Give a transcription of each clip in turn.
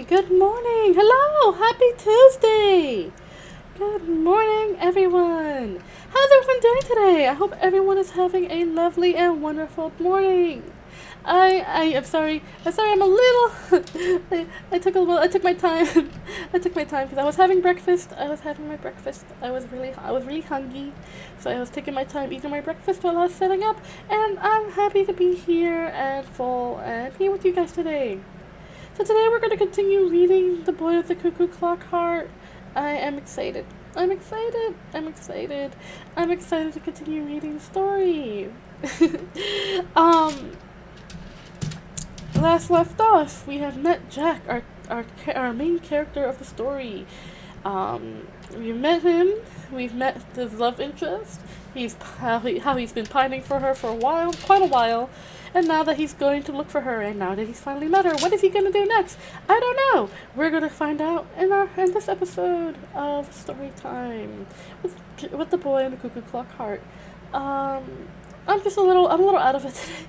Good morning. Hello. Happy Tuesday. Good morning, everyone. How's everyone doing today? I hope everyone is having a lovely and wonderful morning. I am sorry. I'm a little. I took my time. I took my time because I was having breakfast. I was having my breakfast. I was really hungry, so I was taking my time eating my breakfast while I was setting up. And I'm happy to be here and full and here with you guys today. So today we're going to continue reading The Boy with the Cuckoo Clock Heart. I am excited. I'm excited to continue reading the story. Last left off, we have met Jack, our main character of the story. We've met him. We've met his love interest. How he's been pining for her for quite a while, and now that he's going to look for her, and now that he's finally met her, what is he gonna do next? I don't know. We're gonna find out in this episode of Storytime with the boy and the Cuckoo Clock Heart. I'm a little out of it today.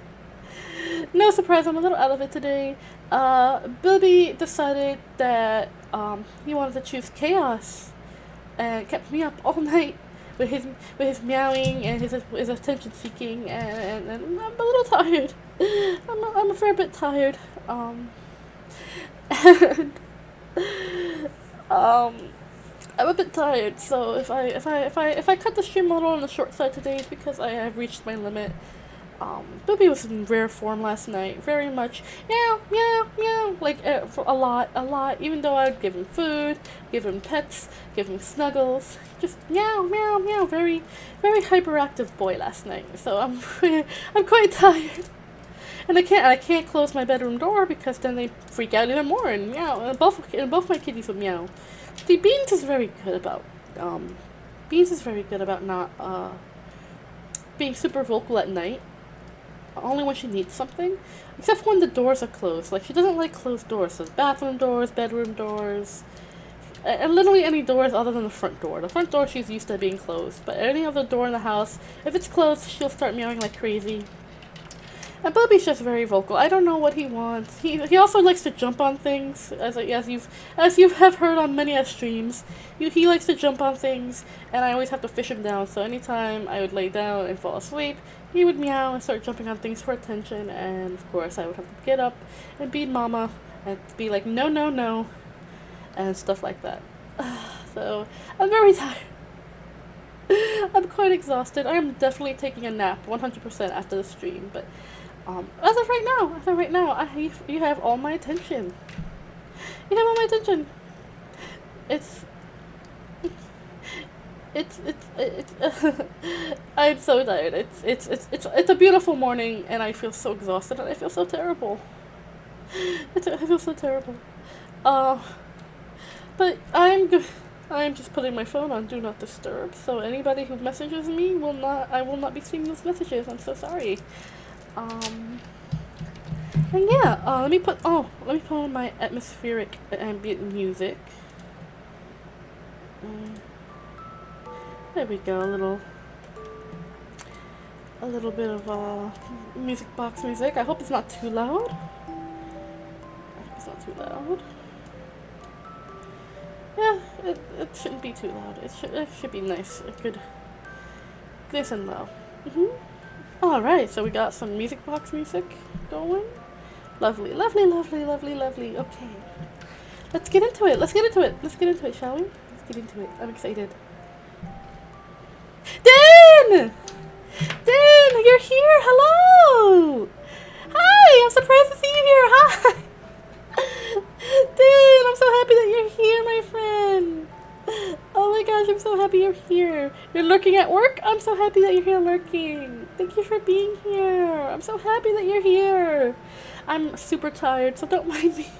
No surprise, I'm a little out of it today. Bilby decided that he wanted to choose chaos, and kept me up all night with his meowing and his attention seeking, and I'm a little tired. I'm a fair bit tired. And I'm a bit tired. So if I cut the stream a little on the short side today, it's because I have reached my limit. Bilby was in rare form last night, very much meow, like a lot, even though I'd give him food, give him pets, give him snuggles, just meow, very, very hyperactive boy last night, so I'm quite tired, and I can't close my bedroom door because then they freak out even more and meow, and both my kitties would meow. See, Beans is very good about not, being super vocal at night. Only when she needs something, except when the doors are closed. Like, she doesn't like closed doors, so bathroom doors, bedroom doors, and literally any doors other than the front door. The front door she's used to being closed, but any other door in the house, if it's closed, she'll start meowing like crazy. And Bilby's just very vocal. I don't know what he wants. He also likes to jump on things, as you have heard on many streams. He likes to jump on things, and I always have to fish him down. So anytime I would lay down and fall asleep, he would meow and start jumping on things for attention. And of course, I would have to get up and beat Mama and be like, no, and stuff like that. So I'm very tired. I'm quite exhausted. I am definitely taking a nap, 100% after the stream, but. As of right now, you have all my attention. You have all my attention. It's I'm so tired. It's a beautiful morning, and I feel so exhausted, and I feel so terrible. I feel so terrible. But I'm just putting my phone on Do Not Disturb, so anybody who messages me I will not be seeing those messages. I'm so sorry. And yeah, let me put on my atmospheric ambient music. There we go, a little bit of music box music. I hope it's not too loud. Yeah, it shouldn't be too loud. It should be nice, nice and low. Alright, so we got some music box music going. Lovely. Okay. Let's get into it, shall we? Let's get into it. I'm excited. Dan! You're here! Hello! Hi! I'm surprised to see you here! Hi! Dan, I'm so happy that you're here, my friend! Oh my gosh, I'm so happy you're here. You're lurking at work? I'm so happy that you're here lurking. Thank you for being here. I'm so happy that you're here. I'm super tired, so don't mind me.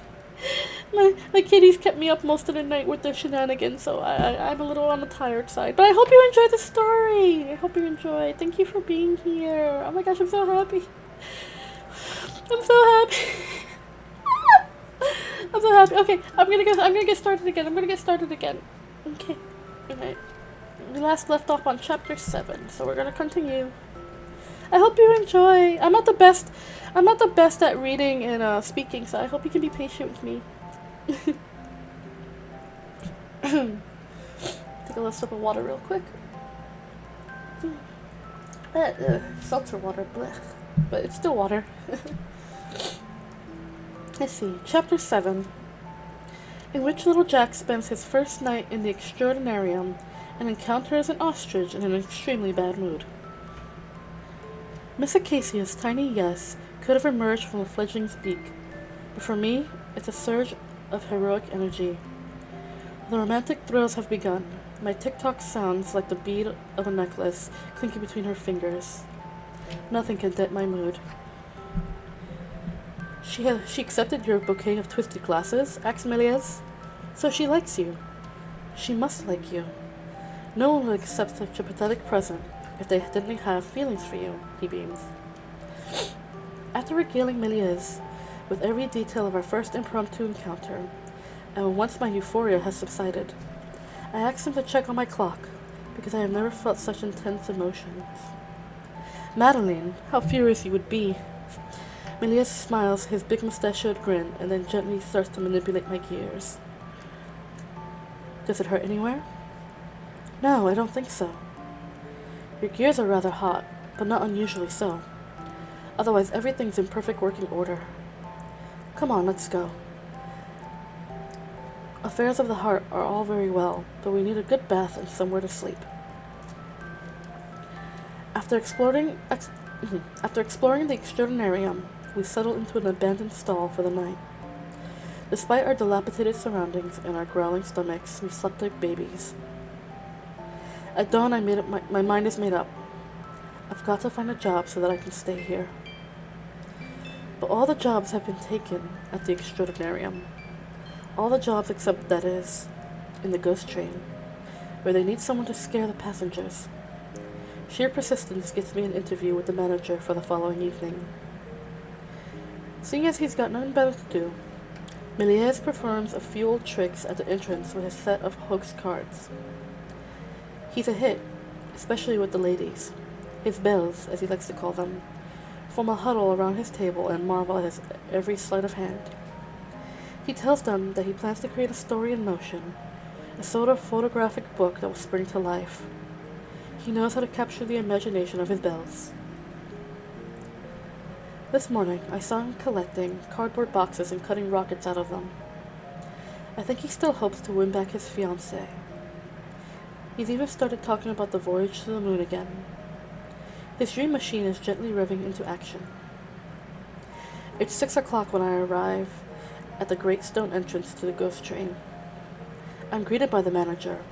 My kitties kept me up most of the night with their shenanigans, so I'm a little on the tired side. But I hope you enjoyed the story. I hope you enjoyed. Thank you for being here. Oh my gosh, I'm so happy. I'm so happy. I'm so happy. Okay, I'm gonna get started again. Okay. Alright. We last left off on chapter 7, so we're gonna continue. I hope you enjoy. I'm not the best at reading and speaking, so I hope you can be patient with me. Take a little sip of water real quick. Seltzer water, blech. But it's still water. Let's see. Chapter 7, in which little Jack spends his first night in the extraordinarium and encounters an ostrich in an extremely bad mood. Miss Acacia's tiny yes could have emerged from a fledgling's beak, but for me, it's a surge of heroic energy. The romantic thrills have begun. My tick-tock sounds like the bead of a necklace clinking between her fingers. Nothing can dent my mood. She accepted your bouquet of twisted glasses, asked Méliès. So she likes you. She must like you. No one would accept such a pathetic present if they didn't have feelings for you, he beams. After regaling Méliès with every detail of our first impromptu encounter, and once my euphoria has subsided, I asked him to check on my clock, because I have never felt such intense emotions. Madeleine, how furious you would be. Méliès smiles his big mustachioed grin, and then gently starts to manipulate my gears. Does it hurt anywhere? No, I don't think so. Your gears are rather hot, but not unusually so. Otherwise, everything's in perfect working order. Come on, let's go. Affairs of the heart are all very well, but we need a good bath and somewhere to sleep. After exploring the extraordinarium, we settled into an abandoned stall for the night. Despite our dilapidated surroundings and our growling stomachs, we slept like babies. At dawn, my mind is made up. I've got to find a job so that I can stay here. But all the jobs have been taken at the extraordinarium. All the jobs except, that is, in the ghost train, where they need someone to scare the passengers. Sheer persistence gets me an interview with the manager for the following evening. Seeing as he's got nothing better to do, Méliès performs a few old tricks at the entrance with his set of hoax cards. He's a hit, especially with the ladies. His belles, as he likes to call them, form a huddle around his table and marvel at his every sleight of hand. He tells them that he plans to create a story in motion, a sort of photographic book that will spring to life. He knows how to capture the imagination of his belles. This morning, I saw him collecting cardboard boxes and cutting rockets out of them. I think he still hopes to win back his fiancée. He's even started talking about the voyage to the moon again. His dream machine is gently revving into action. It's 6 o'clock when I arrive at the great stone entrance to the ghost train. I'm greeted by the manager,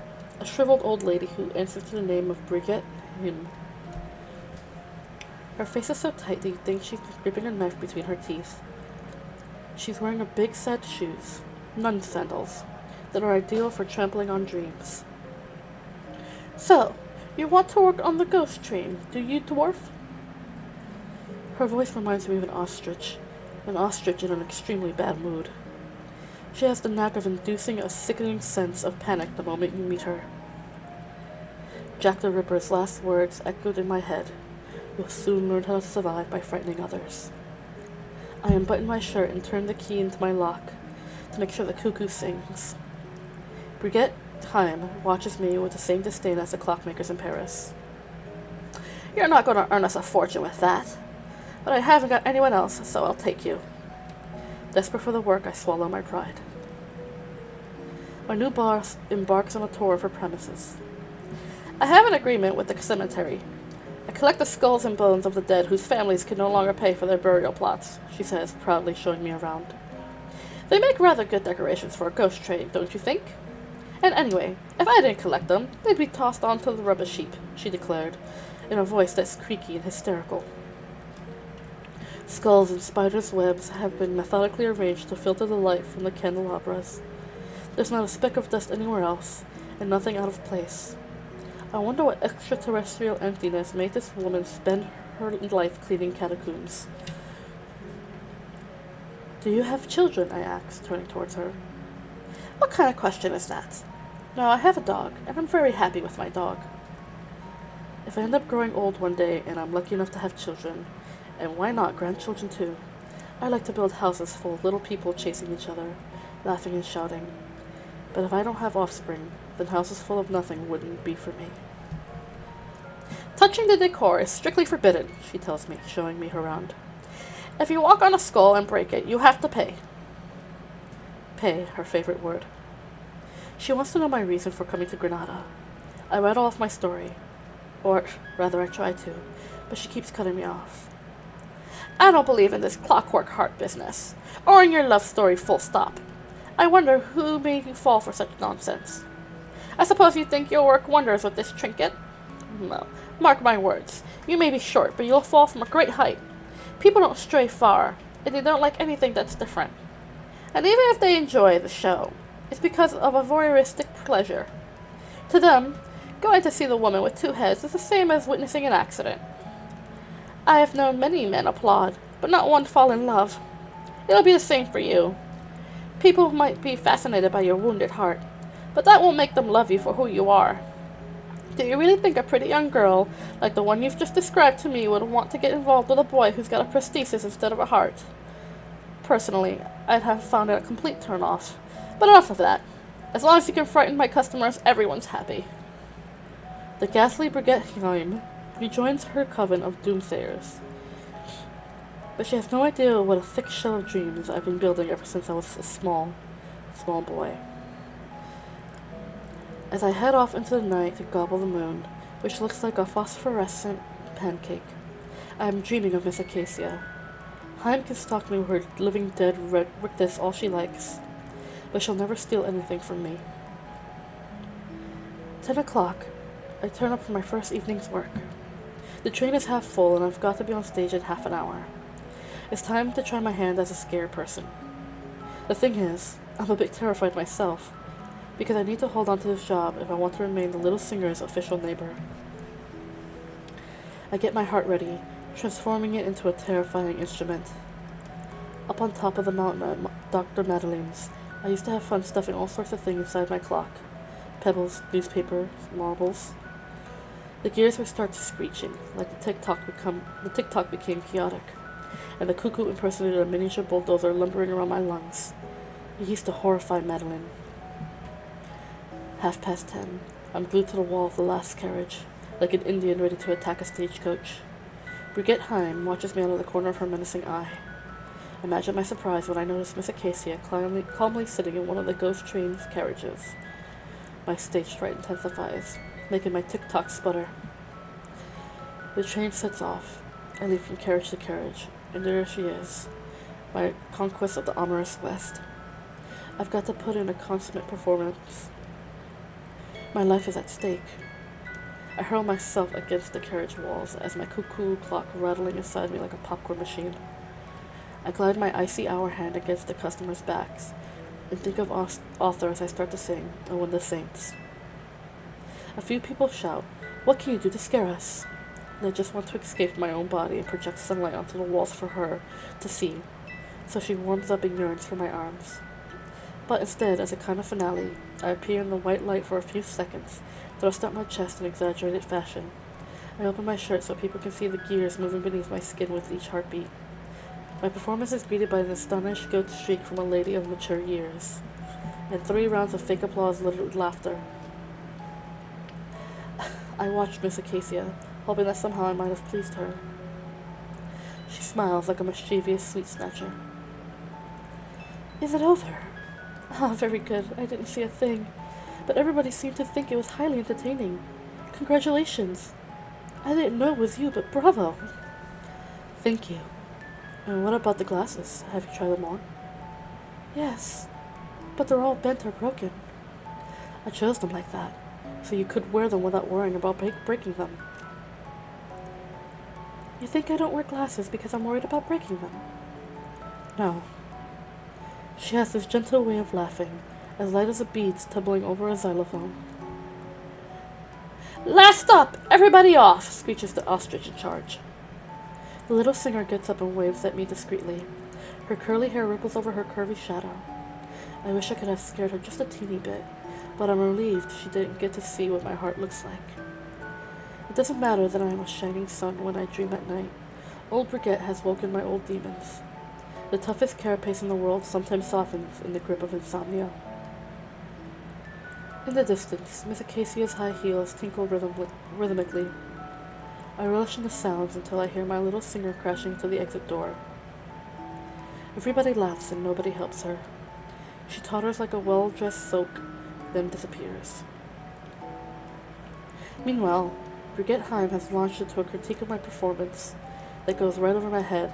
a shriveled old lady who answers to the name of Brigitte Him. Her face is so tight that you think she's gripping a knife between her teeth. She's wearing a big set shoes, nun sandals, that are ideal for trampling on dreams. So, you want to work on the ghost train, do you, dwarf? Her voice reminds me of an ostrich in an extremely bad mood. She has the knack of inducing a sickening sense of panic the moment you meet her. Jack the Ripper's last words echoed in my head. You'll soon learn how to survive by frightening others. I unbutton my shirt and turn the key into my lock to make sure the cuckoo sings. Brigitte Time watches me with the same disdain as the clockmakers in Paris. You're not going to earn us a fortune with that. But I haven't got anyone else, so I'll take you. Desperate for the work, I swallow my pride. My new boss embarks on a tour of her premises. I have an agreement with the cemetery. I collect the skulls and bones of the dead whose families can no longer pay for their burial plots, she says, proudly showing me around. They make rather good decorations for a ghost train, don't you think? And anyway, if I didn't collect them, they'd be tossed onto the rubbish heap, she declared, in a voice that's creaky and hysterical. Skulls and spiders' webs have been methodically arranged to filter the light from the candelabras. There's not a speck of dust anywhere else, and nothing out of place. I wonder what extraterrestrial emptiness made this woman spend her life cleaning catacombs. Do you have children? I asked, turning towards her. What kind of question is that? No, I have a dog, and I'm very happy with my dog. If I end up growing old one day and I'm lucky enough to have children, and why not grandchildren too, I like to build houses full of little people chasing each other, laughing and shouting. But if I don't have offspring, then houses full of nothing wouldn't be for me. Touching the decor is strictly forbidden, she tells me, showing me around. If you walk on a skull and break it, you have to pay. Pay, her favorite word. She wants to know my reason for coming to Granada. I read all of my story. Or, rather, I try to, but she keeps cutting me off. I don't believe in this Clockwork Heart business, or in your love story full stop. I wonder who made you fall for such nonsense. I suppose you think you'll work wonders with this trinket? Well, mark my words. You may be short, but you'll fall from a great height. People don't stray far, and they don't like anything that's different. And even if they enjoy the show, it's because of a voyeuristic pleasure. To them, going to see the woman with two heads is the same as witnessing an accident. I have known many men applaud, but not one fall in love. It'll be the same for you. People might be fascinated by your wounded heart, but that won't make them love you for who you are. Do you really think a pretty young girl, like the one you've just described to me, would want to get involved with a boy who's got a prosthesis instead of a heart? Personally, I'd have found it a complete turn-off. But enough of that. As long as you can frighten my customers, everyone's happy. The ghastly Brigitte Heim rejoins her coven of doomsayers. But she has no idea what a thick shell of dreams I've been building ever since I was a small boy. As I head off into the night to gobble the moon, which looks like a phosphorescent pancake, I am dreaming of Miss Acacia. Heim can stalk me with her living dead rictus all she likes, but she'll never steal anything from me. 10 o'clock. I turn up for my first evening's work. The train is half full, and I've got to be on stage in half an hour. It's time to try my hand as a scared person. The thing is, I'm a bit terrified myself, because I need to hold on to this job if I want to remain the little singer's official neighbor. I get my heart ready, transforming it into a terrifying instrument. Up on top of the mountain at Dr. Madeleine's, I used to have fun stuffing all sorts of things inside my clock. Pebbles, newspapers, marbles. The gears would start screeching, like the tick-tock became chaotic, and the cuckoo impersonated a miniature bulldozer lumbering around my lungs. It used to horrify Madeleine. 10:30. I'm glued to the wall of the last carriage, like an Indian ready to attack a stagecoach. Brigitte Heim watches me out of the corner of her menacing eye. Imagine my surprise when I notice Miss Acacia calmly sitting in one of the ghost train's carriages. My stage fright intensifies, making my tick-tock sputter. The train sets off. I leap from carriage to carriage, and there she is, my conquest of the amorous West. I've got to put in a consummate performance. My life is at stake. I hurl myself against the carriage walls as my cuckoo clock rattling inside me like a popcorn machine. I glide my icy hour hand against the customers' backs and think of author as I start to sing, "Oh, and the Saints." A few people shout, "What can you do to scare us?" And I just want to escape my own body and project sunlight onto the walls for her to see, so she warms up and yearns for my arms. But instead, as a kind of finale, I appear in the white light for a few seconds, thrust out my chest in exaggerated fashion. I open my shirt so people can see the gears moving beneath my skin with each heartbeat. My performance is greeted by an astonished goat shriek from a lady of mature years, and 3 rounds of fake applause littered with laughter. I watched Miss Acacia, hoping that somehow I might have pleased her. She smiles like a mischievous sweet snatcher. "Is it over?" "Ah, very good. I didn't see a thing, but everybody seemed to think it was highly entertaining. Congratulations. I didn't know it was you, but bravo." "Thank you. And what about the glasses? Have you tried them on?" "Yes, but they're all bent or broken." "I chose them like that, so you could wear them without worrying about breaking them." "You think I don't wear glasses because I'm worried about breaking them?" "No." She has this gentle way of laughing, as light as the beads tumbling over a xylophone. "Last stop! Everybody off!" screeches the ostrich in charge. The little singer gets up and waves at me discreetly. Her curly hair ripples over her curvy shadow. I wish I could have scared her just a teeny bit, but I'm relieved she didn't get to see what my heart looks like. It doesn't matter that I am a shining sun when I dream at night. Old Brigitte has woken my old demons. The toughest carapace in the world sometimes softens in the grip of insomnia. In the distance, Miss Acacia's high heels tinkle rhythmically. I relish in the sounds until I hear my little singer crashing to the exit door. Everybody laughs and nobody helps her. She totters like a well-dressed soak, then disappears. Meanwhile, Brigitte Heim has launched into a critique of my performance that goes right over my head,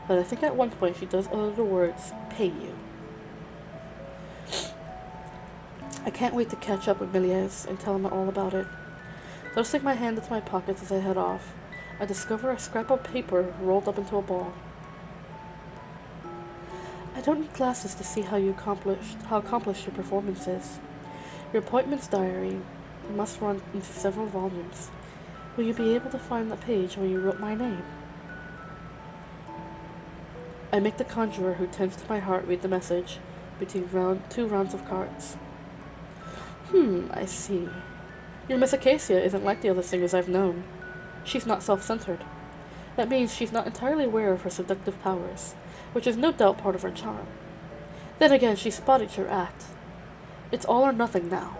but I think at one point she does utter the words, "pay you." I can't wait to catch up with Méliès and tell him all about it. I'll stick my hand into my pockets as I head off. I discover a scrap of paper rolled up into a ball. I don't need glasses to see how accomplished your performance is. Your appointments diary must run into several volumes. Will you be able to find the page where you wrote my name? I make the conjurer who tends to my heart read the message between two rounds of cards. I see. Your Miss Acacia isn't like the other singers I've known. She's not self-centered. That means she's not entirely aware of her seductive powers, which is no doubt part of her charm. Then again, she spotted your act. It's all or nothing now.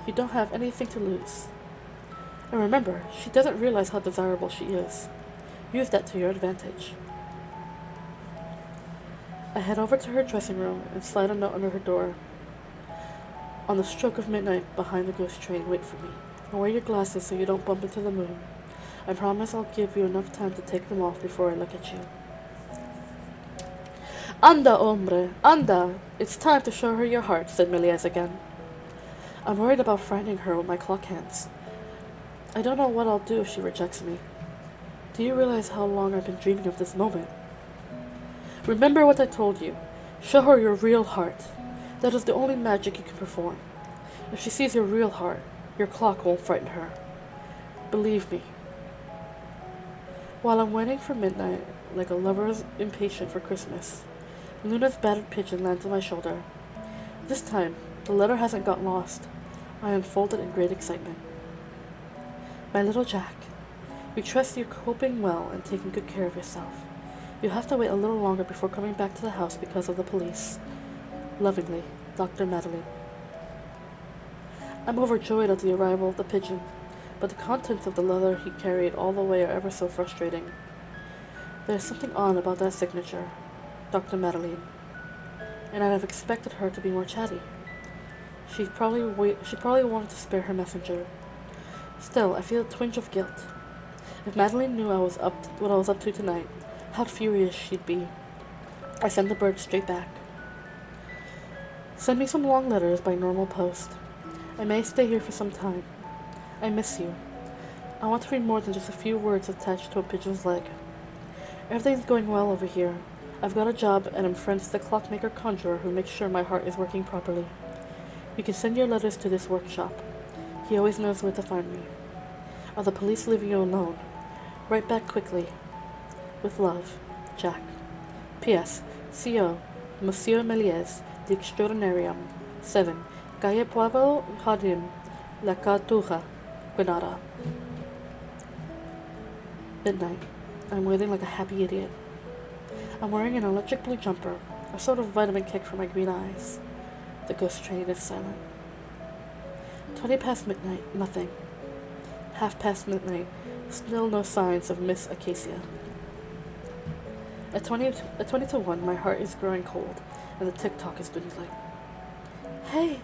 You don't have anything to lose. And remember, she doesn't realize how desirable she is. Use that to your advantage. I head over to her dressing room and slide a note under her door. On the stroke of midnight, behind the ghost train, wait for me. And wear your glasses so you don't bump into the moon. I promise I'll give you enough time to take them off before I look at you. Anda, hombre, anda! It's time to show her your heart, said Méliès again. I'm worried about frightening her with my clock hands. I don't know what I'll do if she rejects me. Do you realize how long I've been dreaming of this moment? Remember what I told you. Show her your real heart. That is the only magic you can perform. If she sees your real heart, your clock won't frighten her. Believe me. While I'm waiting for midnight, like a lover impatient for Christmas, Luna's battered pigeon lands on my shoulder. This time, the letter hasn't got lost. I unfold it in great excitement. My little Jack, we trust you're coping well and taking good care of yourself. You'll have to wait a little longer before coming back to the house because of the police. Lovingly, Dr. Madeline. I'm overjoyed at the arrival of the pigeon, but the contents of the letter he carried all the way are ever so frustrating. There's something odd about that signature, Dr. Madeline, and I'd have expected her to be more chatty. She probably wanted to spare her messenger. Still, I feel a twinge of guilt. If Madeline knew what I was up to tonight, how furious she'd be. I send the bird straight back. Send me some long letters by normal post. I may stay here for some time. I miss you. I want to read more than just a few words attached to a pigeon's leg. Everything's going well over here. I've got a job and I'm friends with the clockmaker conjurer who makes sure my heart is working properly. You can send your letters to this workshop. He always knows where to find me. Are the police leaving you alone? Write back quickly. With love, Jack. P.S. C.O. Monsieur Méliès, the Extraordinarium, 7, Calle Pueblo Jardín, La Cartuja, Granada. Midnight. I'm waiting like a happy idiot. I'm wearing an electric blue jumper, a sort of vitamin kick for my green eyes. The ghost train is silent. 20 past midnight, nothing. Half past midnight, still no signs of Miss Acacia. At 20 to 1, my heart is growing cold, and the tick-tock is dwindling. Hey!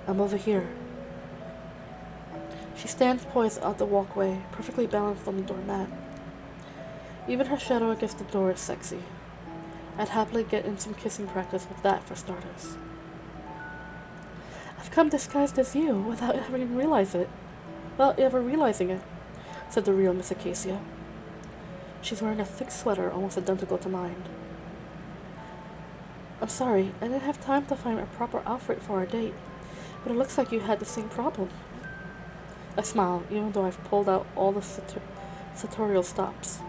I'm over here. She stands poised out the walkway, perfectly balanced on the doormat. Even her shadow against the door is sexy. I'd happily get in some kissing practice with that for starters. I've come disguised as you without ever realizing it, said the real Miss Acacia. She's wearing a thick sweater almost identical to mine. I'm sorry, I didn't have time to find a proper outfit for our date, but it looks like you had the same problem. I smile, even though I've pulled out all the sartorial stops.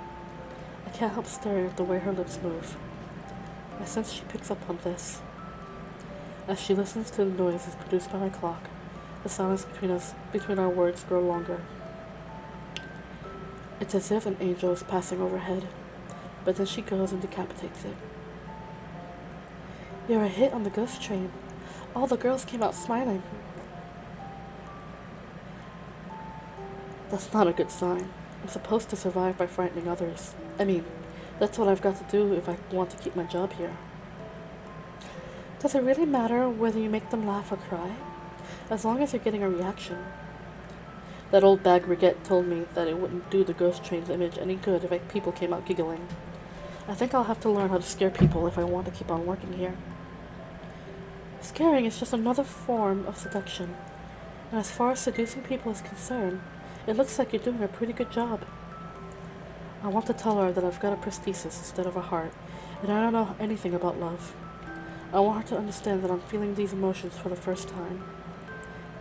I can't help staring at the way her lips move. I sense she picks up on this. As she listens to the noises produced by my clock, the silence between our words grow longer. It's as if an angel is passing overhead, but then she goes and decapitates it. You're a hit on the ghost train. All the girls came out smiling. That's not a good sign. I'm supposed to survive by frightening others. I mean, that's what I've got to do if I want to keep my job here. Does it really matter whether you make them laugh or cry? As long as you're getting a reaction. That old bag Riget told me that it wouldn't do the ghost train's image any good if people came out giggling. I think I'll have to learn how to scare people if I want to keep on working here. Scaring is just another form of seduction, and as far as seducing people is concerned, it looks like you're doing a pretty good job. I want to tell her that I've got a prosthesis instead of a heart, and I don't know anything about love. I want her to understand that I'm feeling these emotions for the first time.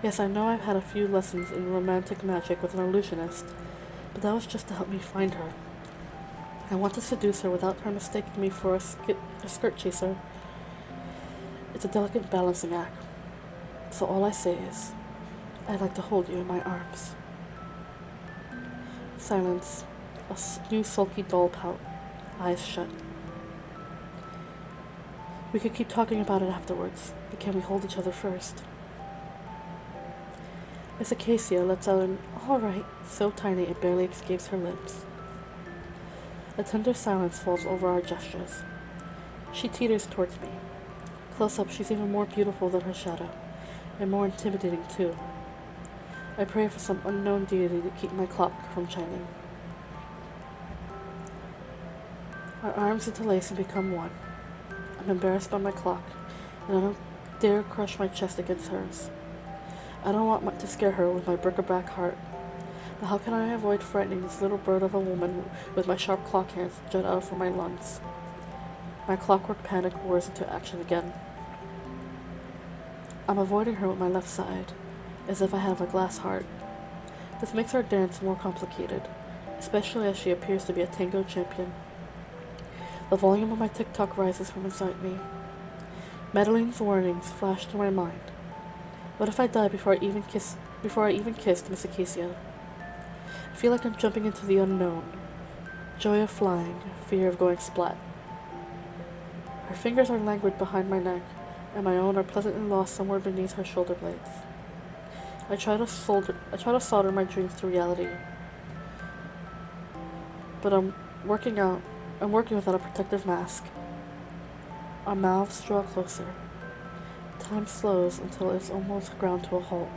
Yes, I know I've had a few lessons in romantic magic with an illusionist, but that was just to help me find her. I want to seduce her without her mistaking me for a skirt chaser. It's a delicate balancing act, so all I say is, I'd like to hold you in my arms. Silence. A new sulky doll pout. Eyes shut. We could keep talking about it afterwards, but can we hold each other first? Miss Acacia lets out an "all-right" so tiny it barely escapes her lips. A tender silence falls over our gestures. She teeters towards me. Close up, she's even more beautiful than her shadow, and more intimidating too. I pray for some unknown deity to keep my clock from chiming. Our arms interlace and become one. I'm embarrassed by my clock, and I don't dare crush my chest against hers. I don't want to scare her with my bric-a-brac heart, but how can I avoid frightening this little bird of a woman with my sharp clock hands jut out from my lungs? My clockwork panic roars into action again. I'm avoiding her with my left side, as if I have a glass heart. This makes our dance more complicated, especially as she appears to be a tango champion. The volume of my tick-tock rises from inside me. Madeline's warnings flash through my mind. What if I die before I even kissed Miss Acacia? I feel like I'm jumping into the unknown. Joy of flying, fear of going splat. Her fingers are languid behind my neck, and my own are pleasantly lost somewhere beneath her shoulder blades. I try to solder my dreams to reality, but I'm working without a protective mask. Our mouths draw closer. Time slows until it's almost ground to a halt.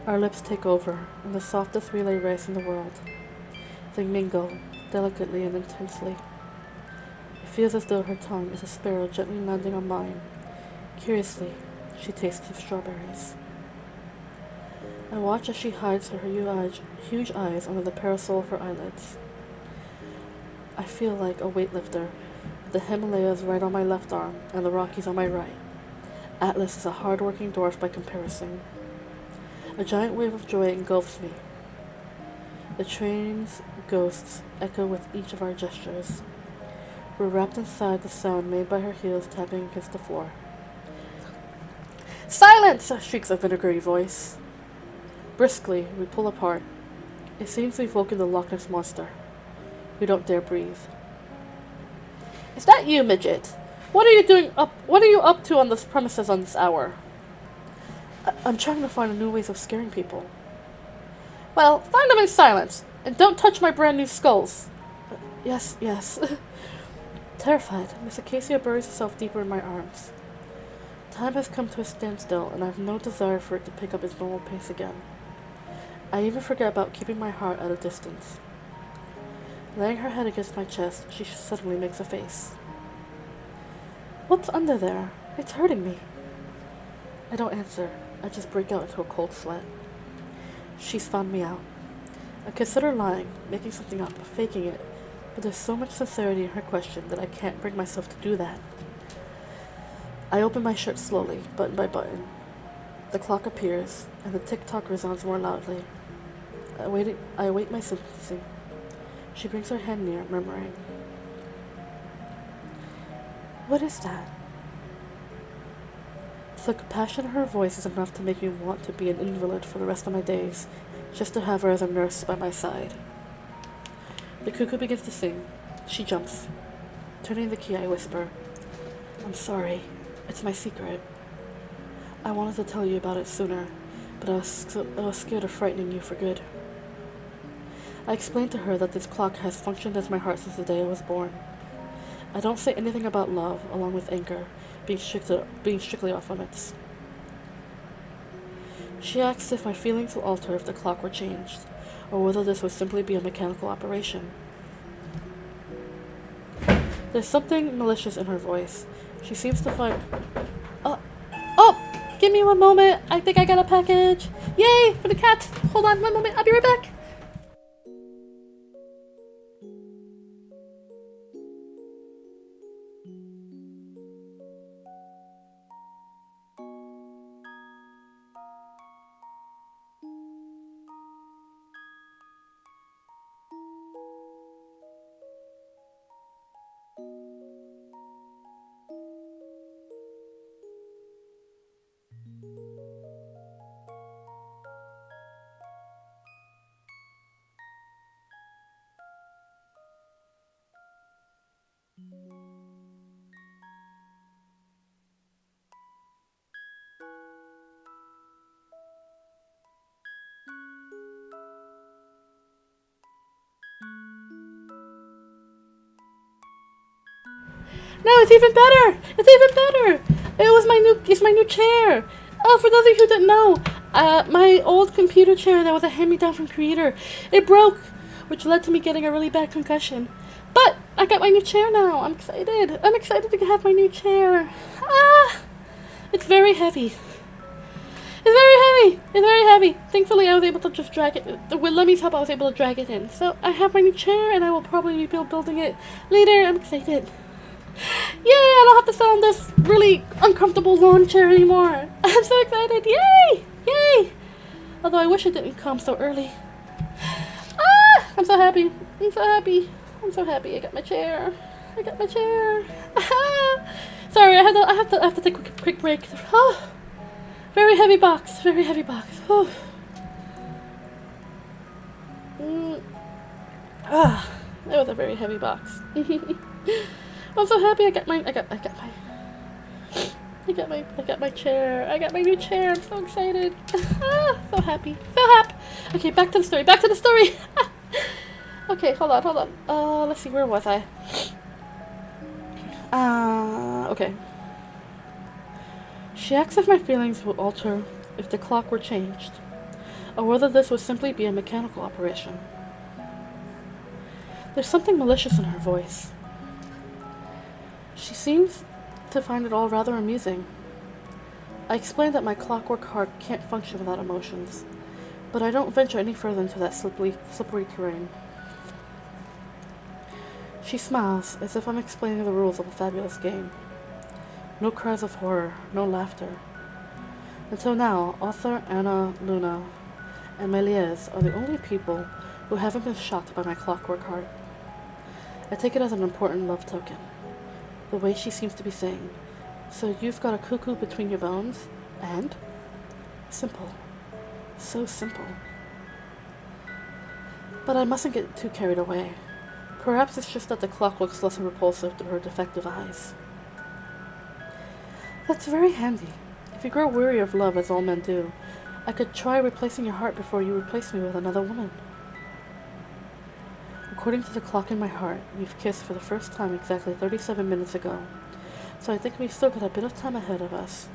Our lips take over, and the softest relay race in the world. They mingle, delicately and intensely. It feels as though her tongue is a sparrow gently landing on mine. Curiously, she tastes of strawberries. I watch as she hides her huge eyes under the parasol of her eyelids. I feel like a weightlifter, with the Himalayas right on my left arm and the Rockies on my right. Atlas is a hard-working dwarf by comparison. A giant wave of joy engulfs me. The train's ghosts echo with each of our gestures. We're wrapped inside the sound made by her heels tapping against the floor. "Silence!" shrieks a vinegary voice. Briskly, we pull apart. It seems we've woken the Loch Ness Monster. We don't dare breathe. "Is that you, midget? What are you up to on this premises on this hour?" I'm trying to find new ways of scaring people." "Well, find them in silence, and don't touch my brand new skulls." Yes. Terrified, Miss Acacia buries herself deeper in my arms. Time has come to a standstill, and I have no desire for it to pick up its normal pace again. I even forget about keeping my heart at a distance. Laying her head against my chest, she suddenly makes a face. "What's under there? It's hurting me." I don't answer. I just break out into a cold sweat. She's found me out. I consider lying, making something up, faking it, but there's so much sincerity in her question that I can't bring myself to do that. I open my shirt slowly, button by button. The clock appears, and the tick-tock resounds more loudly. I await my sentencing. She brings her hand near, murmuring, "What is that?" The compassion in her voice is enough to make me want to be an invalid for the rest of my days, just to have her as a nurse by my side. The cuckoo begins to sing. She jumps. Turning the key, I whisper, I'm sorry. It's my secret. I wanted to tell you about it sooner, but I was scared of frightening you for good. I explained to her that this clock has functioned as my heart since the day I was born. I don't say anything about love, along with anger, being strictly off limits. She asked if my feelings will alter if the clock were changed, or whether this would simply be a mechanical operation. There's something malicious in her voice. She seems to find... Oh! Give me one moment. I think I got a package. Yay! For the cats! Hold on one moment. I'll be right back. No, it's even better! It's even better! It's my new chair! Oh, for those of you who didn't know, my old computer chair that was a hand-me-down from Creator, it broke, which led to me getting a really bad concussion. But I got my new chair now. I'm excited. I'm excited to have my new chair. It's very heavy. It's very heavy. It's very heavy. Thankfully, I was able to just drag it. With Lemmy's help, I was able to drag it in. So I have my new chair, and I will probably be building it later. I'm excited. Yay! I don't have to sit on this really uncomfortable lawn chair anymore. I'm so excited. Yay! Yay! Although I wish it didn't come so early. I'm so happy. I'm so happy. I'm so happy. I got my chair. I got my chair. Sorry, I have to take a quick break. Very heavy box. Very heavy box. That was a very heavy box. I'm so happy I got my chair. I got my new chair. I'm so excited. So happy. So happy. Okay, back to the story. Back to the story. Okay, hold on. Let's see, where was I? Okay. She asked if my feelings would alter if the clock were changed, or whether this would simply be a mechanical operation. There's something malicious in her voice. She seems to find it all rather amusing. I explained that my clockwork heart can't function without emotions, but I don't venture any further into that slippery terrain. She smiles, as if I'm explaining the rules of a fabulous game. No cries of horror, no laughter. Until now, Arthur, Anna, Luna, and Méliès are the only people who haven't been shocked by my clockwork heart. I take it as an important love token. The way she seems to be saying, "So you've got a cuckoo between your bones?" And? Simple. So simple. But I mustn't get too carried away. Perhaps it's just that the clock looks less repulsive through her defective eyes. That's very handy. If you grow weary of love, as all men do, I could try replacing your heart before you replace me with another woman. According to the clock in my heart, we've kissed for the first time exactly 37 minutes ago, so I think we've still got a bit of time ahead of us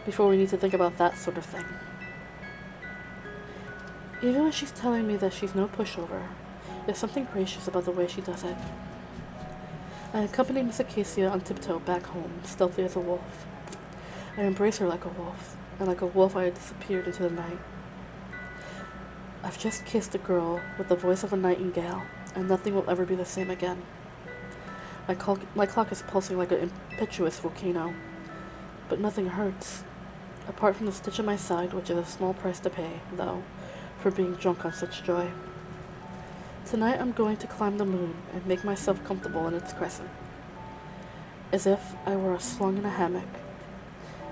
before we need to think about that sort of thing. Even when she's telling me that she's no pushover, there's something gracious about the way she does it. I accompany Miss Acacia on tiptoe back home, stealthy as a wolf. I embrace her like a wolf, and like a wolf I had disappeared into the night. I've just kissed a girl with the voice of a nightingale, and nothing will ever be the same again. My clock is pulsing like an impetuous volcano, but nothing hurts, apart from the stitch in my side, which is a small price to pay, though, for being drunk on such joy. Tonight I'm going to climb the moon and make myself comfortable in its crescent, as if I were slung in a hammock,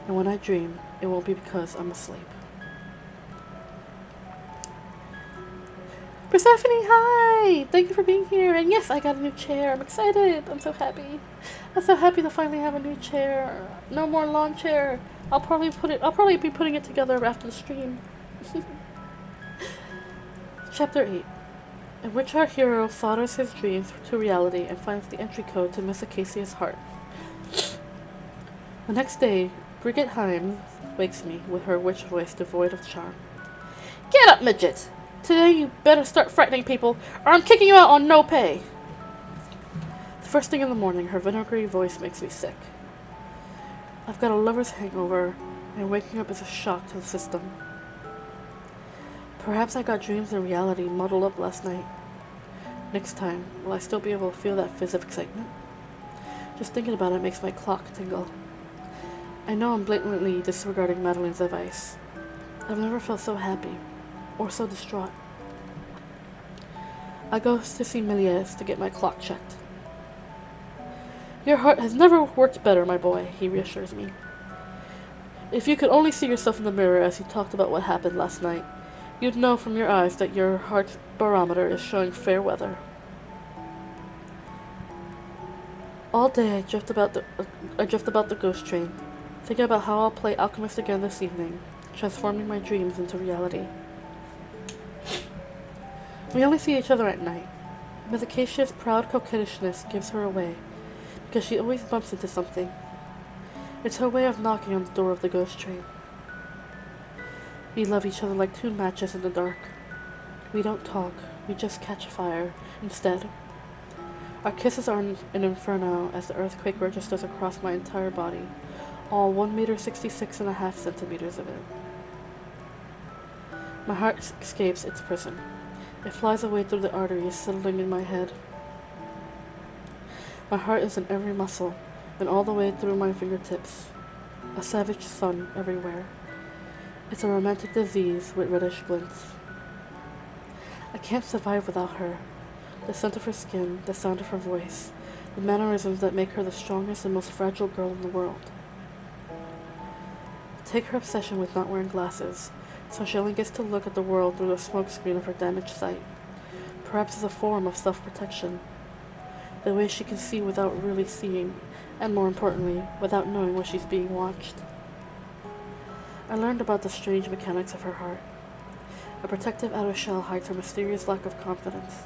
and when I dream, it won't be because I'm asleep. Persephone, hi! Thank you for being here. And yes, I got a new chair. I'm excited. I'm so happy. I'm so happy to finally have a new chair. No more lawn chair. I'll probably be putting it together after the stream. Chapter 8, in which our hero solders his dreams to reality and finds the entry code to Miss Acacia's heart. The next day, Bridget Himes wakes me with her witch voice devoid of charm. Get up, midget! Today you better start frightening people, or I'm kicking you out on no pay! The first thing in the morning, her vinegary voice makes me sick. I've got a lover's hangover, and waking up is a shock to the system. Perhaps I got dreams and reality muddled up last night. Next time, will I still be able to feel that fizz of excitement? Just thinking about it makes my clock tingle. I know I'm blatantly disregarding Madeline's advice. I've never felt so happy, or so distraught. I go to see Méliès to get my clock checked. Your heart has never worked better, my boy, he reassures me. If you could only see yourself in the mirror as you talked about what happened last night, you'd know from your eyes that your heart's barometer is showing fair weather. All day I drift about the ghost train, thinking about how I'll play alchemist again this evening, transforming my dreams into reality. We only see each other at night. Miss Acacia's proud coquettishness gives her away, because she always bumps into something. It's her way of knocking on the door of the ghost train. We love each other like two matches in the dark. We don't talk, we just catch fire instead. Our kisses are an inferno as the earthquake registers across my entire body, all 1.66.5 centimeters of it. My heart escapes its prison. It flies away through the arteries settling in my head. My heart is in every muscle, and all the way through my fingertips. A savage sun everywhere. It's a romantic disease with reddish glints. I can't survive without her. The scent of her skin, the sound of her voice, the mannerisms that make her the strongest and most fragile girl in the world. Take her obsession with not wearing glasses, so she only gets to look at the world through the smokescreen of her damaged sight, perhaps as a form of self-protection. The way she can see without really seeing, and more importantly, without knowing when she's being watched. I learned about the strange mechanics of her heart. A protective outer shell hides her mysterious lack of confidence,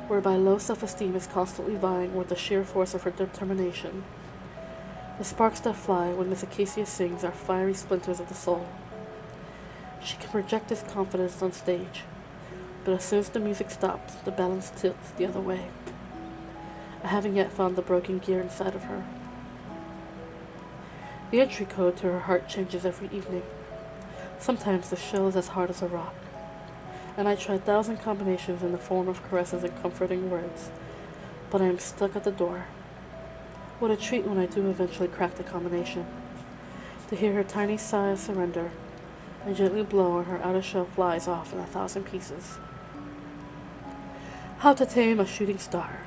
whereby low self-esteem is constantly vying with the sheer force of her determination. The sparks that fly when Miss Acacia sings are fiery splinters of the soul. She can project this confidence on stage, but as soon as the music stops, the balance tilts the other way. I haven't yet found the broken gear inside of her. The entry code to her heart changes every evening. Sometimes the shell is as hard as a rock, and I try 1,000 combinations in the form of caresses and comforting words, but I am stuck at the door. What a treat when I do eventually crack the combination, to hear her tiny sigh of surrender, and gently blow and her outer shell flies off in 1,000 pieces. How to tame a shooting star.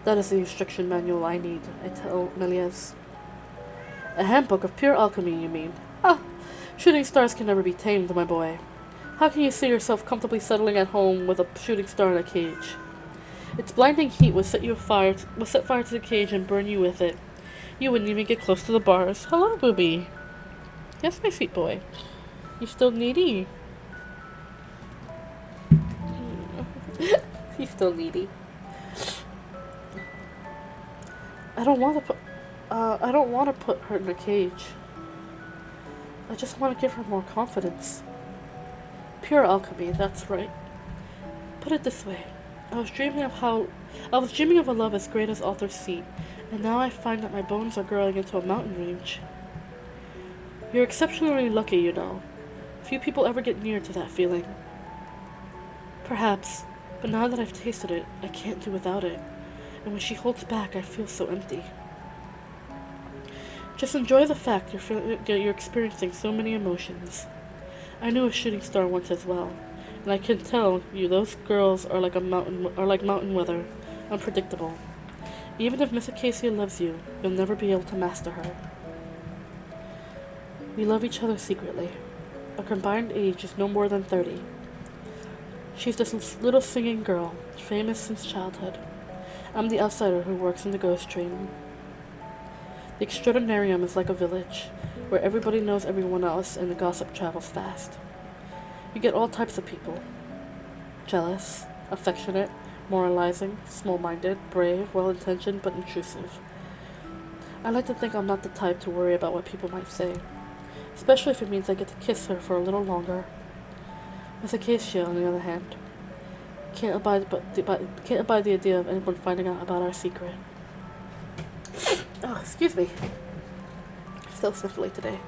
That is the instruction manual I need, I tell Méliès. A handbook of pure alchemy, you mean? Ah, shooting stars can never be tamed, my boy. How can you see yourself comfortably settling at home with a shooting star in a cage? Its blinding heat would set fire to the cage and burn you with it. You wouldn't even get close to the bars. Hello, booby. Yes, my sweet boy. You still needy? He's still needy. I don't want to put her in a cage. I just want to give her more confidence. Pure alchemy, that's right. Put it this way. I was dreaming of a love as great as Arthur's Seat, and now I find that my bones are growing into a mountain range. You're exceptionally lucky, you know. Few people ever get near to that feeling. Perhaps, but now that I've tasted it, I can't do without it, and when she holds back, I feel so empty. Just enjoy the fact you're experiencing so many emotions. I knew a shooting star once as well, and I can tell you those girls are like mountain weather, unpredictable. Even if Miss Acacia loves you, you'll never be able to master her. We love each other secretly. Our combined age is no more than 30. She's this little singing girl, famous since childhood. I'm the outsider who works in the ghost train. The extraordinarium is like a village, where everybody knows everyone else and the gossip travels fast. You get all types of people. Jealous, affectionate, moralizing, small-minded, brave, well-intentioned, but intrusive. I like to think I'm not the type to worry about what people might say, especially if it means I get to kiss her for a little longer. Miss Acacia, on the other hand, can't abide the idea of anyone finding out about our secret. Oh, excuse me. Still sniffly today.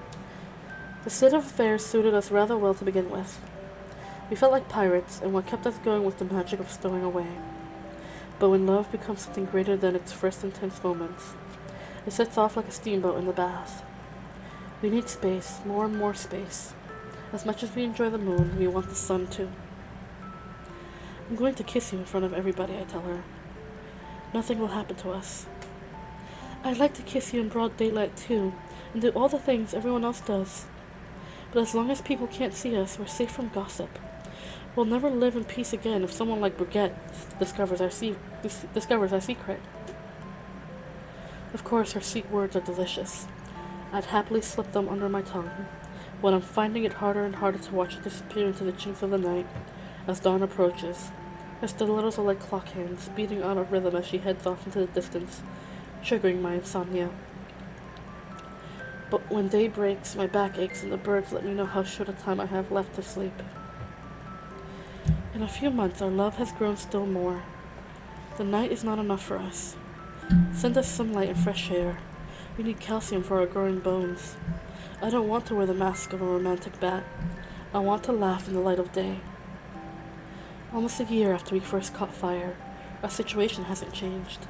The state of affairs suited us rather well to begin with. We felt like pirates, and what kept us going was the magic of stowing away. But when love becomes something greater than its first intense moments, it sets off like a steamboat in the bath. We need space, more and more space. As much as we enjoy the moon, we want the sun too. I'm going to kiss you in front of everybody, I tell her. Nothing will happen to us. I'd like to kiss you in broad daylight too, and do all the things everyone else does. But as long as people can't see us, we're safe from gossip. We'll never live in peace again if someone like Brigitte discovers our secret. Of course, her sweet words are delicious. I'd happily slip them under my tongue, when I'm finding it harder and harder to watch it disappear into the chinks of the night as dawn approaches. Her stilettos are like clock hands, beating on a rhythm as she heads off into the distance, triggering my insomnia. But when day breaks, my back aches and the birds let me know how short a time I have left to sleep. In a few months, our love has grown still more. The night is not enough for us. Send us sunlight and fresh air. We need calcium for our growing bones. I don't want to wear the mask of a romantic bat. I want to laugh in the light of day. Almost a year after we first caught fire, our situation hasn't changed.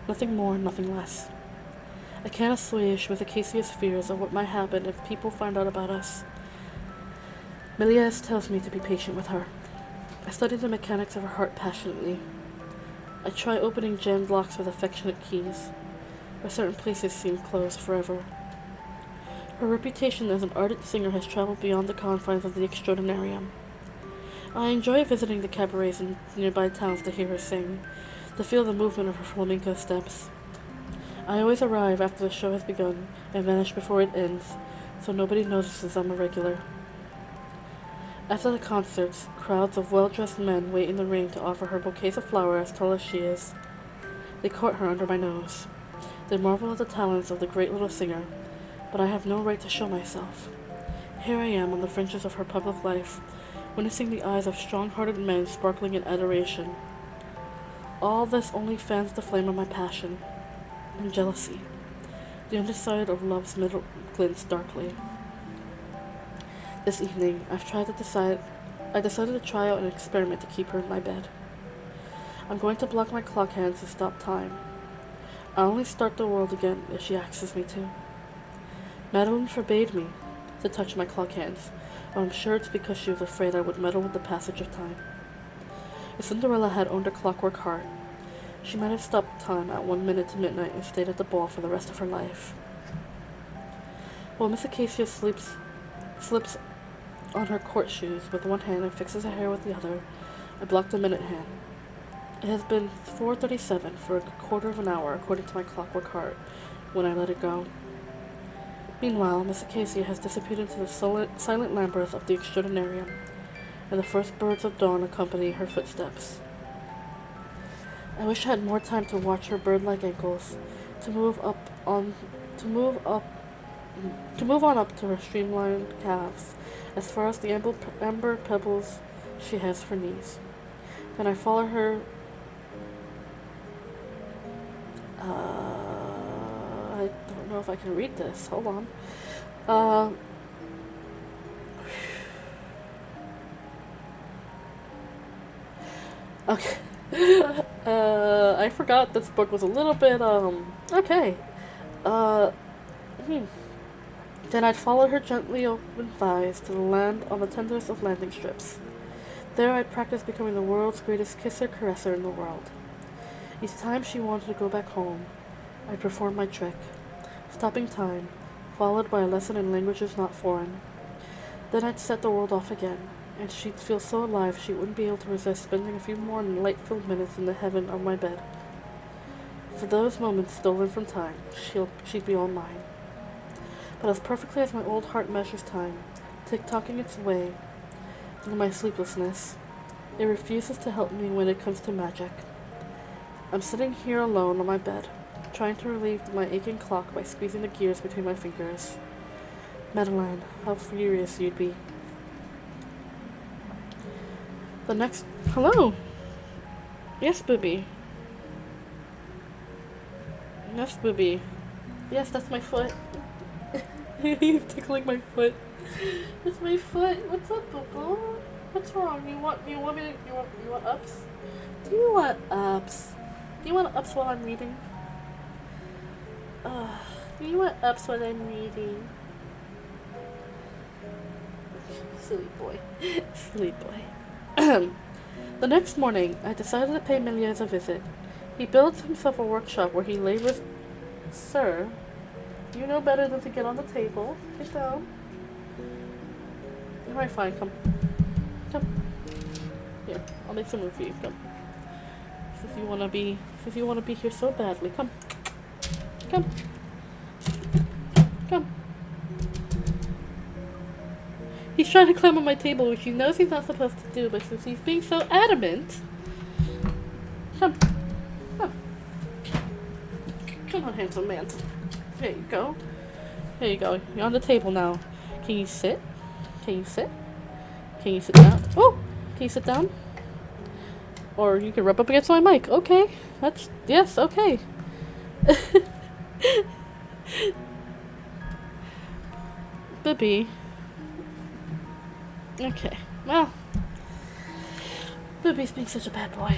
Nothing more, nothing less. I can't assuage with Acacia's fears of what might happen if people find out about us. Méliès tells me to be patient with her. I study the mechanics of her heart passionately. I try opening jammed locks with affectionate keys, where certain places seem closed forever. Her reputation as an ardent singer has traveled beyond the confines of the extraordinarium. I enjoy visiting the cabarets in nearby towns to hear her sing, to feel the movement of her flamenco steps. I always arrive after the show has begun and vanish before it ends, so nobody notices I'm a regular. After the concerts, crowds of well-dressed men wait in the rain to offer her bouquets of flowers as tall as she is. They court her under my nose. They marvel at the talents of the great little singer, but I have no right to show myself. Here I am on the fringes of her public life, witnessing the eyes of strong-hearted men sparkling in adoration. All this only fans the flame of my passion and jealousy. The underside of love's middle glints darkly. This evening, I decided to try out an experiment to keep her in my bed. I'm going to block my clock hands to stop time. I'll only start the world again if she asks me to. Madeline forbade me to touch my clock hands, but I'm sure it's because she was afraid I would meddle with the passage of time. If Cinderella had owned a clockwork heart, she might have stopped time at 1 minute to midnight and stayed at the ball for the rest of her life. While Miss Acacia slips on her court shoes with one hand and fixes her hair with the other, I block the minute hand. It has been 4:37 for a quarter of an hour, according to my clockwork heart, when I let it go. Meanwhile, Miss Acacia has disappeared into the silent labyrinth of the extraordinarium, and the first birds of dawn accompany her footsteps. I wish I had more time to watch her bird-like ankles, to move on up to her streamlined calves, as far as the amber pebbles she has for knees. Then I follow her. I don't know if I can read this. Hold on. Okay. I forgot this book was a little bit, okay. Then I'd follow her gently open thighs to the land on the tenderest of landing strips. There I'd practice becoming the world's greatest kisser-caresser in the world. Each time she wanted to go back home, I'd perform my trick, stopping time, followed by a lesson in languages not foreign. Then I'd set the world off again, and she'd feel so alive she wouldn't be able to resist spending a few more light-filled minutes in the heaven of my bed. For those moments stolen from time, she'd be all mine. But as perfectly as my old heart measures time, tick-tocking its way through my sleeplessness, it refuses to help me when it comes to magic. I'm sitting here alone on my bed, trying to relieve my aching clock by squeezing the gears between my fingers. Madeline, how furious you'd be. Hello? Yes, Booby. Yes, Booby. Yes, that's my foot. You're tickling my foot. It's my foot. What's up, Boo? What's wrong? You want ups? Do you want ups? Do you want ups while I'm reading? Do you want ups while I'm reading? Silly boy. Silly boy. The next morning, I decided to pay Méliès a visit. He builds himself a workshop where he labors. Sir, you know better than to get on the table. Sit down. Alright, fine, come. Come. Here, I'll make some room for you. Come. Since you wanna be here so badly. Come. Come. Come. He's trying to climb on my table, which he knows he's not supposed to do, but since he's being so adamant... Come. Come. Come on, handsome man. There you go. There you go. You're on the table now. Can you sit? Can you sit? Can you sit down? Oh! Can you sit down? Or you can rub up against my mic. Okay. Yes, okay. Bibby. Okay, well, Bibby's being such a bad boy.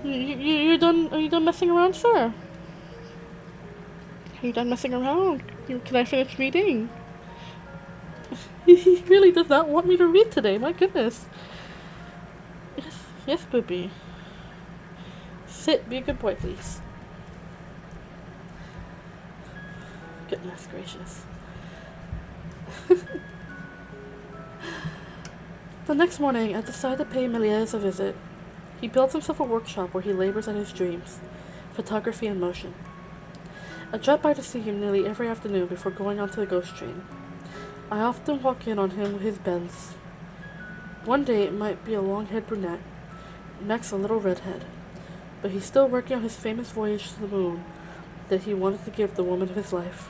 You're done? Are you done messing around, sir? Are you done messing around? Can I finish reading? He really does not want me to read today. My goodness. Yes, Bibby. Sit. Be a good boy, please. Goodness gracious. The next morning, I decide to pay Méliès a visit. He builds himself a workshop where he labors at his dreams, photography and motion. I drop by to see him nearly every afternoon before going onto the ghost train. I often walk in on him with his Benz. One day it might be a long-haired brunette, next a little redhead, but he's still working on his famous voyage to the moon that he wanted to give the woman of his life.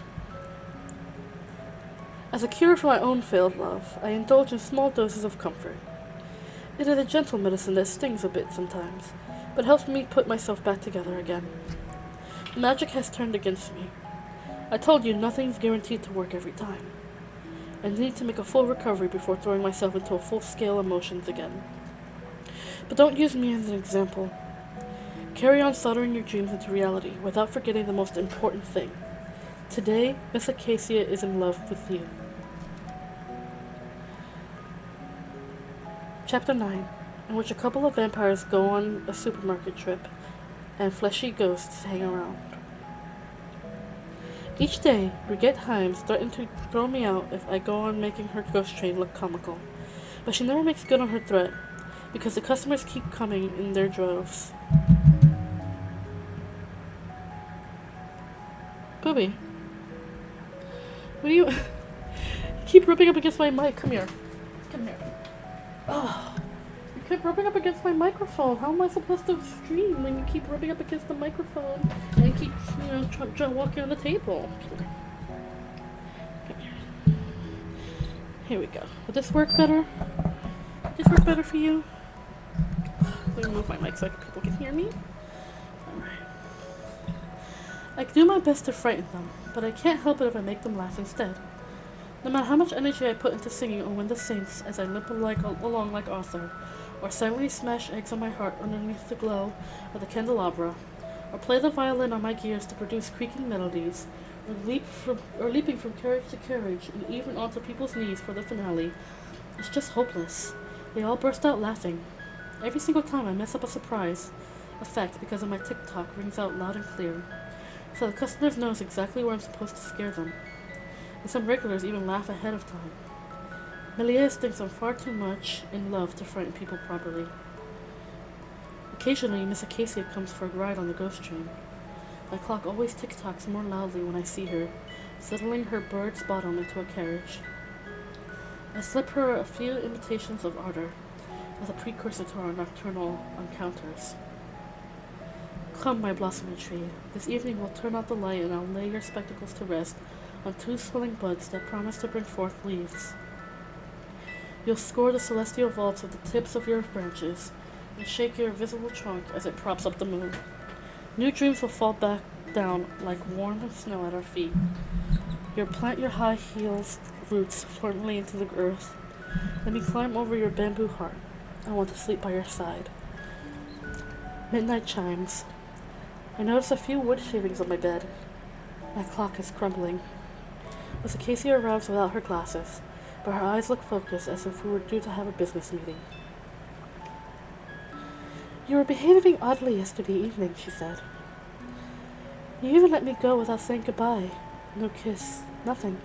As a cure for my own failed love, I indulge in small doses of comfort. It is a gentle medicine that stings a bit sometimes, but helps me put myself back together again. Magic has turned against me. I told you nothing's guaranteed to work every time. I need to make a full recovery before throwing myself into full-scale emotions again. But don't use me as an example. Carry on soldering your dreams into reality without forgetting the most important thing. Today, Miss Acacia is in love with you. Chapter 9, in which a couple of vampires go on a supermarket trip, and fleshy ghosts hang around. Each day, Brigitte Himes threatens to throw me out if I go on making her ghost train look comical, but she never makes good on her threat, because the customers keep coming in their droves. Booby. What do you... You keep rubbing up against my mic. Come here. Come here. Oh, you keep rubbing up against my microphone. How am I supposed to stream when you keep rubbing up against the microphone and keep, walking on the table? Come here. Here we go. Will this work better? Will this work better for you? Let me move my mic so people can hear me. Alright. I do my best to frighten them, but I can't help it if I make them laugh instead. No matter how much energy I put into singing "O Win the Saints" as I limp along like Arthur, or silently smash eggs on my heart underneath the glow of the candelabra, or play the violin on my gears to produce creaking melodies, or leaping from carriage to carriage and even onto people's knees for the finale, it's just hopeless. They all burst out laughing. Every single time I mess up a surprise effect because of my tick-tock rings out loud and clear, so the customers knows exactly where I'm supposed to scare them. And some regulars even laugh ahead of time. Méliès thinks I'm far too much in love to frighten people properly. Occasionally, Miss Acacia comes for a ride on the ghost train. My clock always tick-tocks more loudly when I see her, settling her bird's bottom into a carriage. I slip her a few imitations of ardor, as a precursor to our nocturnal encounters. Come, my blossoming tree, this evening we'll turn out the light and I'll lay your spectacles to rest on two swelling buds that promise to bring forth leaves. You'll score the celestial vaults with the tips of your branches, and shake your visible trunk as it props up the moon. New dreams will fall back down like warm snow at our feet. You'll plant your high heels roots firmly into the earth. Let me climb over your bamboo heart. I want to sleep by your side. Midnight chimes. I notice a few wood shavings on my bed. My clock is crumbling. Miss Acacia arrives without her glasses, but her eyes look focused as if we were due to have a business meeting. You were behaving oddly yesterday evening, she said. You even let me go without saying goodbye. No kiss, nothing.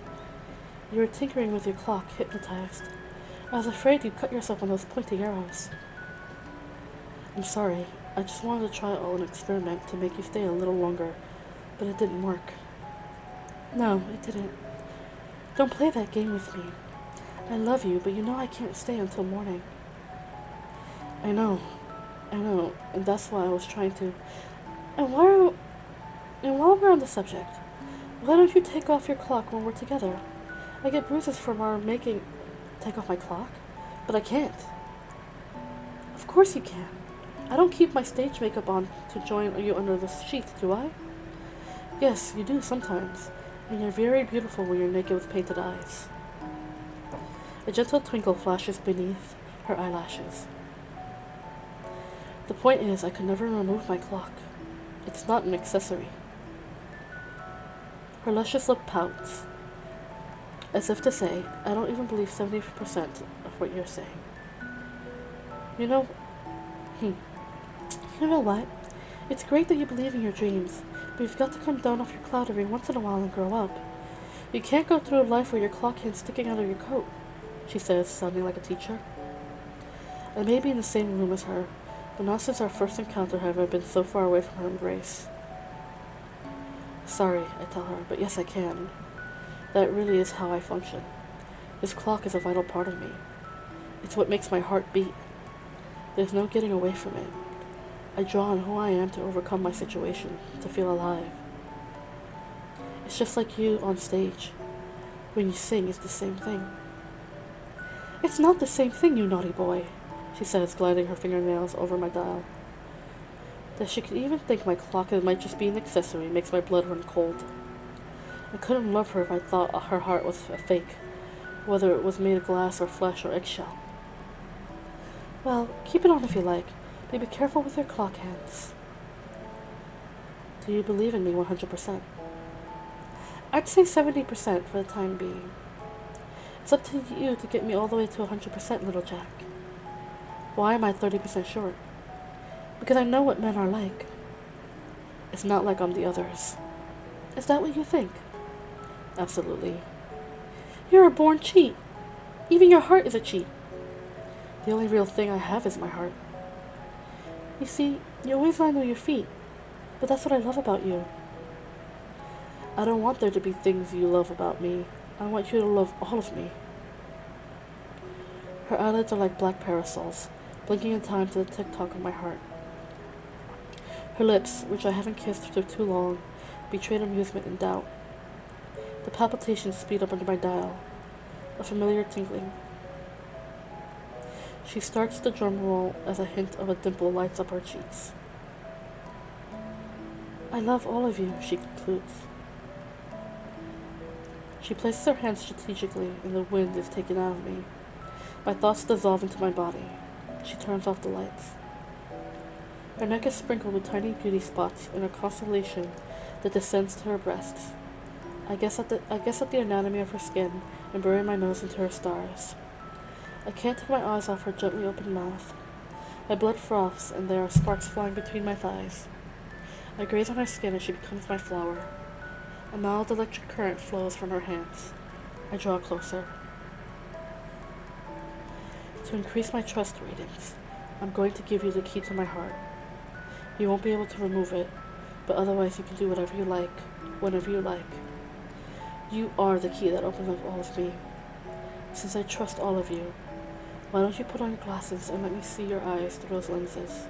You were tinkering with your clock, hypnotized. I was afraid you'd cut yourself on those pointy arrows. I'm sorry. I just wanted to try an experiment to make you stay a little longer, but it didn't work. No, it didn't. Don't play that game with me. I love you, but you know I can't stay until morning. I know, and that's why I was trying to. And while we're on the subject, why don't you take off your clock when we're together? I get bruises from our making. Take off my clock? But I can't. Of course you can. I don't keep my stage makeup on to join you under the sheets, do I? Yes, you do sometimes, and you're very beautiful when you're naked with painted eyes. A gentle twinkle flashes beneath her eyelashes. The point is, I could never remove my clock. It's not an accessory. Her luscious lip pouts, as if to say, I don't even believe 70% of what you're saying. You know what? It's great that you believe in your dreams, but you've got to come down off your cloud every once in a while and grow up. You can't go through life with your clock hand sticking out of your coat, she says, sounding like a teacher. I may be in the same room as her, but not since our first encounter have I been so far away from her embrace. Sorry, I tell her, but yes I can. That really is how I function. This clock is a vital part of me. It's what makes my heart beat. There's no getting away from it. I draw on who I am to overcome my situation, to feel alive. It's just like you on stage. When you sing, it's the same thing. It's not the same thing, you naughty boy, she says, gliding her fingernails over my dial. That she could even think my clock might just be an accessory makes my blood run cold. I couldn't love her if I thought her heart was a fake, whether it was made of glass or flesh or eggshell. Well, keep it on if you like, but be careful with your clock hands. Do you believe in me 100%? I'd say 70% for the time being. It's up to you to get me all the way to 100%, little Jack. Why am I 30% short? Because I know what men are like. It's not like I'm the others. Is that what you think? Absolutely. You're a born cheat. Even your heart is a cheat. The only real thing I have is my heart. You see, you always land on your feet, but that's what I love about you. I don't want there to be things you love about me. I want you to love all of me. Her eyelids are like black parasols, blinking in time to the tick-tock of my heart. Her lips, which I haven't kissed for too long, betrayed amusement and doubt. The palpitations speed up under my dial, a familiar tinkling. She starts the drum roll as a hint of a dimple lights up her cheeks. I love all of you, she concludes. She places her hands strategically, and the wind is taken out of me. My thoughts dissolve into my body. She turns off the lights. Her neck is sprinkled with tiny beauty spots in a constellation that descends to her breasts. I guess at the anatomy of her skin and bury my nose into her stars. I can't take my eyes off her gently opened mouth. My blood froths, and there are sparks flying between my thighs. I graze on her skin as she becomes my flower. A mild electric current flows from her hands. I draw closer. To increase my trust ratings, I'm going to give you the key to my heart. You won't be able to remove it, but otherwise you can do whatever you like, whenever you like. You are the key that opens up all of me. Since I trust all of you, why don't you put on your glasses and let me see your eyes through those lenses?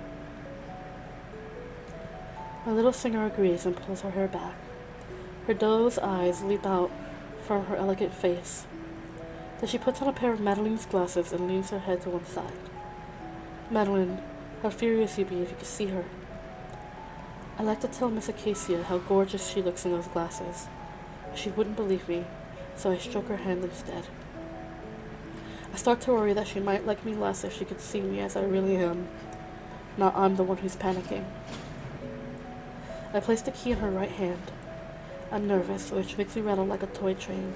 My little singer agrees and pulls her hair back. Her doe's eyes leap out from her elegant face. Then she puts on a pair of Madeline's glasses and leans her head to one side. Madeline, how furious you'd be if you could see her. I like to tell Miss Acacia how gorgeous she looks in those glasses. She wouldn't believe me, so I stroke her hand instead. I start to worry that she might like me less if she could see me as I really am. Not I'm the one who's panicking. I place the key in her right hand. I'm nervous, which makes me rattle like a toy train.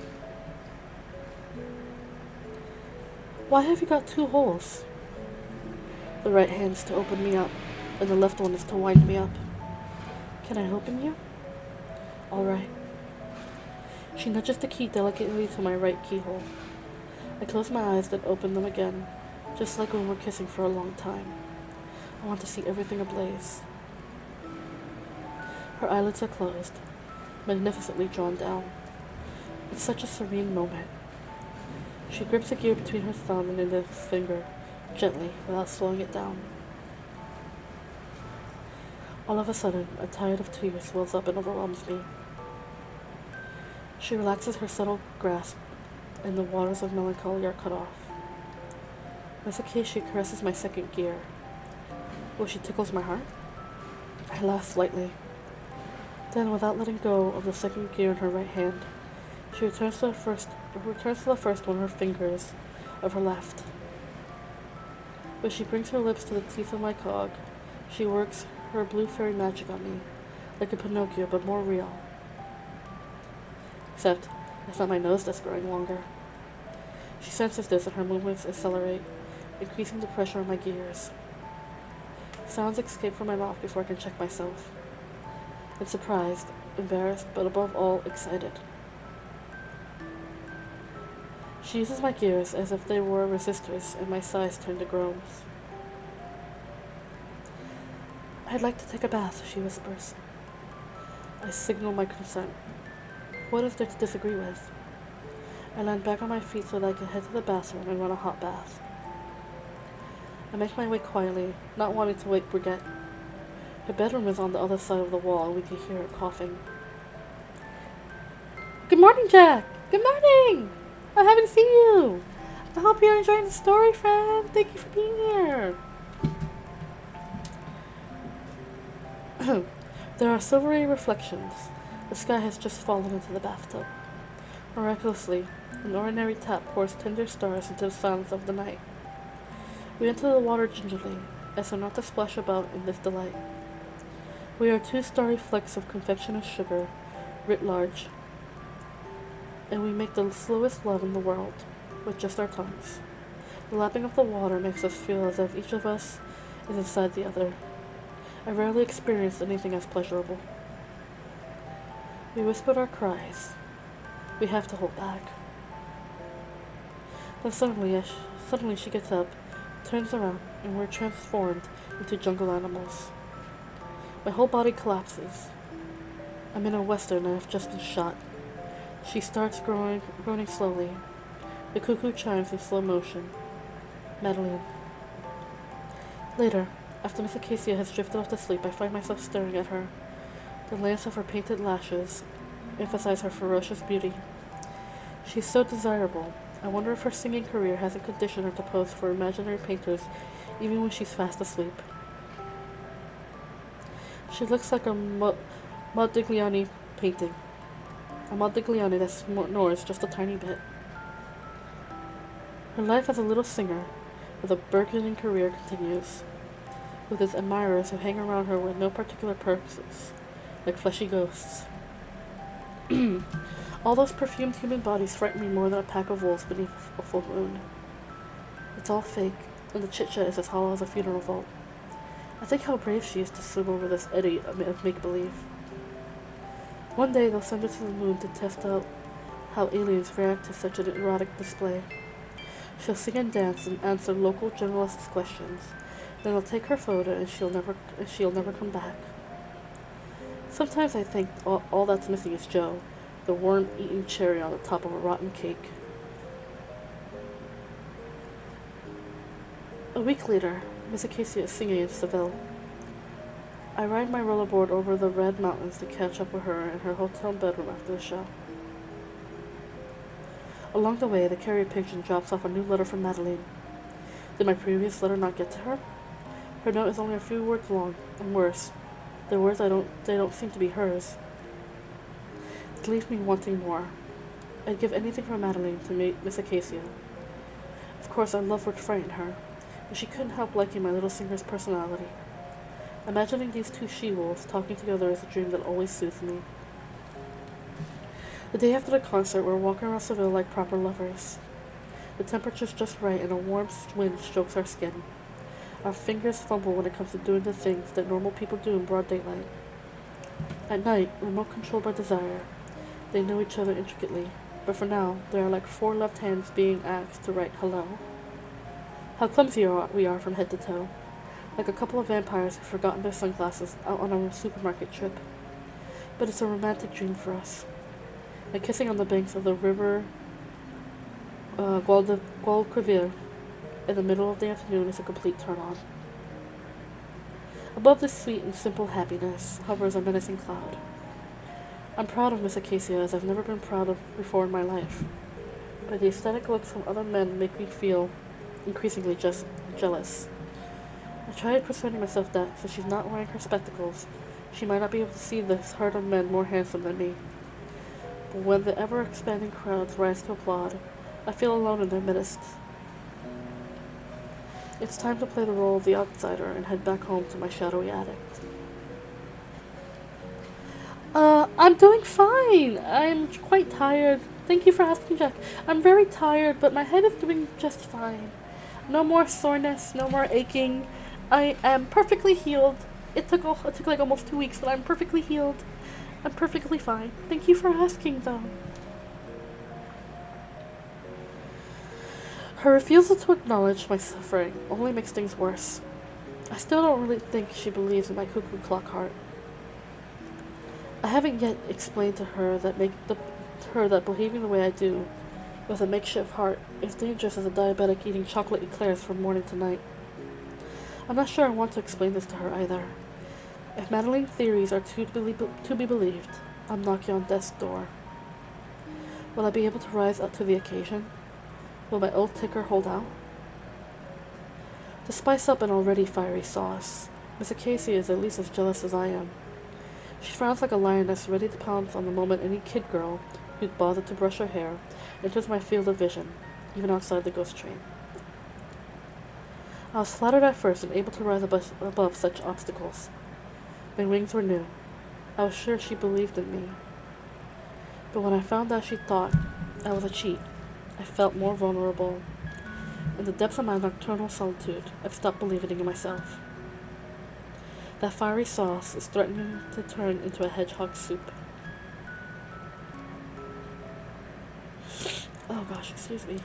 Why have you got two holes? The right hand's to open me up, and the left one is to wind me up. Can I open you? All right. She nudges the key delicately to my right keyhole. I close my eyes, then open them again, just like when we're kissing for a long time. I want to see everything ablaze. Her eyelids are closed, magnificently drawn down. It's such a serene moment. She grips a gear between her thumb and index finger, gently, without slowing it down. All of a sudden, a tide of tears wells up and overwhelms me. She relaxes her subtle grasp, and the waters of melancholy are cut off. Miss Acacia caresses my second gear. Oh, she tickles my heart? I laugh slightly. Then, without letting go of the second gear in her right hand, she returns to the first one with her fingers of her left. When she brings her lips to the teeth of my cog, she works her blue fairy magic on me, like a Pinocchio, but more real. Except, it's not my nose that's growing longer. She senses this and her movements accelerate, increasing the pressure on my gears. Sounds escape from my mouth before I can check myself. I'm surprised, embarrassed, but above all, excited. She uses my gears as if they were resistors, and my sighs turn to groans. I'd like to take a bath, she whispers. I signal my consent. What is there to disagree with? I land back on my feet so that I can head to the bathroom and run a hot bath. I make my way quietly, not wanting to wake Brigitte. Her bedroom is on the other side of the wall, and we can hear her coughing. Good morning, Jack! Good morning! I haven't seen you! I hope you're enjoying the story, friend. Thank you for being here. There are silvery reflections. The sky has just fallen into the bathtub. Miraculously, an ordinary tap pours tender stars into the silence of the night. We enter the water gingerly, as though not to splash about in this delight. We are two starry flecks of confectioner's sugar, writ large, and we make the slowest love in the world, with just our tongues. The lapping of the water makes us feel as if each of us is inside the other. I rarely experienced anything as pleasurable. We whispered our cries. We have to hold back. Then suddenly she gets up, turns around, and we're transformed into jungle animals. My whole body collapses. I'm in a western and I've just been shot. She starts groaning slowly. The cuckoo chimes in slow motion. Madeline. Later, after Miss Acacia has drifted off to sleep, I find myself staring at her. The lance of her painted lashes emphasize her ferocious beauty. She's so desirable. I wonder if her singing career hasn't conditioned her to pose for imaginary painters even when she's fast asleep. She looks like a Modigliani painting. A Modigliani that snores just a tiny bit. Her life as a little singer with a burgeoning career continues, with its admirers who hang around her with no particular purposes, like fleshy ghosts. All those perfumed human bodies frighten me more than a pack of wolves beneath a full moon. It's all fake, and the chit-chat is as hollow as a funeral vault. I think how brave she is to swim over this eddy of make-believe. One day they'll send her to the moon to test out how aliens react to such an erotic display. She'll sing and dance and answer local journalists' questions. Then I'll take her photo and she'll never come back. Sometimes I think all that's missing is Joe, the worm-eaten cherry on the top of a rotten cake. A week later, Miss Acacia is singing in Seville. I ride my rollerboard over the Red Mountains to catch up with her in her hotel bedroom after the show. Along the way, the carrier pigeon drops off a new letter from Madeline. Did my previous letter not get to her? Her note is only a few words long, and worse, the words they don't seem to be hers. It leaves me wanting more. I'd give anything for Madeline to meet Miss Acacia. Of course, our love would frighten her, but she couldn't help liking my little singer's personality. Imagining these two she-wolves talking together is a dream that always soothes me. The day after the concert, we're walking around Seville like proper lovers. The temperature's just right and a warm wind strokes our skin. Our fingers fumble when it comes to doing the things that normal people do in broad daylight. At night, remote controlled by desire, they know each other intricately, but for now, they are like four left hands being asked to write hello. How clumsy we are from head to toe, like a couple of vampires who've forgotten their sunglasses out on a supermarket trip. But it's a romantic dream for us. Like kissing on the banks of the river Guadalquivir in the middle of the afternoon is a complete turn-on. Above this sweet and simple happiness hovers a menacing cloud. I'm proud of Miss Acacia as I've never been proud of before in my life, but the aesthetic looks from other men make me feel increasingly just jealous. I tried persuading myself that, since she's not wearing her spectacles, she might not be able to see this herd of men more handsome than me. But when the ever-expanding crowds rise to applaud, I feel alone in their midst. It's time to play the role of the outsider and head back home to my shadowy attic. I'm doing fine. I'm quite tired. Thank you for asking, Jack. I'm very tired, but my head is doing just fine. No more soreness, no more aching. I am perfectly healed. It took like almost 2 weeks, but I'm perfectly healed. I'm perfectly fine. Thank you for asking, though. Her refusal to acknowledge my suffering only makes things worse. I still don't really think she believes in my Cuckoo Clock Heart. I haven't yet explained to her that behaving the way I do with a makeshift heart is dangerous as a diabetic eating chocolate eclairs from morning to night. I'm not sure I want to explain this to her either. If Madeline's theories are to be believed, I'm knocking on death's door. Will I be able to rise up to the occasion? Will my old ticker hold out? To spice up an already fiery sauce, Miss Acacia is at least as jealous as I am. She frowns like a lioness ready to pounce on the moment any kid girl who'd bothered to brush her hair enters my field of vision, even outside the ghost train. I was flattered at first and able to rise above such obstacles. My wings were new. I was sure she believed in me. But when I found out she thought I was a cheat, I felt more vulnerable. In the depths of my nocturnal solitude, I've stopped believing in myself. That fiery sauce is threatening to turn into a hedgehog soup. Oh gosh, excuse me.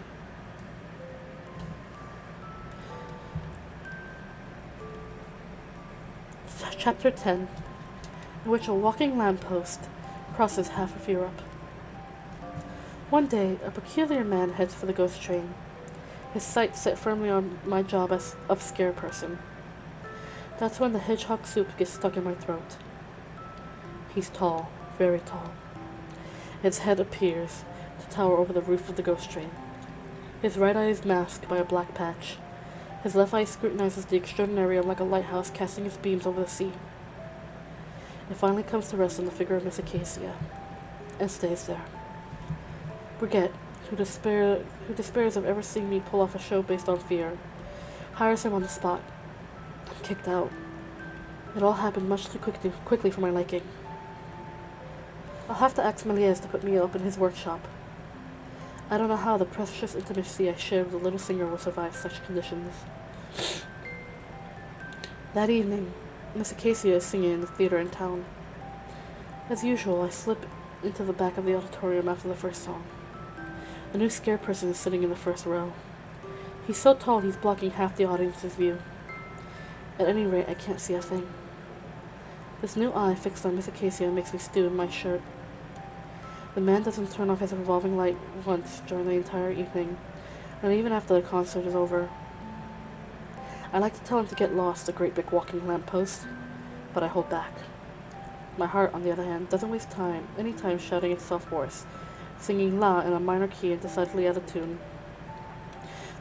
Chapter 10, in which a walking lamppost crosses half of Europe. One day, a peculiar man heads for the ghost train, his sights set firmly on my job of scare person. That's when the hedgehog soup gets stuck in my throat. He's tall, very tall. His head appears to tower over the roof of the ghost train. His right eye is masked by a black patch. His left eye scrutinizes the extraordinarium like a lighthouse casting its beams over the sea. It finally comes to rest on the figure of Miss Acacia, and stays there. Brigitte, who despairs of ever seeing me pull off a show based on fear, hires him on the spot. I'm kicked out. It all happened much too quickly for my liking. I'll have to ask Méliès to put me up in his workshop. I don't know how the precious intimacy I share with the little singer will survive such conditions. That evening, Miss Acacia is singing in the theater in town. As usual, I slip into the back of the auditorium after the first song. A new scare person is sitting in the first row. He's so tall he's blocking half the audience's view. At any rate, I can't see a thing. This new eye fixed on Miss Acacia makes me stew in my shirt. The man doesn't turn off his revolving light once during the entire evening, and even after the concert is over. I like to tell him to get lost, a great big walking lamppost, but I hold back. My heart, on the other hand, doesn't waste any time shouting itself hoarse, singing La in a minor key and decidedly out of tune.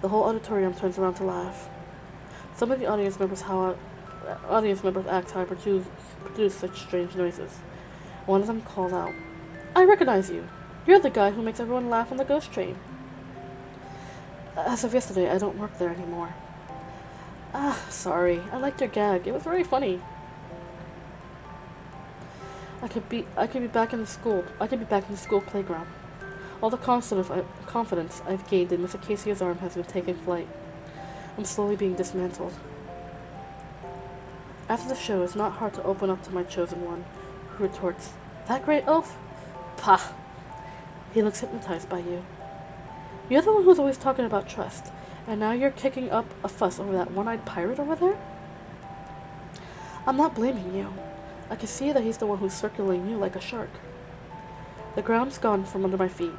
The whole auditorium turns around to laugh. Some of the audience members act how I produce such strange noises. One of them calls out, "I recognize you. You're the guy who makes everyone laugh on the ghost train." As of yesterday, I don't work there anymore. Sorry. I liked your gag. It was very funny. I could be back in the school playground. All the confidence I've gained in Miss Acacia's arm has been taking flight. I'm slowly being dismantled. After the show, it's not hard to open up to my chosen one, who retorts, "That great elf? Pah!" He looks hypnotized by you. You're the one who's always talking about trust, and now you're kicking up a fuss over that one-eyed pirate over there? I'm not blaming you. I can see that he's the one who's circling you like a shark. The ground's gone from under my feet.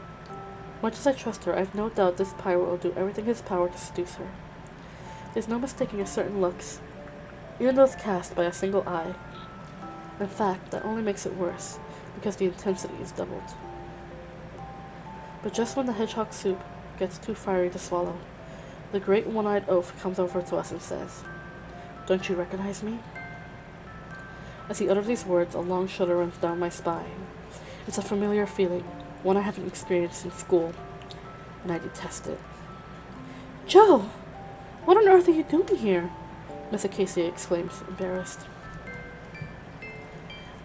Much as I trust her, I've no doubt this pirate will do everything in his power to seduce her. There's no mistaking his certain looks, even though it's cast by a single eye. In fact, that only makes it worse, because the intensity is doubled. But just when the hedgehog soup gets too fiery to swallow, the great one-eyed oaf comes over to us and says, "Don't you recognize me?" As he utters these words, a long shudder runs down my spine. It's a familiar feeling, one I haven't experienced in school, and I detest it. "Joe! What on earth are you doing here?" Miss Acacia exclaims, embarrassed.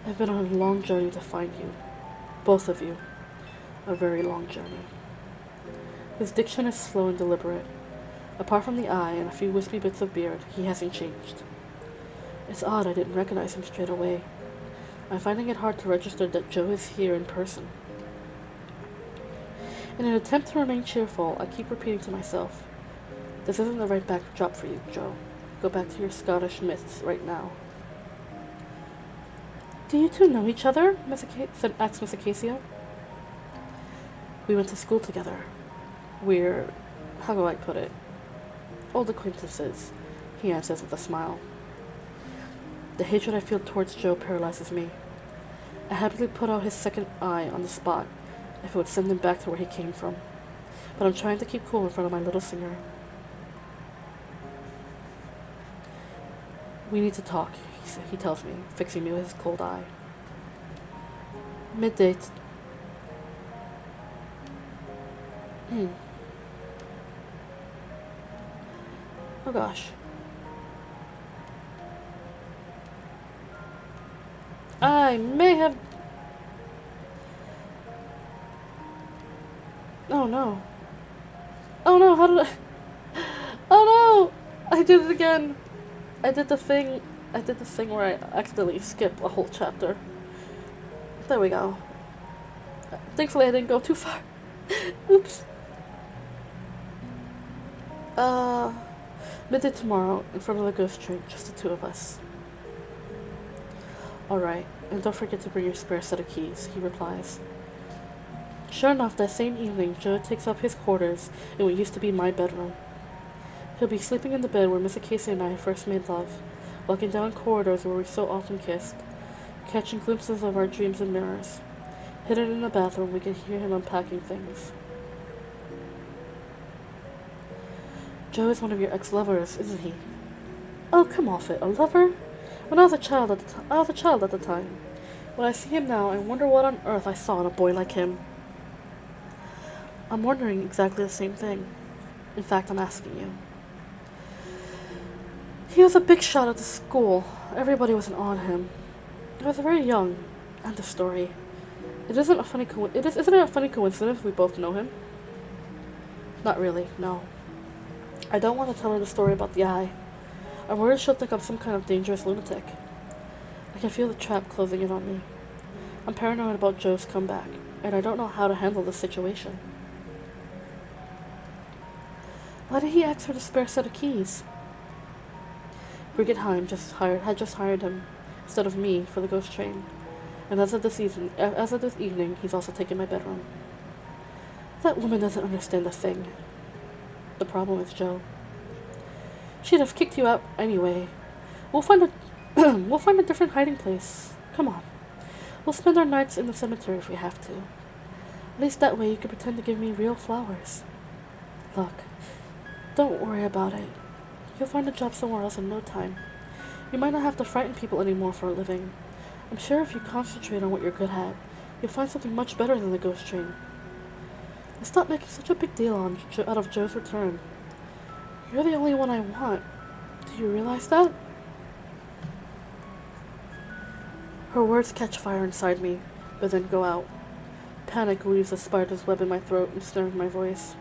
I've been on a long journey to find you. Both of you. A very long journey. His diction is slow and deliberate. Apart from the eye and a few wispy bits of beard, he hasn't changed. It's odd I didn't recognize him straight away. I'm finding it hard to register that Joe is here in person. In an attempt to remain cheerful, I keep repeating to myself, "This isn't the right backdrop for you, Joe. Go back to your Scottish myths right now." "Do you two know each other?" asked Miss Acacia. "We went to school together. We're, how do I put it, old acquaintances," he answers with a smile. The hatred I feel towards Joe paralyzes me. I happily put out his second eye on the spot, if it would send him back to where he came from. But I'm trying to keep cool in front of my little singer. "We need to talk," he tells me, fixing me with his cold eye. Midday. Oh gosh. I may have... Oh no. Oh no, how did I... Oh no! I did it again. I did the thing where I accidentally skipped a whole chapter. There we go. Thankfully I didn't go too far. Oops. Midday tomorrow, in front of the ghost train, just the two of us. "Alright, and don't forget to bring your spare set of keys," he replies. Sure enough, that same evening, Joe takes up his quarters in what used to be my bedroom. He'll be sleeping in the bed where Miss Acacia and I first made love, walking down corridors where we so often kissed, catching glimpses of our dreams in mirrors. Hidden in the bathroom, we can hear him unpacking things. "Joe is one of your ex-lovers, isn't he?" "Oh, come off it. A lover? When I was a child at the time. When I see him now, I wonder what on earth I saw in a boy like him." I'm wondering exactly the same thing. In fact, I'm asking you. He was a big shot at the school. Everybody was in awe of him. I was very young. End of story. Isn't it a funny coincidence we both know him? Not really, no. I don't want to tell her the story about the eye. I'm worried she'll think I'm some kind of dangerous lunatic. I can feel the trap closing in on me. I'm paranoid about Joe's comeback, and I don't know how to handle the situation. Why did he ask for the spare set of keys? Brigitte Heim had just hired him, instead of me, for the ghost train. And as of this evening, he's also taken my bedroom. That woman doesn't understand a thing. The problem is Joe. She'd have kicked you out anyway. We'll find a different hiding place. Come on. We'll spend our nights in the cemetery if we have to. At least that way you can pretend to give me real flowers. Look, don't worry about it. You'll find a job somewhere else in no time. You might not have to frighten people anymore for a living. I'm sure if you concentrate on what you're good at, you'll find something much better than the ghost train. And stop making such a big deal out of Joe's return. You're the only one I want. Do you realize that? Her words catch fire inside me, but then go out. Panic weaves a spider's web in my throat and snaring my voice.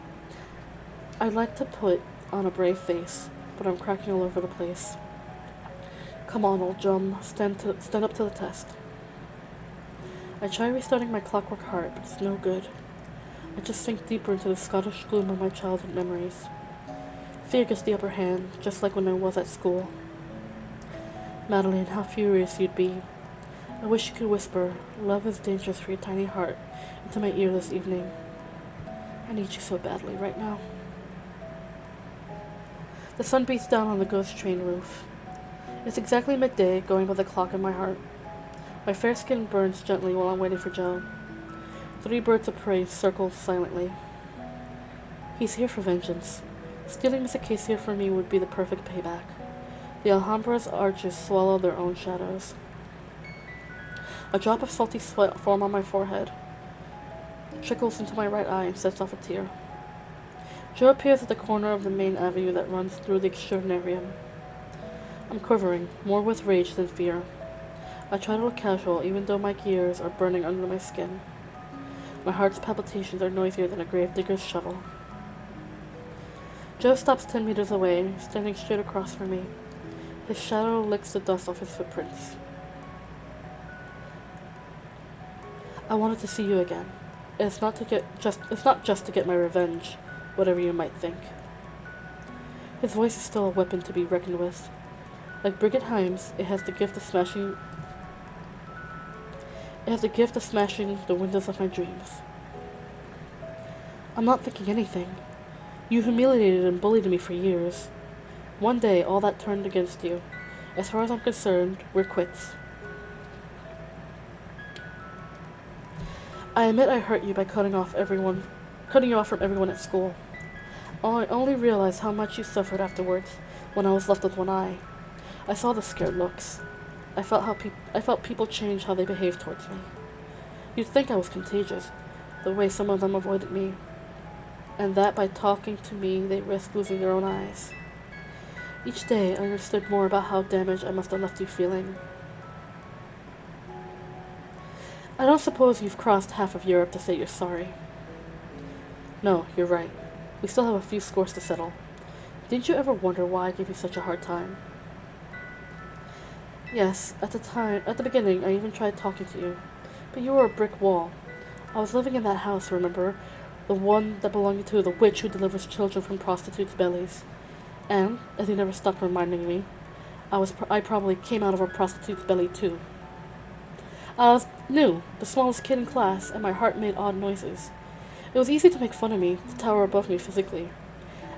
I'd like to put on a brave face, but I'm cracking all over the place. Come on, old Jum, stand up to the test. I try restarting my clockwork heart, but it's no good. I just sink deeper into the Scottish gloom of my childhood memories. Fear gets the upper hand, just like when I was at school. Madeline, how furious you'd be. I wish you could whisper, "Love is dangerous for your tiny heart," into my ear this evening. I need you so badly right now. The sun beats down on the ghost train roof. It's exactly midday, going by the clock in my heart. My fair skin burns gently while I'm waiting for Joe. 3 birds of prey circle silently. He's here for vengeance. Stealing Miss Acacia from me would be the perfect payback. The Alhambra's arches swallow their own shadows. A drop of salty sweat forms on my forehead, trickles into my right eye and sets off a tear. Joe appears at the corner of the main avenue that runs through the extraordinarium. I'm quivering, more with rage than fear. I try to look casual, even though my gears are burning under my skin. My heart's palpitations are noisier than a gravedigger's shovel. Joe stops 10 meters away, standing straight across from me. His shadow licks the dust off his footprints. I wanted to see you again. It's not just to get my revenge, whatever you might think. His voice is still a weapon to be reckoned with. Like Brigitte Heim's, it has the gift of smashing the windows of my dreams. I'm not thinking anything. You humiliated and bullied me for years. One day, all that turned against you. As far as I'm concerned, we're quits. I admit I hurt you by cutting you off from everyone at school. I only realized how much you suffered afterwards, when I was left with one eye. I saw the scared looks. I felt people change how they behaved towards me. You'd think I was contagious, the way some of them avoided me, and that by talking to me they risked losing their own eyes. Each day I understood more about how damaged I must have left you feeling. I don't suppose you've crossed half of Europe to say you're sorry. No, you're right. We still have a few scores to settle. Didn't you ever wonder why I gave you such a hard time? Yes, at the beginning, I even tried talking to you. But you were a brick wall. I was living in that house, remember? The one that belonged to the witch who delivers children from prostitutes' bellies. And, as you never stopped reminding me, I probably came out of a prostitute's belly too. I was new, the smallest kid in class, and my heart made odd noises. It was easy to make fun of me, to tower above me physically.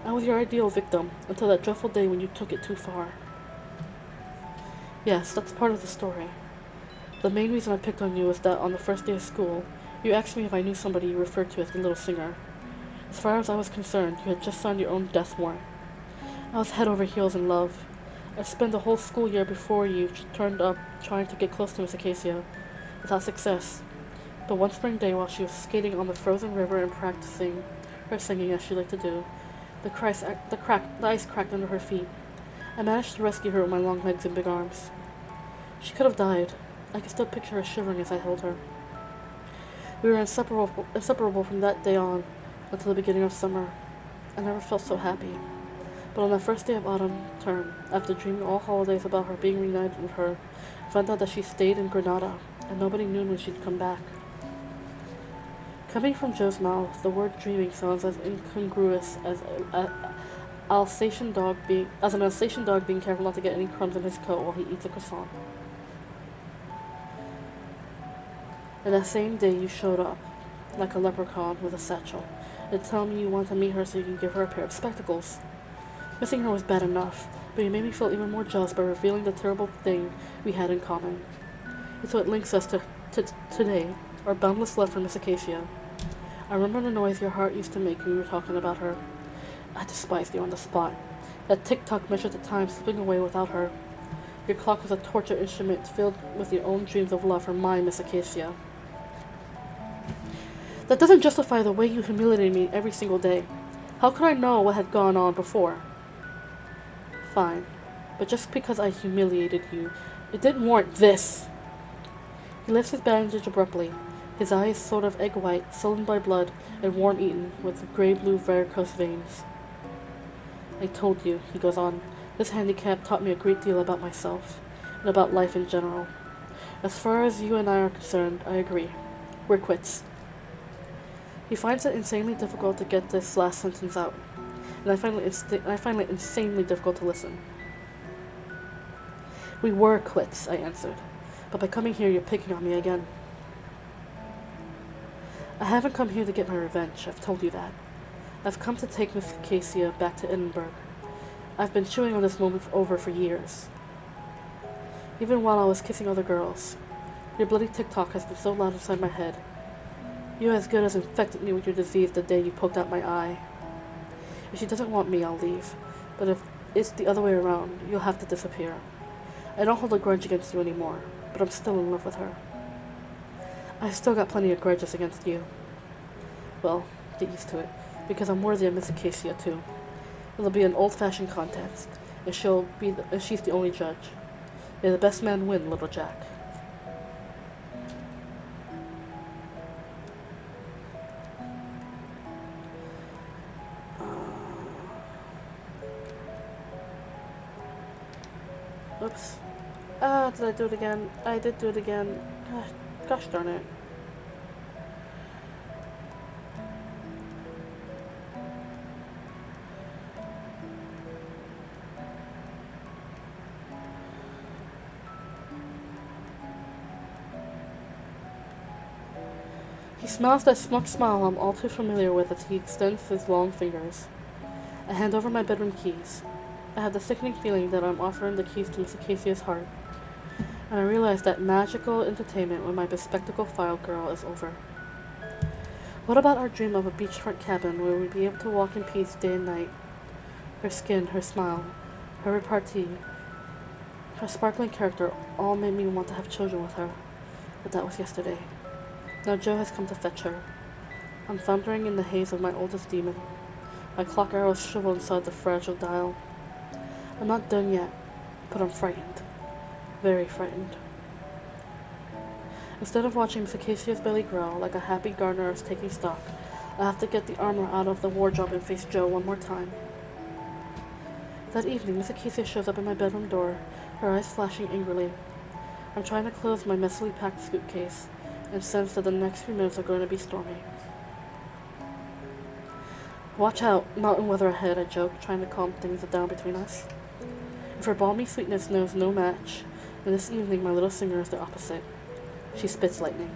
I was your ideal victim, until that dreadful day when you took it too far. Yes, that's part of the story. The main reason I picked on you was that on the first day of school, you asked me if I knew somebody you referred to as the Little Singer. As far as I was concerned, you had just signed your own death warrant. I was head over heels in love. I spent the whole school year before you turned up trying to get close to Miss Acacia, without success. But one spring day while she was skating on the frozen river and practicing her singing as she liked to do, the ice cracked under her feet. I managed to rescue her with my long legs and big arms. She could have died. I can still picture her shivering as I held her. We were inseparable from that day on until the beginning of summer. I never felt so happy. But on the first day of autumn term, after dreaming all holidays about her being reunited with her, I found out that she stayed in Granada, and nobody knew when she'd come back. Coming from Joe's mouth, the word dreaming sounds as incongruous as an Alsatian dog being careful not to get any crumbs in his coat while he eats a croissant. And that same day you showed up, like a leprechaun with a satchel, and tell me you want to meet her so you can give her a pair of spectacles. Missing her was bad enough, but you made me feel even more jealous by revealing the terrible thing we had in common. It's what links us to today, our boundless love for Miss Acacia. I remember the noise your heart used to make when you were talking about her. I despised you on the spot. That tick-tock measured the time slipping away without her. Your clock was a torture instrument filled with your own dreams of love for my Miss Acacia. That doesn't justify the way you humiliated me every single day. How could I know what had gone on before? Fine, but just because I humiliated you, it didn't warrant this. He lifts his bandage abruptly, his eyes sort of egg white, sullen by blood, and worm-eaten, with grey-blue varicose veins. I told you, he goes on, this handicap taught me a great deal about myself, and about life in general. As far as you and I are concerned, I agree. We're quits. He finds it insanely difficult to get this last sentence out, and I find it insanely difficult to listen. We were quits, I answered, but by coming here you're picking on me again. I haven't come here to get my revenge, I've told you that. I've come to take Miss Acacia back to Edinburgh. I've been chewing on this moment over for years. Even while I was kissing other girls. Your bloody tick-tock has been so loud inside my head. You as good as infected me with your disease the day you poked out my eye. If she doesn't want me, I'll leave. But if it's the other way around, you'll have to disappear. I don't hold a grudge against you anymore, but I'm still in love with her. I've still got plenty of grudges against you. Well, get used to it, because I'm worthy of Miss Acacia too. It'll be an old-fashioned contest, and she's the only judge. May the best man win, little Jack. Oops. Did I do it again? I did do it again. Gosh darn it. He smiles that smug smile I'm all too familiar with as he extends his long fingers. I hand over my bedroom keys. I have the sickening feeling that I'm offering the keys to Miss Acacia's heart, and I realize that magical entertainment with my bespectacled file girl is over. What about our dream of a beachfront cabin where we'd be able to walk in peace day and night? Her skin, her smile, her repartee, her sparkling character all made me want to have children with her, but that was yesterday. Now Joe has come to fetch her. I'm floundering in the haze of my oldest demon. My clock arrows shrivel inside the fragile dial. I'm not done yet, but I'm frightened. Very frightened. Instead of watching Miss Acacia's belly grow like a happy gardener is taking stock, I have to get the armor out of the wardrobe and face Joe one more time. That evening, Miss Acacia shows up at my bedroom door, her eyes flashing angrily. I'm trying to close my messily packed suitcase and sense that the next few minutes are going to be stormy. Watch out, mountain weather ahead, I joke, trying to calm things down between us. If her balmy sweetness knows no match, then this evening my little singer is the opposite. She spits lightning.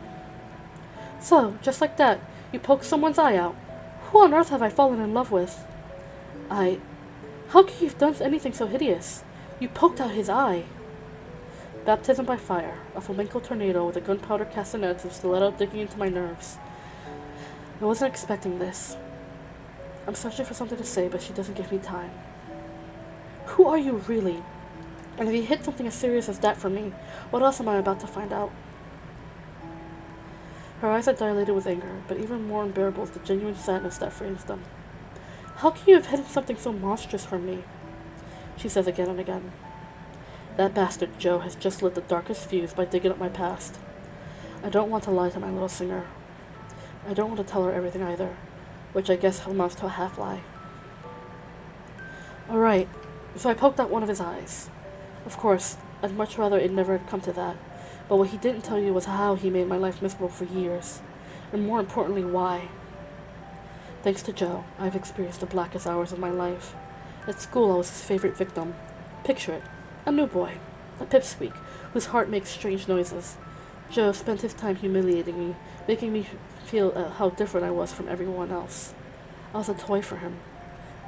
So, just like that, you poked someone's eye out. Who on earth have I fallen in love with? How could you have done anything so hideous? You poked out his eye. Baptism by fire, a flamenco tornado with a gunpowder castanets and stiletto digging into my nerves. I wasn't expecting this. I'm searching for something to say, but she doesn't give me time. Who are you really? And if you hit something as serious as that for me, what else am I about to find out? Her eyes are dilated with anger, but even more unbearable is the genuine sadness that frames them. How can you have hidden something so monstrous from me? She says again and again. That bastard Joe has just lit the darkest fuse by digging up my past. I don't want to lie to my little singer. I don't want to tell her everything either, which I guess amounts to a half-lie. Alright, so I poked out one of his eyes. Of course, I'd much rather it never had come to that, but what he didn't tell you was how he made my life miserable for years, and more importantly, why. Thanks to Joe, I've experienced the blackest hours of my life, At school, I was his favorite victim. Picture it. A new boy. A pipsqueak, whose heart makes strange noises. Joe spent his time humiliating me, making me feel how different I was from everyone else. I was a toy for him.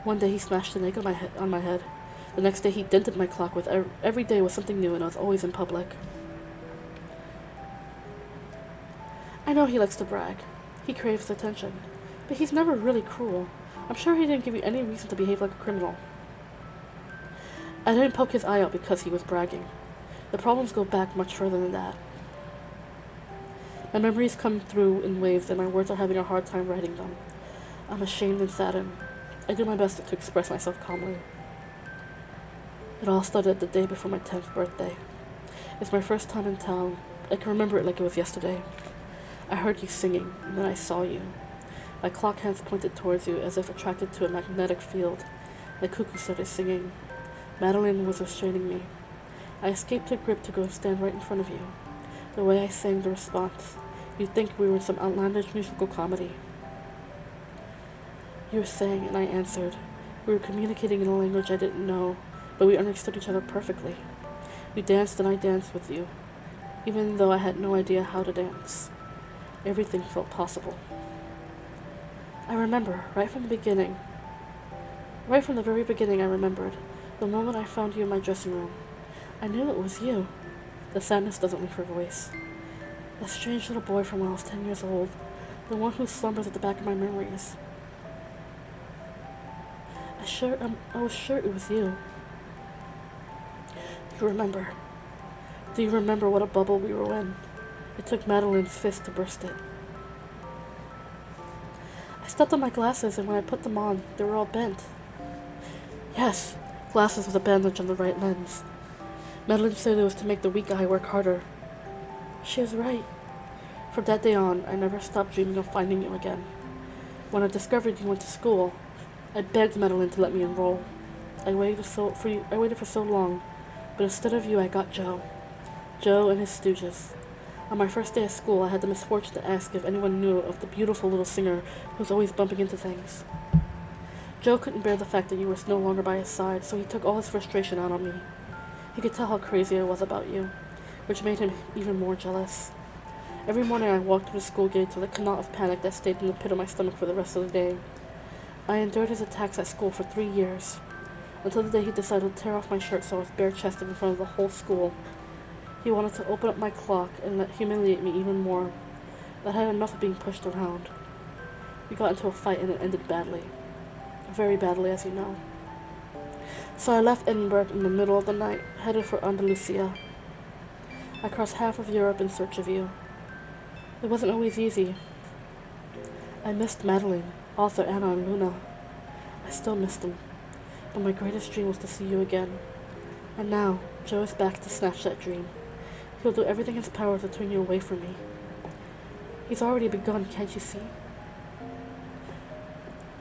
One day he smashed an egg on my head. The next day he dented my clock with every day was something new, and I was always in public. I know he likes to brag. He craves attention. But he's never really cruel. I'm sure he didn't give you any reason to behave like a criminal. I didn't poke his eye out because he was bragging. The problems go back much further than that. My memories come through in waves, and my words are having a hard time writing them. I'm ashamed and saddened. I do my best to express myself calmly. It all started the day before my 10th birthday. It's my first time in town. I can remember it like it was yesterday. I heard you singing, and then I saw you. My clock hands pointed towards you as if attracted to a magnetic field. The cuckoo started singing. Madeline was restraining me. I escaped her grip to go and stand right in front of you. The way I sang the response, you'd think we were in some outlandish musical comedy. You sang, and I answered. We were communicating in a language I didn't know, but we understood each other perfectly. You danced, and I danced with you, even though I had no idea how to dance. Everything felt possible. I remember, right from the very beginning I remembered, the moment I found you in my dressing room. I knew it was you. The sadness doesn't leave her voice. That strange little boy from when I was 10 years old, the one who slumbers at the back of my memories. I was sure it was you. You remember. Do you remember what a bubble we were in? It took Madeline's fist to burst it. I stepped on my glasses, and when I put them on, they were all bent. Yes, glasses with a bandage on the right lens. Madeline said it was to make the weak eye work harder. She was right. From that day on, I never stopped dreaming of finding you again. When I discovered you went to school, I begged Madeline to let me enroll. I waited for so long, but instead of you, I got Joe. Joe and his stooges. On my first day of school, I had the misfortune to ask if anyone knew of the beautiful little singer who was always bumping into things. Joe couldn't bear the fact that you were no longer by his side, so he took all his frustration out on me. He could tell how crazy I was about you, which made him even more jealous. Every morning I walked through the school gates with a knot of panic that stayed in the pit of my stomach for the rest of the day. I endured his attacks at school for 3 years, until the day he decided to tear off my shirt so I was bare-chested in front of the whole school. He wanted to open up my clock and humiliate me even more. I had enough of being pushed around. We got into a fight and it ended badly. Very badly, as you know. So I left Edinburgh in the middle of the night, headed for Andalusia. I crossed half of Europe in search of you. It wasn't always easy. I missed Madeline, Arthur, Anna, and Luna. I still missed them. But my greatest dream was to see you again. And now, Joe is back to snatch that dream. He'll do everything in his power to turn you away from me. He's already begun, can't you see?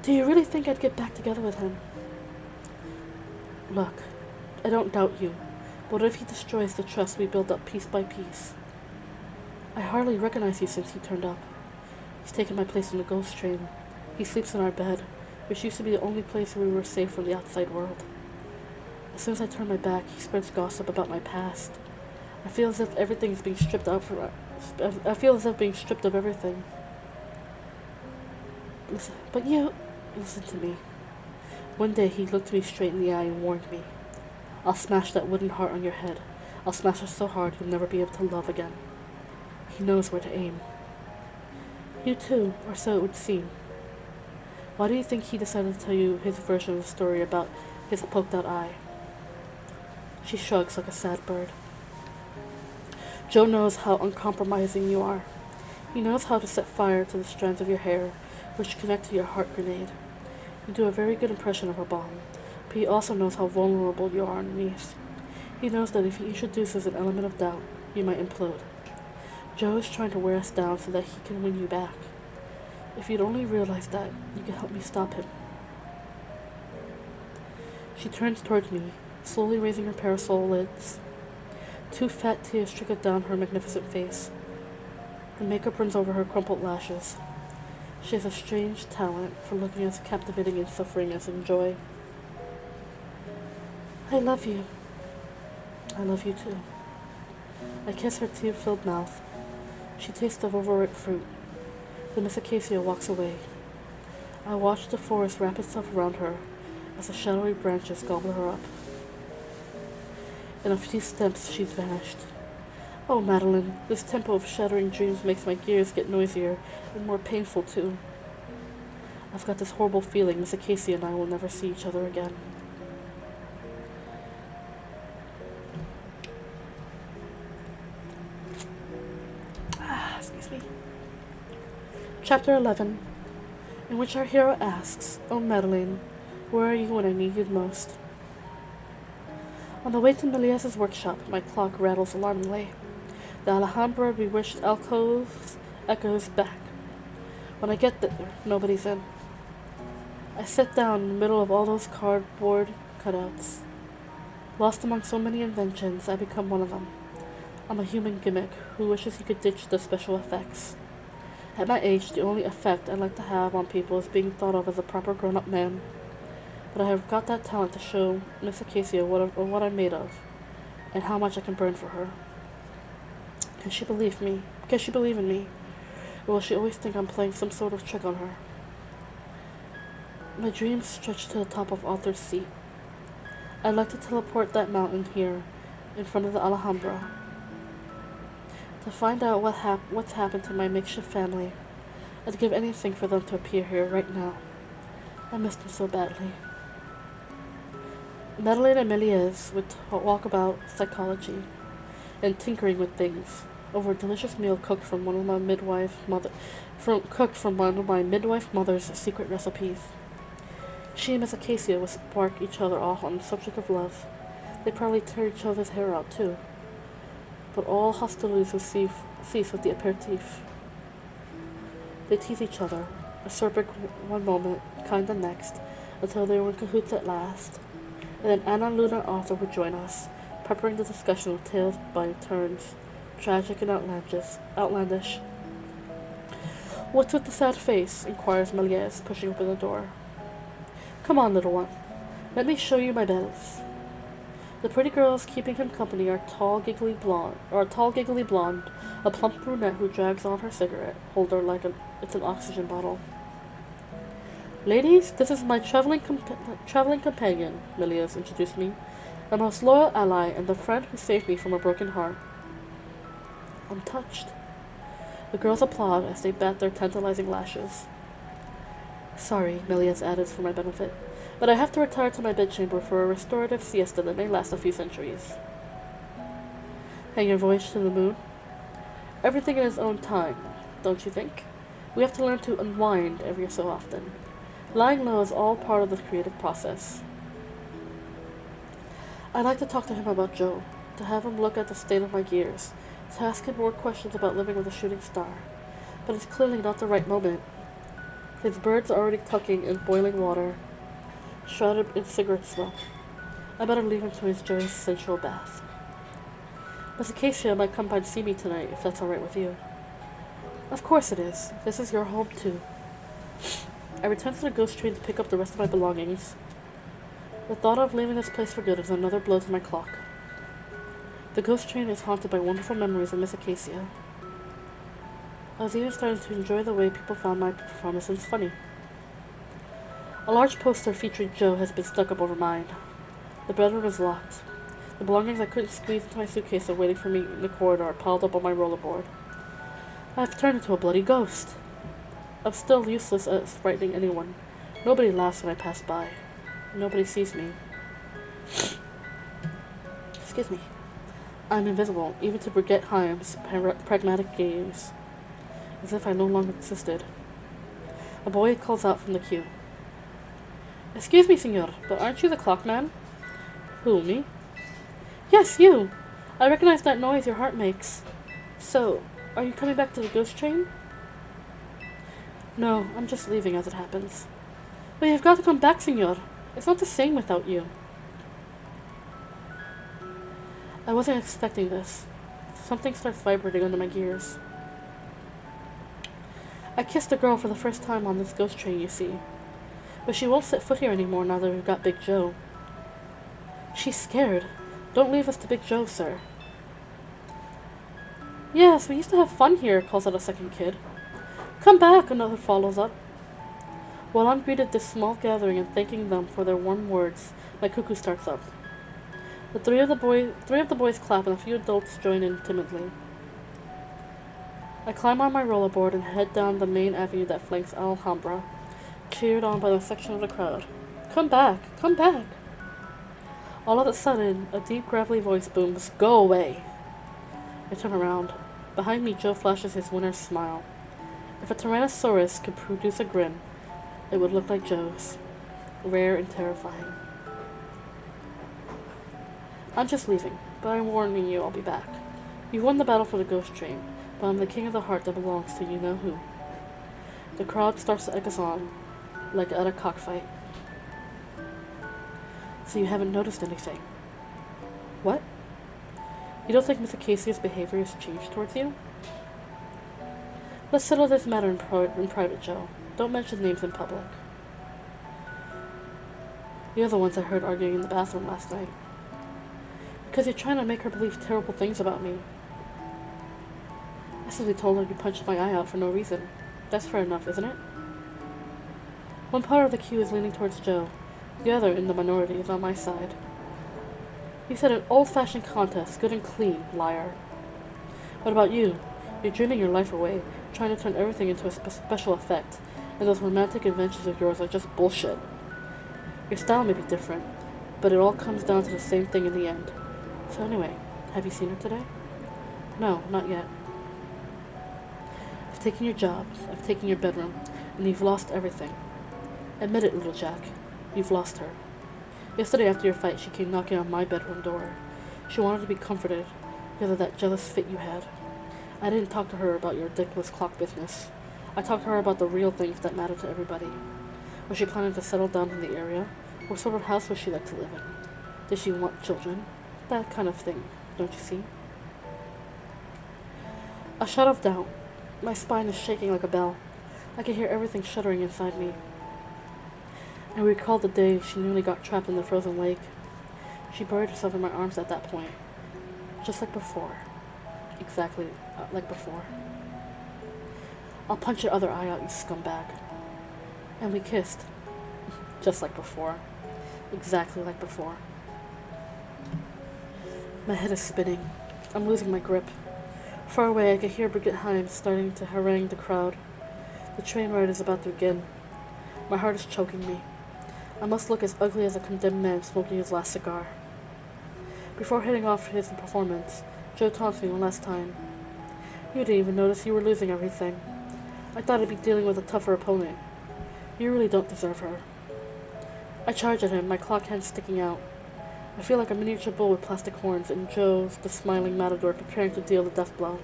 Do you really think I'd get back together with him? Look, I don't doubt you, but what if he destroys the trust we built up piece by piece? I hardly recognize you since he turned up. He's taken my place in the ghost train. He sleeps in our bed, which used to be the only place where we were safe from the outside world. As soon as I turn my back, he spreads gossip about my past. I feel as if everything is being stripped out from. I feel as if being stripped of everything. Listen to me. One day he looked me straight in the eye and warned me. I'll smash that wooden heart on your head. I'll smash it so hard you'll never be able to love again. He knows where to aim. You too, or so it would seem. Why do you think he decided to tell you his version of the story about his poked out eye? She shrugs like a sad bird. Joe knows how uncompromising you are. He knows how to set fire to the strands of your hair, which connect to your heart grenade. You do a very good impression of a bomb, but he also knows how vulnerable you are underneath. He knows that if he introduces an element of doubt, you might implode. Joe is trying to wear us down so that he can win you back. If you'd only realize that, you could help me stop him. She turns towards me, slowly raising her parasol lids. 2 fat tears trickle down her magnificent face. The makeup runs over her crumpled lashes. She has a strange talent for looking as captivating in suffering as in joy. I love you. I love you too. I kiss her tear-filled mouth. She tastes of overripe fruit. Then Miss Acacia walks away. I watch the forest wrap itself around her as the shadowy branches gobble her up. In a few steps, she's vanished. Oh, Madeline, this tempo of shattering dreams makes my gears get noisier and more painful, too. I've got this horrible feeling Miss Acacia and I will never see each other again. Excuse me. Chapter 11, in which our hero asks, "Oh, Madeline, where are you when I need you most?" On the way to Melies's workshop, my clock rattles alarmingly. The Alhambra bewitched alcove echoes back. When I get there, nobody's in. I sit down in the middle of all those cardboard cutouts. Lost among so many inventions, I become one of them. I'm a human gimmick who wishes he could ditch the special effects. At my age, the only effect I like to have on people is being thought of as a proper grown-up man. But I have got that talent to show Miss Acacia what I'm made of, and how much I can burn for her. Can she believe me? Can she believe in me? Or will she always think I'm playing some sort of trick on her? My dreams stretch to the top of Arthur's Seat. I'd like to teleport that mountain here, in front of the Alhambra, to find out what's happened to my makeshift family. I'd give anything for them to appear here right now. I miss them so badly. Madeline and Melies would walk about psychology and tinkering with things over a delicious meal cooked from one of my midwife mother's secret recipes. She and Miss Acacia would spark each other off on the subject of love. They'd probably tear each other's hair out too. But all hostilities would cease with the aperitif. They tease each other, acerbic one moment, kind the next, until they were in cahoots at last. And then Anna, Luna, and Arthur would join us, peppering the discussion with tales by turns, tragic and outlandish. "What's with the sad face?" inquires Melies, pushing open the door. "Come on, little one. Let me show you my belles." The pretty girls keeping him company are a tall, giggly blonde, a plump brunette who drags on her cigarette holder like it's an oxygen bottle. "Ladies, this is my traveling companion," Melies introduced me, "a most loyal ally and the friend who saved me from a broken heart." I'm touched. The girls applaud as they bat their tantalizing lashes. "Sorry," Melies added for my benefit, "but I have to retire to my bedchamber for a restorative siesta that may last a few centuries." "And your voyage to the moon?" "Everything in its own time, don't you think? We have to learn to unwind every so often. Lying low is all part of the creative process." I'd like to talk to him about Joe, to have him look at the state of my gears, to ask him more questions about living with a shooting star. But it's clearly not the right moment. His birds are already clucking in boiling water, shrouded in cigarette smoke. I better leave him to his joyous sensual bath. Miss Acacia might come by to see me tonight, if that's all right with you. "Of course it is. This is your home, too." I return to the ghost train to pick up the rest of my belongings. The thought of leaving this place for good is another blow to my clock. The ghost train is haunted by wonderful memories of Miss Acacia. I was even starting to enjoy the way people found my performances funny. A large poster featuring Joe has been stuck up over mine. The bedroom is locked. The belongings I couldn't squeeze into my suitcase are waiting for me in the corridor, piled up on my rollerboard. I've turned into a bloody ghost. I'm still useless at frightening anyone. Nobody laughs when I pass by. Nobody sees me. Excuse me. I'm invisible, even to Brigitte Heim's pragmatic gaze, as if I no longer existed. A boy calls out from the queue. "Excuse me, senor, but aren't you the clock man?" "Who, me?" "Yes, you! I recognize that noise your heart makes. So, are you coming back to the ghost train?" "No, I'm just leaving as it happens." "But you've got to come back, senor. It's not the same without you." I wasn't expecting this. Something starts vibrating under my gears. I kissed a girl for the first time on this ghost train, you see. But she won't set foot here anymore now that we've got Big Joe. She's scared. Don't leave us to Big Joe, sir. Yes, we used to have fun here, calls out a second kid. Come back, another follows up. While I'm greeted this small gathering and thanking them for their warm words, my cuckoo starts up. The three of the boys clap and a few adults join in timidly. I climb on my rollerboard and head down the main avenue that flanks Alhambra, cheered on by a section of the crowd. Come back! Come back! All of a sudden, a deep, gravelly voice booms, Go away! I turn around. Behind me, Joe flashes his winner's smile. If a Tyrannosaurus could produce a grin, it would look like Joe's. Rare and terrifying. I'm just leaving, but I'm warning you I'll be back. You've won the battle for the ghost train, but I'm the king of the heart that belongs to you-know-who. The crowd starts to egg us on, like at a cockfight. So you haven't noticed anything. What? You don't think Miss Acacia's behavior has changed towards you? Let's settle this matter in private, Joe. Don't mention names in public. You're the ones I heard arguing in the bathroom last night. Because you're trying to make her believe terrible things about me. I simply told her you punched my eye out for no reason. That's fair enough, isn't it? One part of the queue is leaning towards Joe. The other, in the minority, is on my side. You said an old-fashioned contest, good and clean, liar. What about you? You're dreaming your life away, trying to turn everything into a special effect, and those romantic inventions of yours are just bullshit. Your style may be different, but it all comes down to the same thing in the end. So anyway, have you seen her today? No, not yet. I've taken your jobs, I've taken your bedroom, and you've lost everything. Admit it, little Jack. You've lost her. Yesterday after your fight, she came knocking on my bedroom door. She wanted to be comforted because of that jealous fit you had. I didn't talk to her about your ridiculous clock business. I talked to her about the real things that matter to everybody. Was she planning to settle down in the area? What sort of house would she like to live in? Did she want children? That kind of thing, don't you see? A shot of doubt. My spine is shaking like a bell. I can hear everything shuddering inside me. I recalled the day she nearly got trapped in the frozen lake. She buried herself in my arms at that point. Just like before. Exactly like before. I'll punch your other eye out, you scumbag. And we kissed. Just like before. Exactly like before. My head is spinning. I'm losing my grip. Far away, I can hear Brigitte Himes starting to harangue the crowd. The train ride is about to begin. My heart is choking me. I must look as ugly as a condemned man smoking his last cigar. Before heading off for his performance, Joe taunts me one last time. You didn't even notice you were losing everything. I thought I'd be dealing with a tougher opponent. You really don't deserve her. I charge at him, my clock hand sticking out. I feel like a miniature bull with plastic horns, and Joe's the smiling matador preparing to deal the death blow.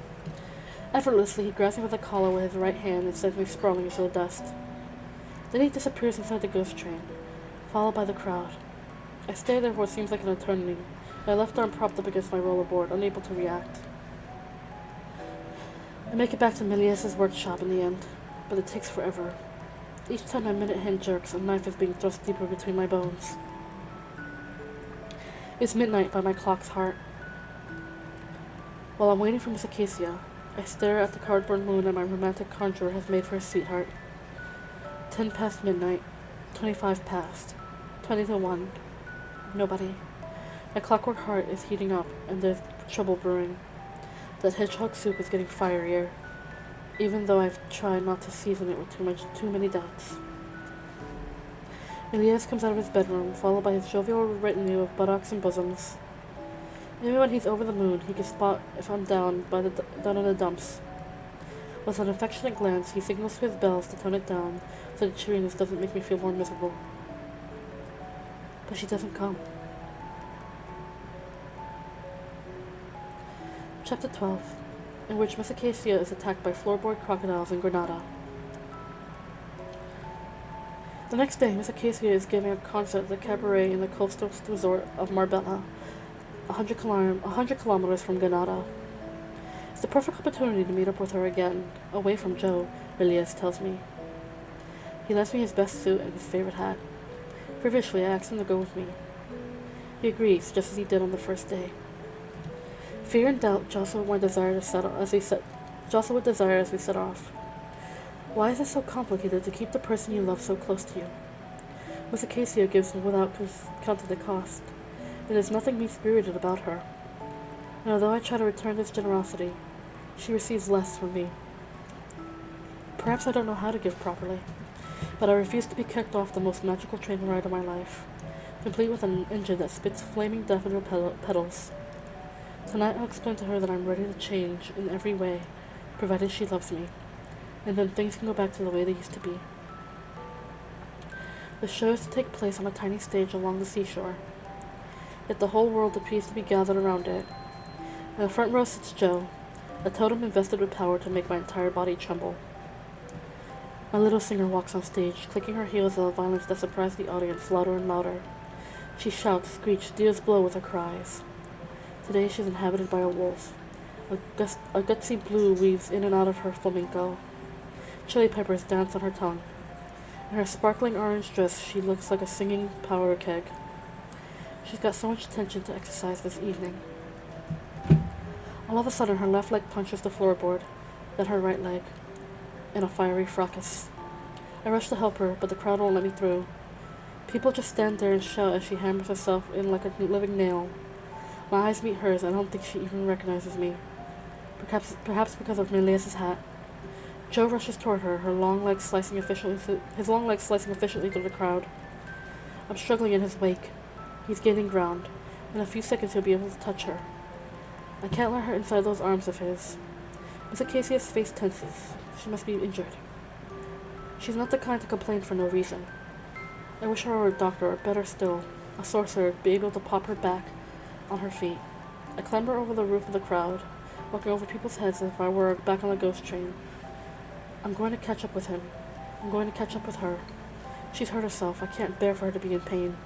Effortlessly, he grabs me by the collar with his right hand and sends me sprawling into the dust. Then he disappears inside the ghost train, followed by the crowd. I stay there for what seems like an eternity, my left arm propped up against my rollerboard, unable to react. I make it back to Méliès's workshop in the end, but it takes forever. Each time my minute hand jerks, a knife is being thrust deeper between my bones. It's midnight by my clock's heart. While I'm waiting for Miss Acacia, I stare at the cardboard moon that my romantic conjurer has made for his sweetheart. 10 past midnight, 25 past, 20 to 1. Nobody. My clockwork heart is heating up, and there's trouble brewing. That hedgehog soup is getting fierier, even though I've tried not to season it with too many doubts. Méliès comes out of his bedroom, followed by his jovial retinue of buttocks and bosoms. Even when he's over the moon, he can spot if I'm down in the dumps. With an affectionate glance, he signals to his bells to tone it down, so the cheeriness doesn't make me feel more miserable. But she doesn't come. Chapter 12, in which Miss Acacia is attacked by floorboard crocodiles in Granada. The next day, Miss Acacia is giving a concert at the cabaret in the coastal resort of Marbella, 100 kilometers from Granada. It's the perfect opportunity to meet up with her again, away from Joe, Méliès tells me. He lends me his best suit and his favorite hat. Previously, I asked him to go with me. He agrees, just as he did on the first day. Fear and doubt jostle my desire to settle as we set off. Why is it so complicated to keep the person you love so close to you? Miss Acacia gives without counting the cost. There is nothing mean-spirited about her. And although I try to return this generosity, she receives less from me. Perhaps I don't know how to give properly, but I refuse to be kicked off the most magical train ride of my life, complete with an engine that spits flaming daffodil petals. Tonight I'll explain to her that I'm ready to change in every way, provided she loves me, and then things can go back to the way they used to be. The show is to take place on a tiny stage along the seashore, yet the whole world appears to be gathered around it. In the front row sits Jo, a totem invested with power to make my entire body tremble. My little singer walks on stage, clicking her heels with a violence that surprised the audience louder and louder. She shouts, screeches, deals blow with her cries. Today she's inhabited by a wolf. A gutsy blue weaves in and out of her flamenco. Chili peppers dance on her tongue. In her sparkling orange dress, she looks like a singing powder keg. She's got so much attention to exercise this evening. All of a sudden, her left leg punches the floorboard, then her right leg, in a fiery fracas. I rush to help her, but the crowd won't let me through. People just stand there and shout as she hammers herself in like a living nail. My eyes meet hers, and I don't think she even recognizes me. Perhaps because of Meanness's hat. Jo rushes toward her, his long legs slicing efficiently through the crowd. I'm struggling in his wake. He's gaining ground. In a few seconds he'll be able to touch her. I can't let her inside those arms of his. Miss Acacia's face tenses. She must be injured. She's not the kind to complain for no reason. I wish her were a doctor, or better still, a sorcerer, to be able to pop her back on her feet. I clamber over the roof of the crowd, walking over people's heads as if I were back on the ghost train. I'm going to catch up with him. I'm going to catch up with her. She's hurt herself. I can't bear for her to be in pain.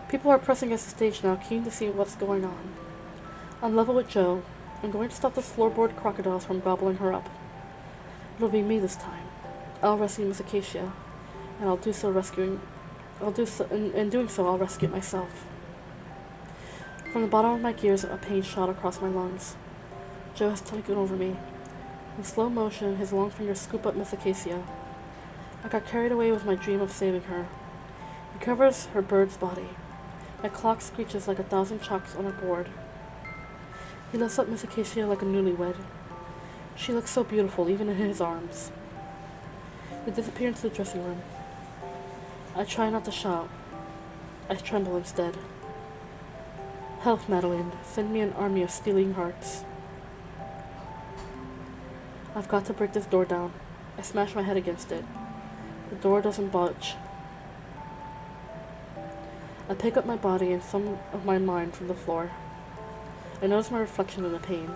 People are pressing against the stage now, keen to see what's going on. I'm level with Jo. I'm going to stop the floorboard crocodiles from gobbling her up. It'll be me this time. I'll rescue Miss Acacia, and in doing so, I'll rescue myself. From the bottom of my gears, a pain shot across my lungs. Jo has taken over me. In slow motion, his long fingers scoop up Miss Acacia. I got carried away with my dream of saving her. He covers her bird's body. My clock screeches like 1,000 chalks on a board. He lifts up Miss Acacia like a newlywed. She looks so beautiful, even in his arms. They disappear into the dressing room. I try not to shout. I tremble instead. Help, Madeline. Send me an army of stealing hearts. I've got to break this door down. I smash my head against it. The door doesn't budge. I pick up my body and some of my mind from the floor. I notice my reflection in the pain.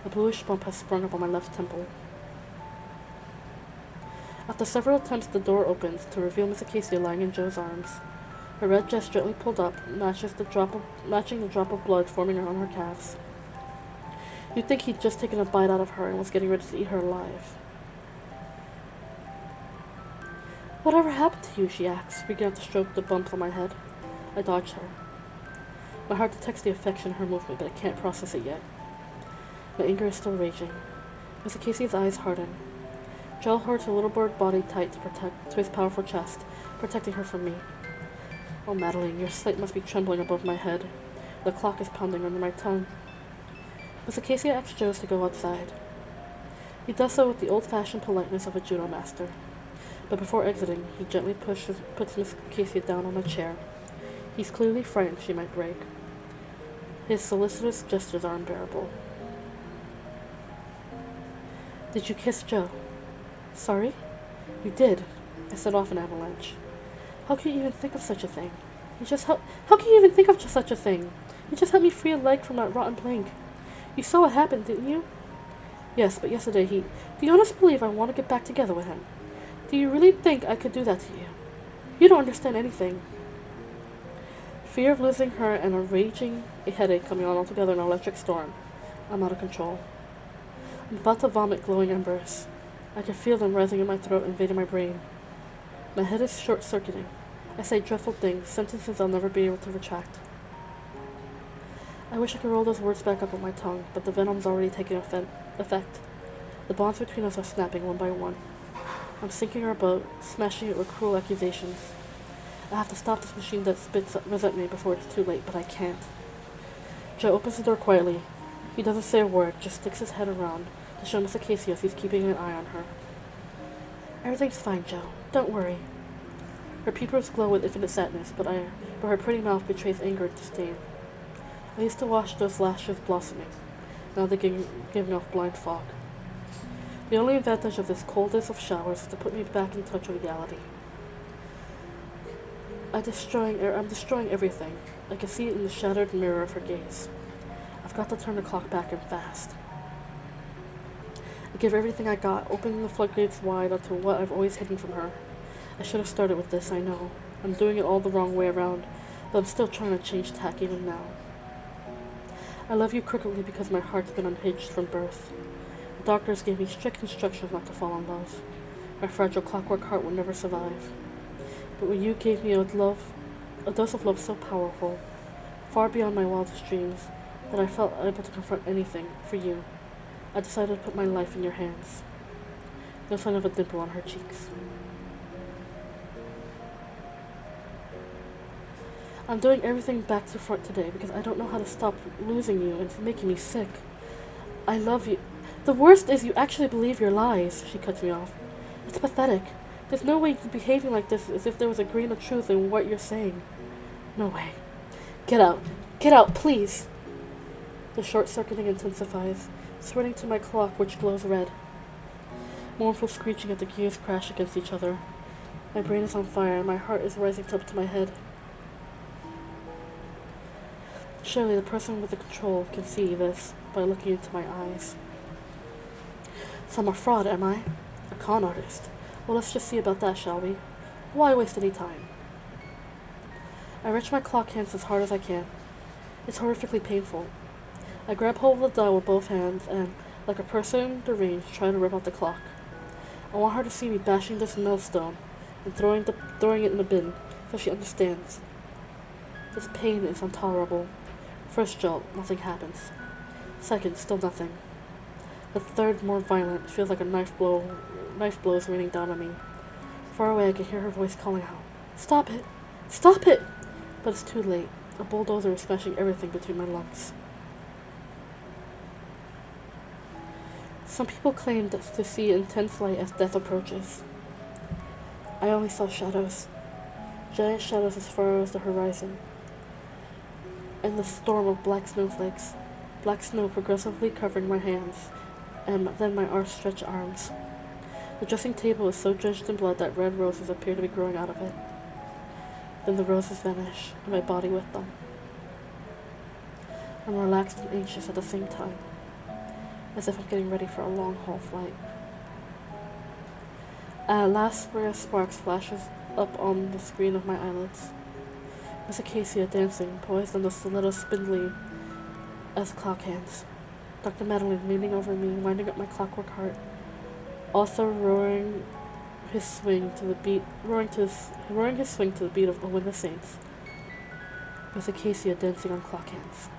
A bluish bump has sprung up on my left temple. After several attempts, the door opens to reveal Miss Acacia lying in Jo's arms. Her red dress gently pulled up, matching the drop of blood forming on her calves. You'd think he'd just taken a bite out of her and was getting ready to eat her alive. Whatever happened to you? She asks, beginning to stroke the bumps on my head. I dodge her. My heart detects the affection in her movement, but I can't process it yet. My anger is still raging. Miss Acacia's eyes harden. Jo holds her little bird body tight to his powerful chest, protecting her from me. Oh, Madeline, your slate must be trembling above my head. The clock is pounding under my tongue. Miss Acacia asks Jo to go outside. He does so with the old-fashioned politeness of a judo master. But before exiting, he gently puts Miss Acacia down on a chair. He's clearly frightened she might break. His solicitous gestures are unbearable. Did you kiss Jo? Sorry? You did. I set off an avalanche. How can you even think of such a thing? How can you even think of such a thing? You just helped me free a leg from that rotten plank. You saw what happened, didn't you? Yes, but yesterday do you honestly believe I want to get back together with him? Do you really think I could do that to you? You don't understand anything. Fear of losing her and a raging headache coming on altogether in an electric storm. I'm out of control. I'm about to vomit glowing embers. I can feel them rising in my throat, invading my brain. My head is short-circuiting. I say dreadful things, sentences I'll never be able to retract. I wish I could roll those words back up on my tongue, but the venom's already taking effect. The bonds between us are snapping one by one. I'm sinking our boat, smashing it with cruel accusations. I have to stop this machine that spits resentment before it's too late, but I can't. Joe opens the door quietly. He doesn't say a word, just sticks his head around to show Miss Acacia he's keeping an eye on her. Everything's fine, Joe. Don't worry. Her pupils glow with infinite sadness, but her pretty mouth betrays anger and disdain. I used to watch those lashes blossoming. Now they're giving off blind fog. The only advantage of this coldest of showers is to put me back in touch with reality. I'm destroying everything. I can see it in the shattered mirror of her gaze. I've got to turn the clock back and fast. I give everything I got, opening the floodgates wide onto what I've always hidden from her. I should have started with this, I know. I'm doing it all the wrong way around, but I'm still trying to change tack even now. I love you crookedly because my heart's been unhinged from birth. The doctors gave me strict instructions not to fall in love. My fragile clockwork heart would never survive. But when you gave me a dose of love so powerful, far beyond my wildest dreams, that I felt able to confront anything for you, I decided to put my life in your hands. No sign of a dimple on her cheeks. I'm doing everything back to front today because I don't know how to stop losing you, and it's making me sick. I love you. The worst is you actually believe your lies, she cuts me off. It's pathetic. There's no way you're behaving like this as if there was a grain of truth in what you're saying. No way. Get out. Get out, please. The short-circuiting intensifies, spreading to my clock, which glows red. Mournful screeching as the gears crash against each other. My brain is on fire, and my heart is rising up to my head. Surely the person with the control can see this by looking into my eyes. So I'm a fraud, am I? A con artist. Well, let's just see about that, shall we? Why waste any time? I wrench my clock hands as hard as I can. It's horrifically painful. I grab hold of the dial with both hands and, like a person deranged, try to rip out the clock. I want her to see me bashing this millstone and throwing it in the bin so she understands. This pain is intolerable. First jolt, nothing happens. Second, still nothing. The third, more violent, feels like a knife blows raining down on me. Far away, I can hear her voice calling out, "Stop it! Stop it!" But it's too late. A bulldozer is smashing everything between my lungs. Some people claim to see intense light as death approaches. I only saw shadows. Giant shadows as far as the horizon. And the storm of black snowflakes. Black snow progressively covering my hands, and then my outstretched arms. The dressing table is so drenched in blood that red roses appear to be growing out of it. Then the roses vanish, and my body with them. I'm relaxed and anxious at the same time, as if I'm getting ready for a long-haul flight. At last, rare sparks flashes up on the screen of my eyelids. Miss Acacia dancing, poised on the stiletto spindly as clock hands. Dr. Madeline leaning over me, winding up my clockwork heart, also roaring his swing to the beat of "Oh, When the Saints." Miss Acacia dancing on clock hands.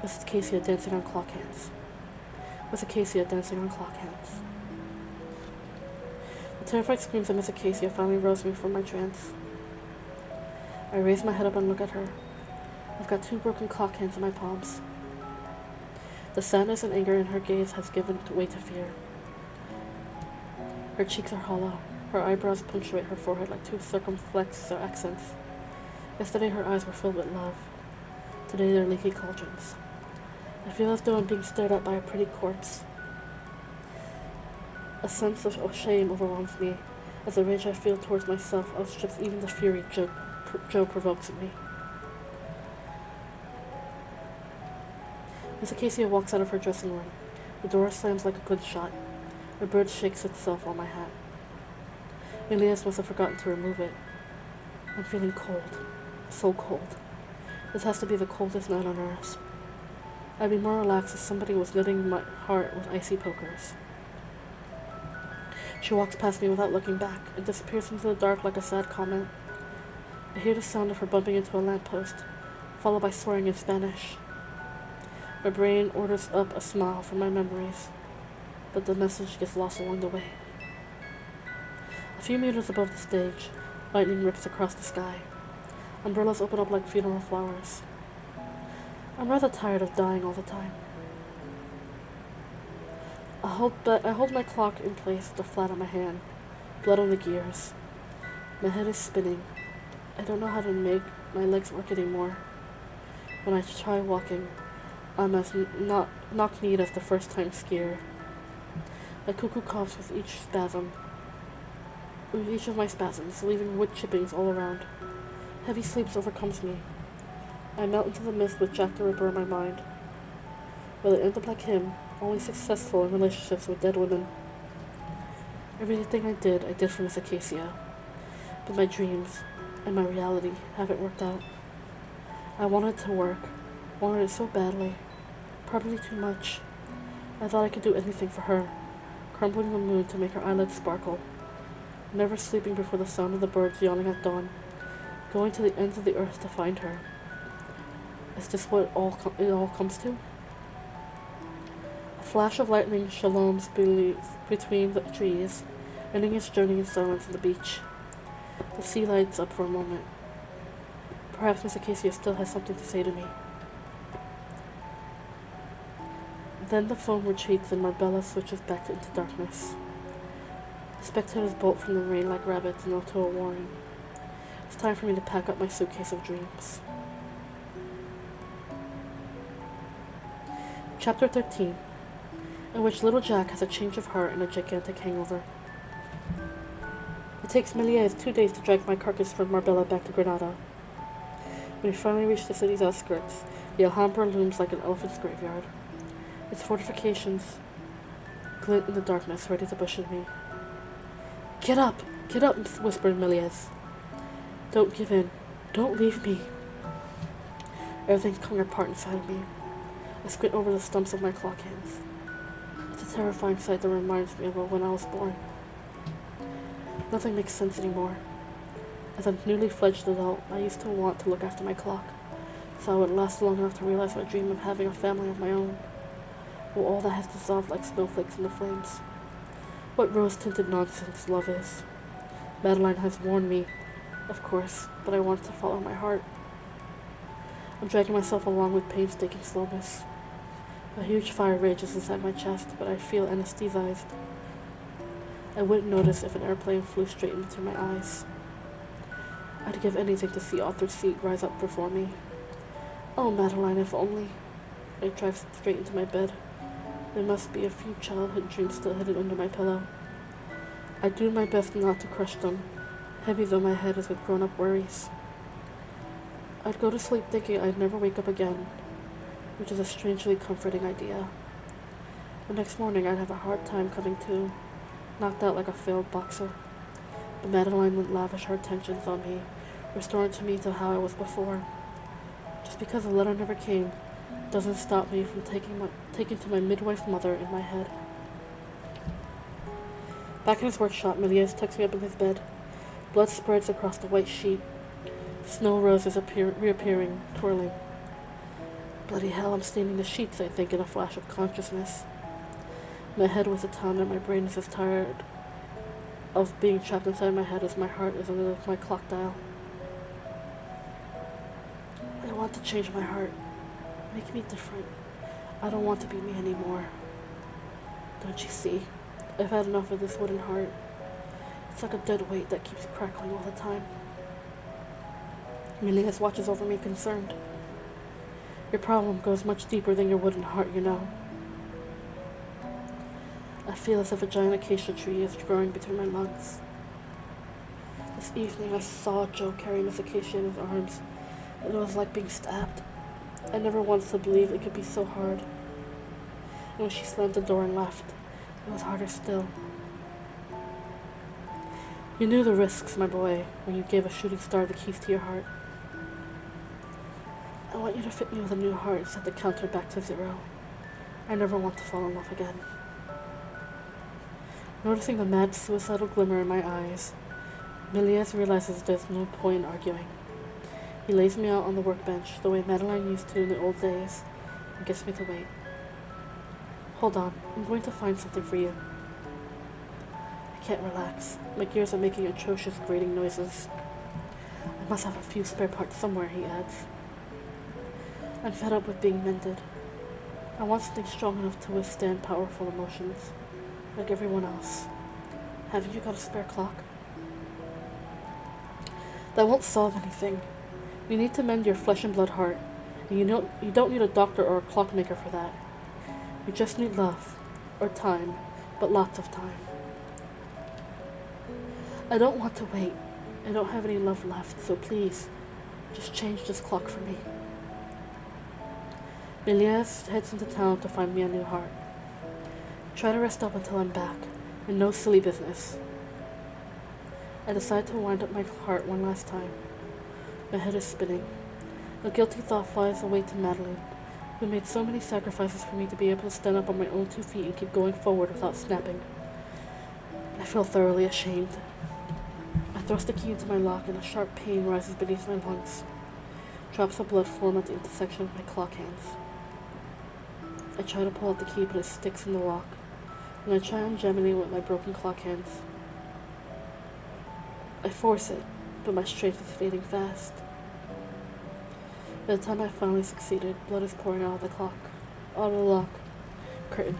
Miss Acacia dancing on clock hands. Miss Acacia dancing on clock hands. The terrified screams of Miss Acacia finally rose me from my trance. I raise my head up and look at her. I've got 2 broken clock hands in my palms. The sadness and anger in her gaze has given way to fear. Her cheeks are hollow. Her eyebrows punctuate her forehead like 2 circumflex accents. Yesterday her eyes were filled with love. Today they're leaky cauldrons. I feel as though I'm being stared at by a pretty corpse. A sense of shame overwhelms me, as the rage I feel towards myself outstrips even the fury Joe provokes in me. Miss Acacia walks out of her dressing room. The door slams like a good shot. A bird shakes itself on my hat. Elias must have forgotten to remove it. I'm feeling cold. So cold. This has to be the coldest night on earth. I'd be more relaxed if somebody was knitting my heart with icy pokers. She walks past me without looking back and disappears into the dark like a sad comment. I hear the sound of her bumping into a lamppost, followed by swearing in Spanish. My brain orders up a smile from my memories, but the message gets lost along the way. A few meters above the stage, lightning rips across the sky. Umbrellas open up like funeral flowers. I'm rather tired of dying all the time. I hold my clock in place with the flat on my hand, blood on the gears. My head is spinning. I don't know how to make my legs work anymore. When I try walking, I'm as knock-kneed as the first time skier. My cuckoo coughs with each of my spasms, leaving wood chippings all around. Heavy sleep overcomes me. I melt into the mist with Jack the Ripper in my mind. Will it end up like him, only successful in relationships with dead women? Everything I did for Miss Acacia. But my dreams and my reality haven't worked out. I wanted to work, wanted it so badly, probably too much. I thought I could do anything for her, crumbling the moon to make her eyelids sparkle, never sleeping before the sound of the birds yawning at dawn, going to the ends of the earth to find her. Is this what it all comes to? A flash of lightning shaloms between the trees, ending its journey in silence on the beach. The sea lights up for a moment. Perhaps Miss Acacia still has something to say to me. Then the foam retreats and Marbella switches back into darkness. The spectators bolt from the rain like rabbits into a warren. It's time for me to pack up my suitcase of dreams. Chapter 13, in which little Jack has a change of heart and a gigantic hangover. It takes Méliès 2 days to drag my carcass from Marbella back to Granada. When we finally reach the city's outskirts, the Alhambra looms like an elephant's graveyard. Its fortifications glint in the darkness, ready to bush me. Get up, whispered Méliès. Don't give in. Don't leave me. Everything's coming apart inside of me. I squint over the stumps of my clock hands. It's a terrifying sight that reminds me of when I was born. Nothing makes sense anymore. As a newly fledged adult, I used to want to look after my clock, so I would last long enough to realize my dream of having a family of my own. Well, all that has dissolved like snowflakes in the flames. What rose-tinted nonsense love is. Madeline has warned me, of course, but I want to follow my heart. I'm dragging myself along with painstaking slowness. A huge fire rages inside my chest, but I feel anesthetized. I wouldn't notice if an airplane flew straight into my eyes. I'd give anything to see Arthur's seat rise up before me. Oh, Madeline, if only. I drive straight into my bed. There must be a few childhood dreams still hidden under my pillow. I do my best not to crush them, heavy though my head is with grown-up worries. I'd go to sleep thinking I'd never wake up again, which is a strangely comforting idea. The next morning I'd have a hard time coming to, knocked out like a failed boxer. But Madeline would lavish her attentions on me, restoring to me to how I was before. Just because a letter never came doesn't stop me from taking to my midwife mother in my head. Back in his workshop, Méliès tucks me up in his bed. Blood spreads across the white sheet. Snow roses reappearing, twirling. Bloody hell, I'm staining the sheets, I think, in a flash of consciousness. My head was a ton, and my brain is as tired of being trapped inside my head as my heart is under my clock dial. I want to change my heart. Make me different. I don't want to be me anymore. Don't you see? I've had enough of this wooden heart. It's like a dead weight that keeps crackling all the time. Méliès watches over me concerned. Your problem goes much deeper than your wooden heart, you know. I feel as if a giant acacia tree is growing between my lungs. This evening I saw Joe carry Miss Acacia in his arms, and it was like being stabbed. I never wanted to believe it could be so hard. And when she slammed the door and left, it was harder still. You knew the risks, my boy, when you gave a shooting star the keys to your heart. I want you to fit me with a new heart and set the counter back to 0. I never want to fall in love again. Noticing the mad suicidal glimmer in my eyes, Méliès realizes there's no point in arguing. He lays me out on the workbench, the way Madeline used to in the old days, and gets me to wait. Hold on, I'm going to find something for you. I can't relax. My gears are making atrocious grating noises. I must have a few spare parts somewhere, he adds. I'm fed up with being mended. I want something strong enough to withstand powerful emotions, like everyone else. Haven't you got a spare clock? That won't solve anything. You need to mend your flesh and blood heart, and you don't need a doctor or a clockmaker for that. You just need love, or time, but lots of time. I don't want to wait. I don't have any love left, so please, just change this clock for me. Meanness heads into town to find me a new heart. Try to rest up until I'm back, and no silly business. I decide to wind up my heart one last time. My head is spinning. A guilty thought flies away to Madeline, who made so many sacrifices for me to be able to stand up on my own 2 feet and keep going forward without snapping. I feel thoroughly ashamed. I thrust the key into my lock and a sharp pain rises beneath my lungs. Drops of blood form at the intersection of my clock hands. I try to pull out the key, but it sticks in the lock, and I try unjamming it with my broken clock hands. I force it, but my strength is fading fast. By the time I finally succeeded, blood is pouring out of the lock. Curtain.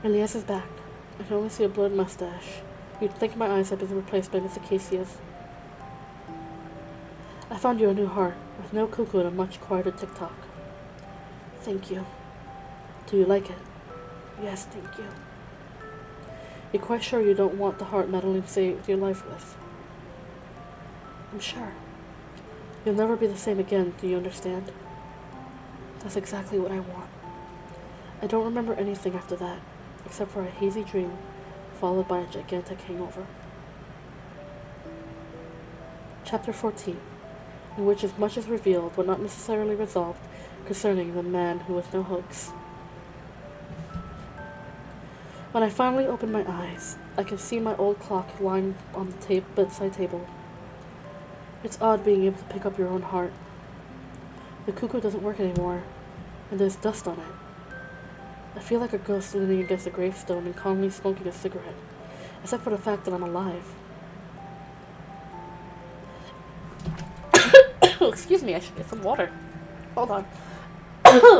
Elias is back. I can only see a blurred mustache. You'd think my eyes had been replaced by Miss Acacia's. I found you a new heart, with no cuckoo and a much quieter tick-tock. Thank you. Do you like it? Yes, thank you. You're quite sure you don't want the heart Madeline saved your life with? I'm sure. You'll never be the same again, do you understand? That's exactly what I want. I don't remember anything after that, except for a hazy dream, followed by a gigantic hangover. Chapter 14, in which as much is revealed, but not necessarily resolved, concerning the man who was no hoax. When I finally open my eyes, I can see my old clock lying on the bedside table. It's odd being able to pick up your own heart. The cuckoo doesn't work anymore, and there's dust on it. I feel like a ghost leaning against a gravestone and calmly smoking a cigarette, except for the fact that I'm alive. Excuse me, I should get some water. Hold on.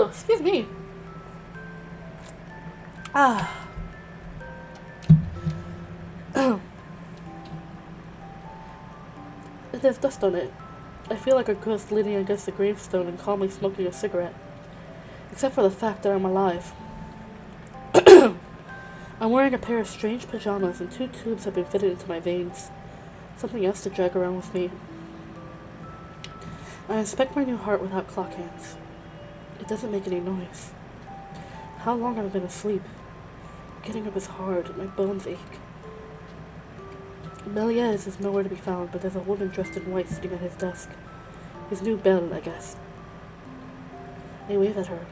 Excuse me. There's dust on it. I feel like a ghost leaning against a gravestone and calmly smoking a cigarette. Except for the fact that I'm alive. I'm wearing a pair of strange pajamas and 2 tubes have been fitted into my veins. Something else to drag around with me. I inspect my new heart without clock hands. It doesn't make any noise. How long have I been asleep? Getting up is hard, and my bones ache. Méliès is nowhere to be found, but there's a woman dressed in white sitting at his desk. His new belle, I guess. I wave at her.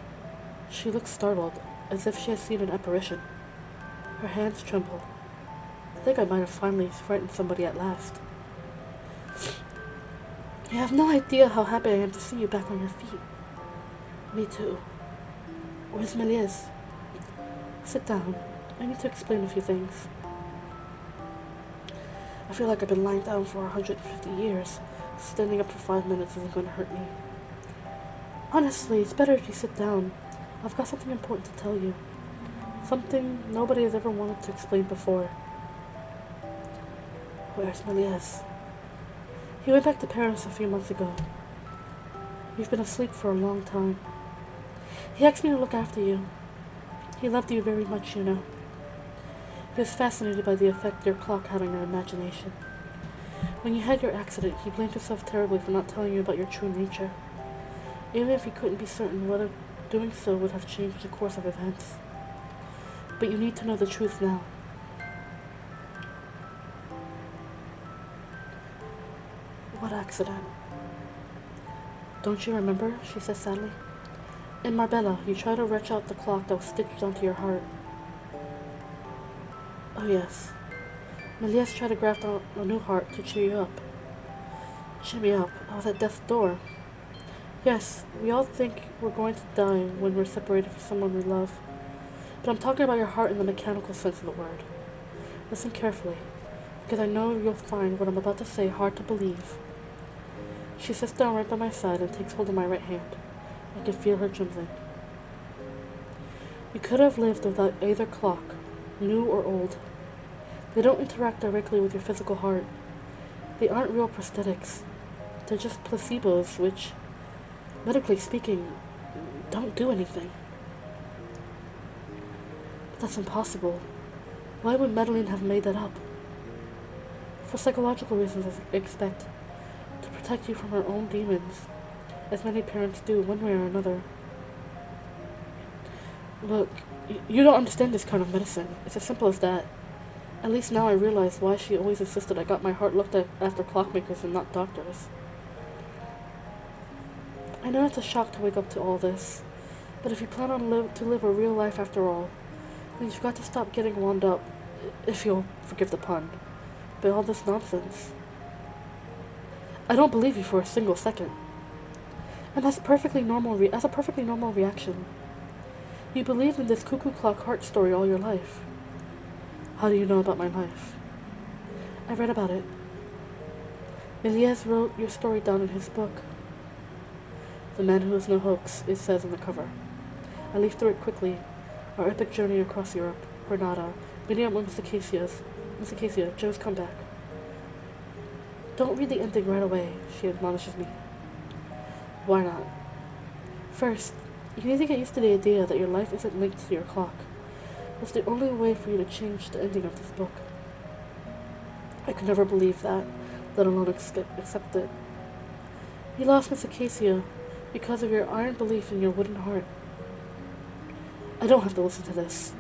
She looks startled, as if she has seen an apparition. Her hands tremble. I think I might have finally frightened somebody at last. You have no idea how happy I am to see you back on your feet. Me too. Where's Méliès? Sit down. I need to explain a few things. I feel like I've been lying down for 150 years. Standing up for 5 minutes isn't going to hurt me. Honestly, it's better if you sit down. I've got something important to tell you. Something nobody has ever wanted to explain before. Where's Méliès? He went back to Paris a few months ago. You've been asleep for a long time. He asked me to look after you. He loved you very much, you know. He was fascinated by the effect your clock had on your imagination. When you had your accident, he blamed himself terribly for not telling you about your true nature, even if he couldn't be certain whether doing so would have changed the course of events. But you need to know the truth now. What accident? Don't you remember? She says sadly. In Marbella, you tried to wrench out the clock that was stitched onto your heart. Oh yes. Méliès tried to graft on a new heart to cheer you up. Cheer me up. I was at death's door. Yes, we all think we're going to die when we're separated from someone we love. But I'm talking about your heart in the mechanical sense of the word. Listen carefully, because I know you'll find what I'm about to say hard to believe. She sits down right by my side and takes hold of my right hand. I can feel her trembling. You could have lived without either clock, new or old. They don't interact directly with your physical heart. They aren't real prosthetics. They're just placebos, which, medically speaking, don't do anything. But that's impossible. Why would Madeline have made that up? For psychological reasons, I expect. To protect you from her own demons, as many parents do one way or another. Look, you don't understand this kind of medicine. It's as simple as that. At least now I realize why she always insisted I got my heart looked at after clockmakers and not doctors. I know it's a shock to wake up to all this, but if you plan on to live a real life after all, then you've got to stop getting wound up, if you'll forgive the pun, by all this nonsense. I don't believe you for a single second. And that's a perfectly normal reaction. You believed in this Cuckoo Clock Heart story all your life. How do you know about my life? I read about it. Méliès wrote your story down in his book. The Man Who Is No Hoax, it says on the cover. I leaf through it quickly. Our epic journey across Europe, Granada, meeting up with Miss Acacia, Joe's comeback. Don't read the ending right away, she admonishes me. Why not? First, you need to get used to the idea that your life isn't linked to your clock. That's the only way for you to change the ending of this book. I could never believe that, let alone accept it. You lost Miss Acacia because of your iron belief in your wooden heart. I don't have to listen to this.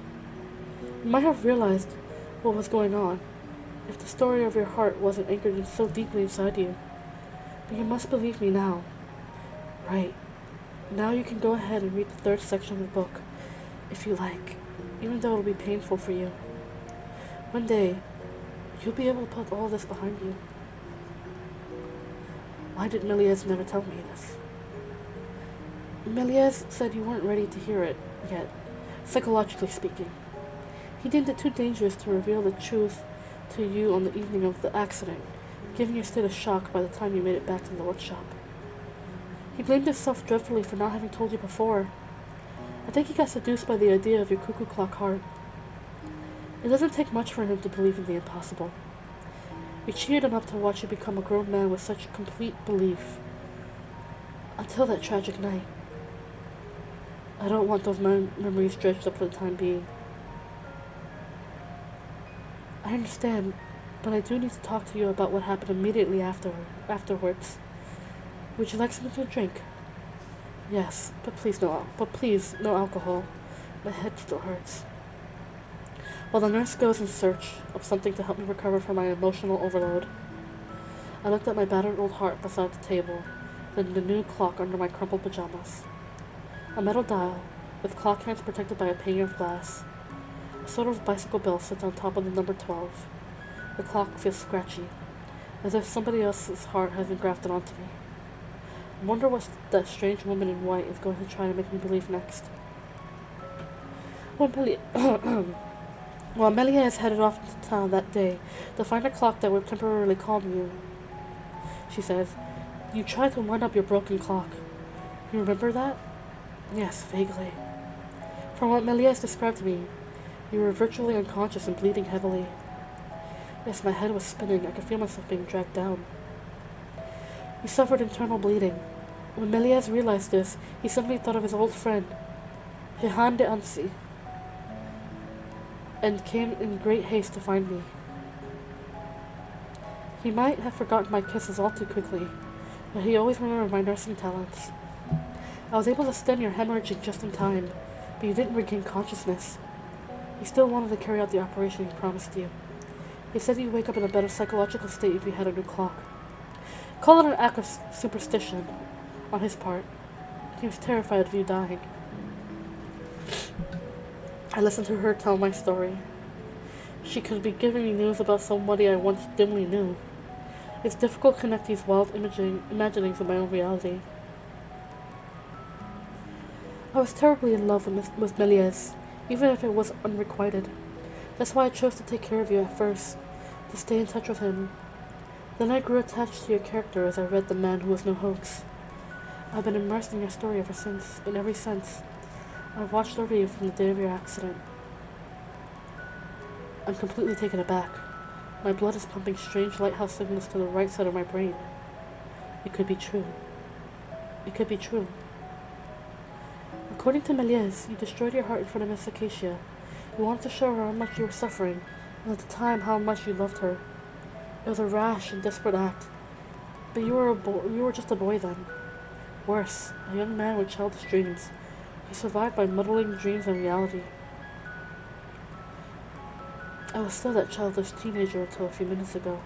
You might have realized what was going on if the story of your heart wasn't anchored in so deeply inside you. But you must believe me now. Right. Now you can go ahead and read the third section of the book, if you like, even though it'll be painful for you. One day, you'll be able to put all this behind you. Why did Méliès never tell me this? Méliès said you weren't ready to hear it yet, psychologically speaking. He deemed it too dangerous to reveal the truth to you on the evening of the accident, giving your state of shock by the time you made it back to the workshop. He blamed himself dreadfully for not having told you before. I think he got seduced by the idea of your Cuckoo Clock Heart. It doesn't take much for him to believe in the impossible. We cheered him up to watch you become a grown man with such complete belief. Until that tragic night. I don't want those memories dredged up for the time being. I understand, but I do need to talk to you about what happened immediately afterwards. Would you like something to drink? Yes, but please no alcohol. My head still hurts. While the nurse goes in search of something to help me recover from my emotional overload, I looked at my battered old heart beside the table, then the new clock under my crumpled pajamas. A metal dial, with clock hands protected by a pane of glass. A sort of bicycle bell sits on top of the number 12. The clock feels scratchy, as if somebody else's heart has been grafted onto me. I wonder what that strange woman in white is going to try to make me believe next. While Méliès headed off into town that day to find a clock that would temporarily calm you, she says, you tried to wind up your broken clock. You remember that? Yes, vaguely. From what Méliès described to me, you were virtually unconscious and bleeding heavily. Yes, my head was spinning. I could feel myself being dragged down. You suffered internal bleeding. When Méliès realized this, he suddenly thought of his old friend, Jehan de Annecy, and came in great haste to find me. He might have forgotten my kisses all too quickly, but he always remembered my nursing talents. I was able to stem your hemorrhaging just in time, but you didn't regain consciousness. He still wanted to carry out the operation he promised you. He said you'd wake up in a better psychological state if you had a new clock. Call it an act of superstition on his part. He was terrified of you dying. I listened to her tell my story. She could be giving me news about somebody I once dimly knew. It's difficult to connect these wild imaginings with my own reality. I was terribly in love with Méliès, even if it was unrequited. That's why I chose to take care of you at first, to stay in touch with him. Then I grew attached to your character as I read The Man Who Was No Hoax. I've been immersed in your story ever since, in every sense. I've watched over you from the day of your accident. I'm completely taken aback. My blood is pumping strange lighthouse signals to the right side of my brain. It could be true. It could be true. According to Méliès, you destroyed your heart in front of Miss Acacia. You wanted to show her how much you were suffering, and at the time how much you loved her. It was a rash and desperate act. But you were just a boy then. Worse, a young man with childish dreams. He survived by muddling dreams and reality. I was still that childish teenager until a few minutes ago.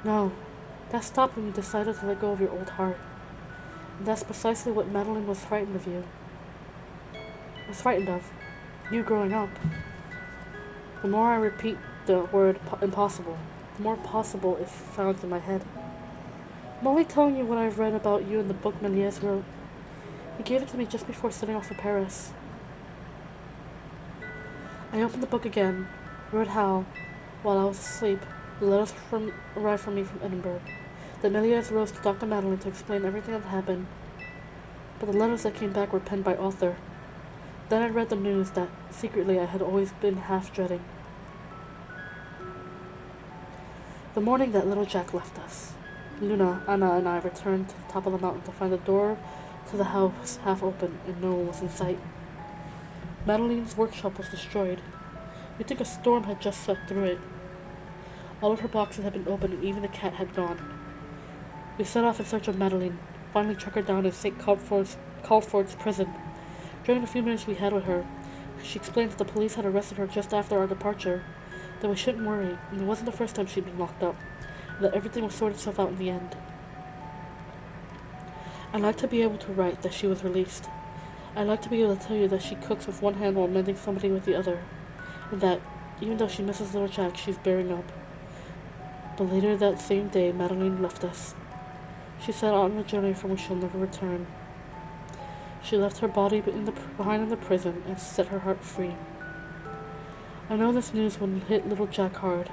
No, that stopped when you decided to let go of your old heart. And that's precisely what Madeline was frightened of. You growing up. The more I repeat the word impossible, the more possible it sounds in my head. I'm only telling you what I've read about you in the book Méliès wrote. He gave it to me just before setting off for Paris. I opened the book again, read how, while I was asleep, the letters arrived from me from Edinburgh, that Méliès rose to Dr. Madeline to explain everything that happened, but the letters that came back were penned by Arthur. Then I read the news that, secretly, I had always been half dreading. The morning that little Jack left us, Luna, Anna, and I returned to the top of the mountain to find the door to the house half open and no one was in sight. Madeline's workshop was destroyed. We think a storm had just swept through it. All of her boxes had been opened and even the cat had gone. We set off in search of Madeline, finally tracked her down in St. Calford's prison. During the few minutes we had with her, she explained that the police had arrested her just after our departure, that we shouldn't worry, and it wasn't the first time she'd been locked up, and that everything would sort itself out in the end. I'd like to be able to write that she was released. I'd like to be able to tell you that she cooks with one hand while mending somebody with the other, and that, even though she misses little Jack, she's bearing up. But later that same day, Madeline left us. She set out on a journey from which she'll never return. She left her body behind in the prison and set her heart free. I know this news will hit little Jack hard,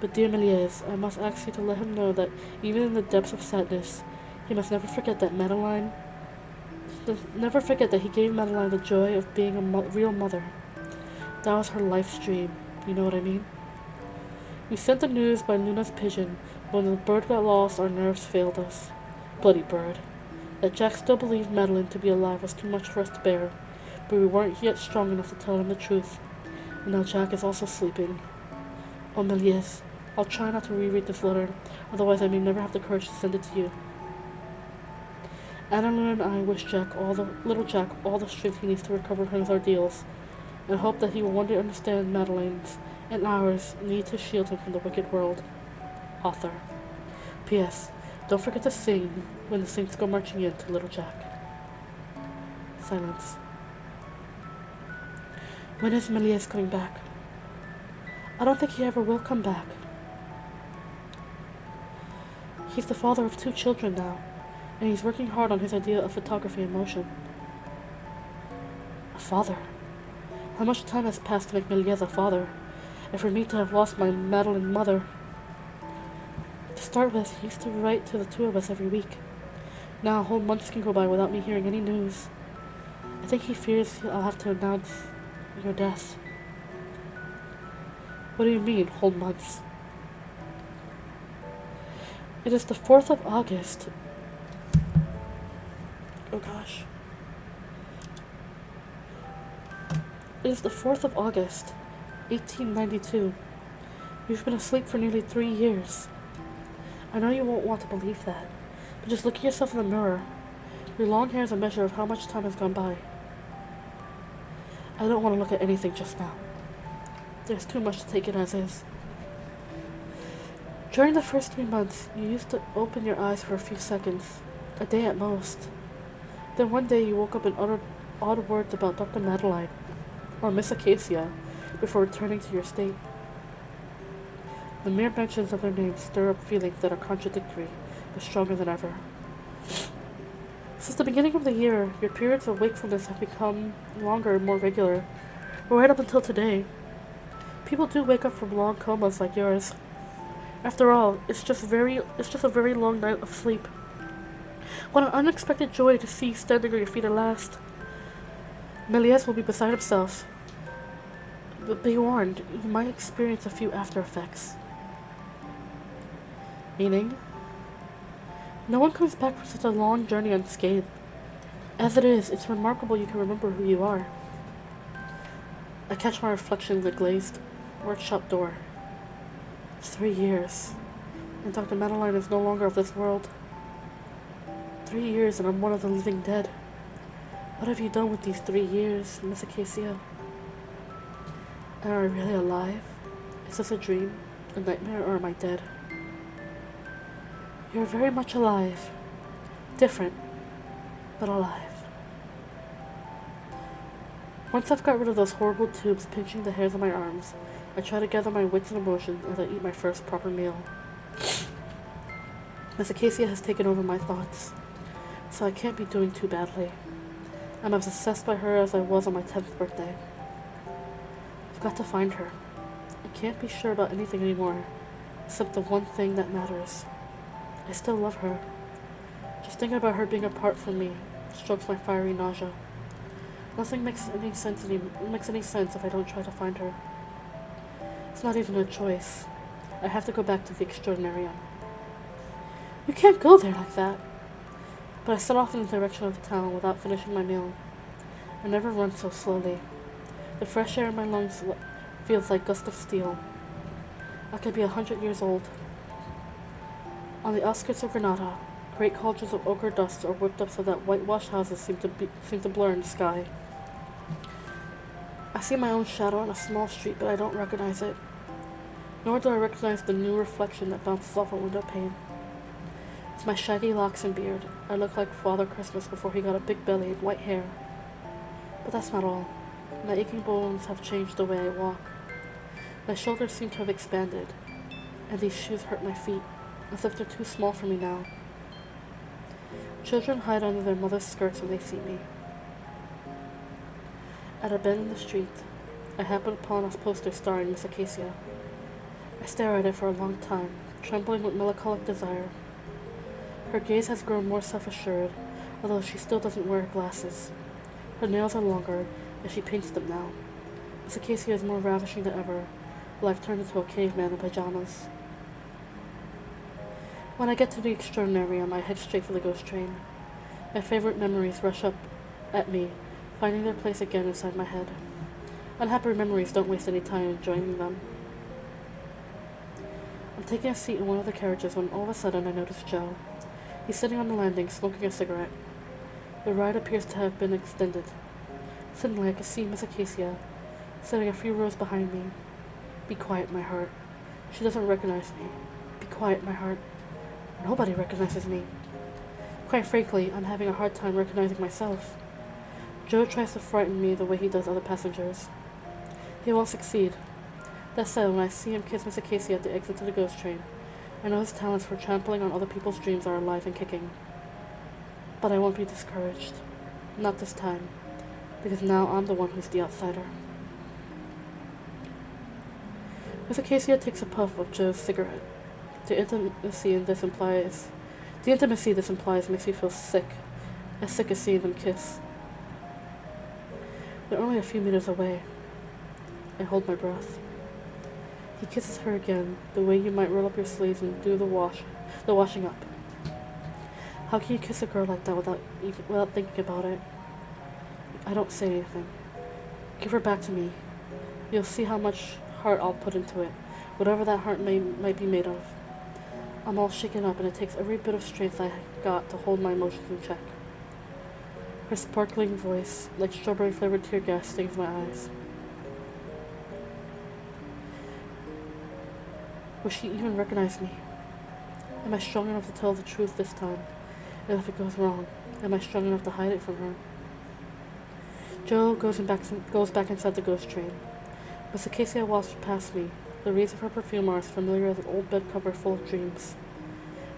but dear Méliès, I must ask you to let him know that even in the depths of sadness, he must never forget that he gave Madeline the joy of being a real mother. That was her life's dream, you know what I mean? We sent the news by Luna's pigeon. When the bird got lost, our nerves failed us. Bloody bird. That Jack still believed Madeline to be alive was too much for us to bear, but we weren't yet strong enough to tell him the truth. And now Jack is also sleeping. Oh, Méliès, I'll try not to reread this letter, otherwise I may never have the courage to send it to you. Anna, Luna, and I wish little Jack all the strength he needs to recover from his ordeals, and hope that he will one day understand Madeline's and ours need to shield him from the wicked world. Arthur. P.S. Don't forget to sing when the saints go marching in to little Jack. Silence. When is Méliès coming back? I don't think he ever will come back. He's the father of 2 children now, and he's working hard on his idea of photography in motion. A father? How much time has passed to make Méliès a father, and for me to have lost my Madeline mother? To start with, he used to write to the 2 of us every week. Now whole months can go by without me hearing any news. I think he fears I'll have to announce your death. What do you mean, whole months? It is the 4th of August. Oh gosh. It is the 4th of August, 1892. You've been asleep for nearly 3 years. I know you won't want to believe that, but just look at yourself in the mirror. Your long hair is a measure of how much time has gone by. I don't want to look at anything just now. There's too much to take in as is. During the first 3 months, you used to open your eyes for a few seconds, a day at most. Then one day you woke up and uttered odd words about Dr. Madeline, or Miss Acacia, before returning to your state. The mere mentions of their names stir up feelings that are contradictory, but stronger than ever. Since the beginning of the year, your periods of wakefulness have become longer and more regular, right up until today. People do wake up from long comas like yours. After all, it's just a very long night of sleep. What an unexpected joy to see you standing on your feet at last. Méliès will be beside himself. But be warned, you might experience a few after effects. Meaning? No one comes back from such a long journey unscathed. As it is, it's remarkable you can remember who you are. I catch my reflection in the glazed workshop door. 3 years, and Dr. Madeline is no longer of this world. 3 years and I'm one of the living dead. What have you done with these 3 years, Miss Acacia? Am I really alive? Is this a dream, a nightmare, or am I dead? You're very much alive. Different, but alive. Once I've got rid of those horrible tubes pinching the hairs on my arms, I try to gather my wits and emotions as I eat my first proper meal. Miss Acacia has taken over my thoughts, so I can't be doing too badly. I'm as obsessed by her as I was on my 10th birthday. I've got to find her. I can't be sure about anything anymore, except the one thing that matters. I still love her. Just thinking about her being apart from me strokes my fiery nausea. Nothing makes any sense if I don't try to find her. It's not even a choice. I have to go back to the Extraordinarium. You can't go there like that. But I set off in the direction of the town without finishing my meal. I never run so slowly. The fresh air in my lungs feels like gusts of steel. I could be 100 years old. On the outskirts of Granada, great cauldrons of ochre dust are whipped up so that whitewashed houses seem to blur in the sky. I see my own shadow on a small street, but I don't recognize it. Nor do I recognize the new reflection that bounces off a window pane. It's my shaggy locks and beard. I look like Father Christmas before he got a big belly and white hair. But that's not all. My aching bones have changed the way I walk. My shoulders seem to have expanded, and these shoes hurt my feet, as if they're too small for me now. Children hide under their mother's skirts when they see me. At a bend in the street, I happen upon a poster starring Miss Acacia. I stare at it for a long time, trembling with melancholic desire. Her gaze has grown more self-assured, although she still doesn't wear glasses. Her nails are longer, and she paints them now. Miss Acacia is more ravishing than ever, while I've turned into a caveman in pajamas. When I get to the Extraordinarium, I head straight for the ghost train. My favorite memories rush up at me, finding their place again inside my head. Unhappy memories don't waste any time enjoying them. I'm taking a seat in one of the carriages when all of a sudden I notice Joe. He's sitting on the landing, smoking a cigarette. The ride appears to have been extended. Suddenly I can see Miss Acacia, sitting a few rows behind me. Be quiet, my heart. She doesn't recognize me. Be quiet, my heart. Nobody recognizes me. Quite frankly, I'm having a hard time recognizing myself. Joe tries to frighten me the way he does other passengers. He won't succeed. That said, when I see him kiss Miss Acacia at the exit to the ghost train, I know his talents for trampling on other people's dreams are alive and kicking. But I won't be discouraged. Not this time. Because now I'm the one who's the outsider. Miss Acacia takes a puff of Joe's cigarette. The intimacy this implies makes me feel sick. As sick as seeing them kiss. They're only a few meters away. I hold my breath. He kisses her again, the way you might roll up your sleeves and do the washing up. How can you kiss a girl like that without thinking about it? I don't say anything. Give her back to me. You'll see how much heart I'll put into it, whatever that heart might be made of. I'm all shaken up, and it takes every bit of strength I got to hold my emotions in check. Her sparkling voice, like strawberry-flavored tear gas, stings my eyes. Will she even recognize me? Am I strong enough to tell the truth this time? And if it goes wrong, am I strong enough to hide it from her? Joe goes back inside the ghost train. Miss Acacia walks past me, The reeds of her perfume are as familiar as an old bed cover full of dreams.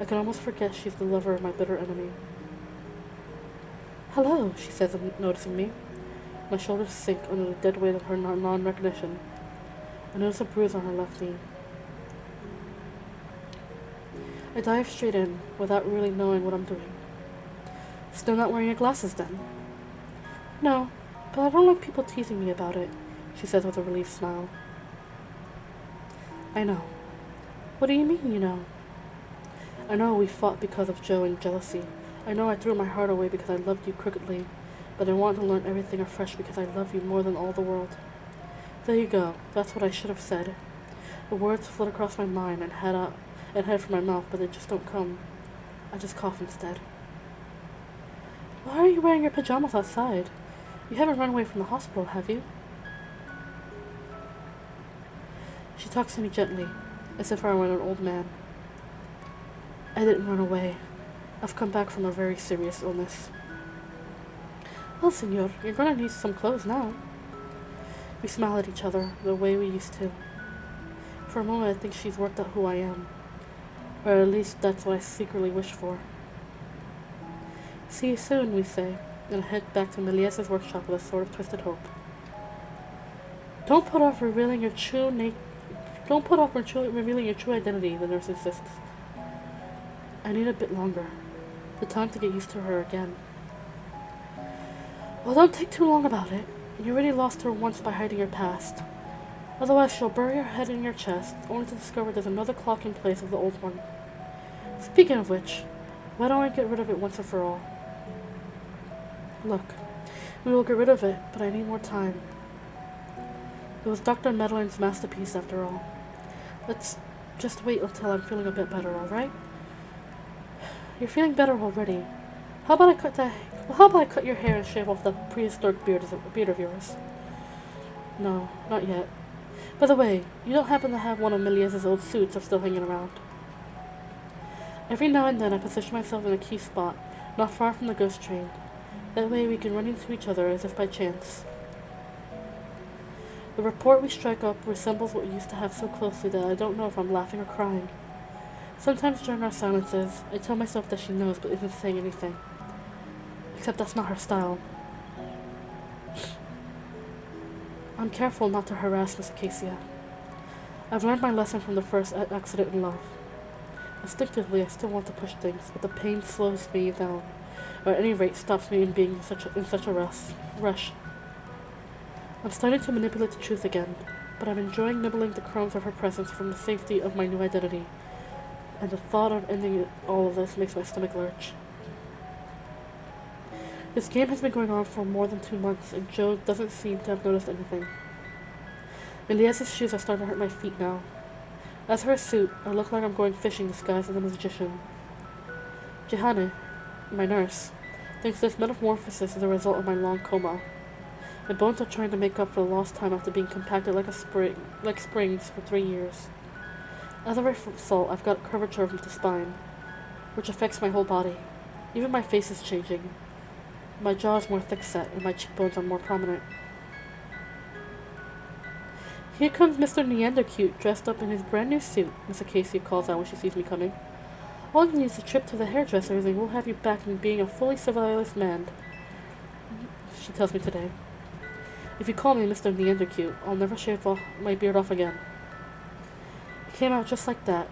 I can almost forget she's the lover of my bitter enemy. "Hello," she says, noticing me. My shoulders sink under the dead weight of her non-recognition. I notice a bruise on her left knee. I dive straight in, without really knowing what I'm doing. "Still not wearing your glasses, then?" "No, but I don't like people teasing me about it," she says with a relieved smile. "I know. What do you mean, you know?" "I know we fought because of Joe and jealousy. I know I threw my heart away because I loved you crookedly, but I want to learn everything afresh because I love you more than all the world." There you go. That's what I should have said. The words float across my mind and head from my mouth, but they just don't come. I just cough instead. "Why are you wearing your pajamas outside? You haven't run away from the hospital, have you?" She talks to me gently, as if I were an old man. "I didn't run away. I've come back from a very serious illness." "Well, senor, you're gonna need some clothes now." We smile at each other, the way we used to. For a moment I think she's worked out who I am. Or at least that's what I secretly wish for. "See you soon," we say, and head back to Méliès's workshop with a sort of twisted hope. Don't put off revealing your true identity," the nurse insists. I need a bit longer. The time to get used to her again. "Well, don't take too long about it. You already lost her once by hiding your past. Otherwise she'll bury her head in your chest, only to discover there's another clock in place of the old one. Speaking of which, why don't I get rid of it once and for all?" "Look, we will get rid of it, but I need more time. It was Dr. Madeleine's masterpiece, after all. Let's just wait until I'm feeling a bit better, all right?" "You're feeling better already. How about I cut your hair and shave off that prehistoric beard of yours?" "No, not yet. By the way, you don't happen to have one of Méliès's old suits I'm still hanging around?" Every now and then I position myself in a key spot, not far from the ghost train. That way we can run into each other as if by chance. The report we strike up resembles what we used to have so closely that I don't know if I'm laughing or crying. Sometimes during our silences, I tell myself that she knows but isn't saying anything. Except that's not her style. I'm careful not to harass Miss Acacia. I've learned my lesson from the first accident in love. Instinctively, I still want to push things, but the pain slows me down, or at any rate stops me in being in such a rush. I'm starting to manipulate the truth again, but I'm enjoying nibbling the crumbs of her presence from the safety of my new identity, and the thought of ending all of this makes my stomach lurch. This game has been going on for more than 2 months, and Joe doesn't seem to have noticed anything. Méliès's shoes are starting to hurt my feet now. As for her suit, I look like I'm going fishing disguised as a magician. Johanne, my nurse, thinks this metamorphosis is a result of my long coma. My bones are trying to make up for the lost time after being compacted like springs for 3 years. As a result, I've got curvature of the spine, which affects my whole body. Even my face is changing. My jaw is more thick-set, and my cheekbones are more prominent. "Here comes Mr. Neandercute, dressed up in his brand-new suit," Miss Acacia calls out when she sees me coming. "All you need is a trip to the hairdresser's, and we'll have you back in being a fully civilized man," she tells me today. "If you call me Mr. Neandercute, I'll never shave my beard off again." It came out just like that.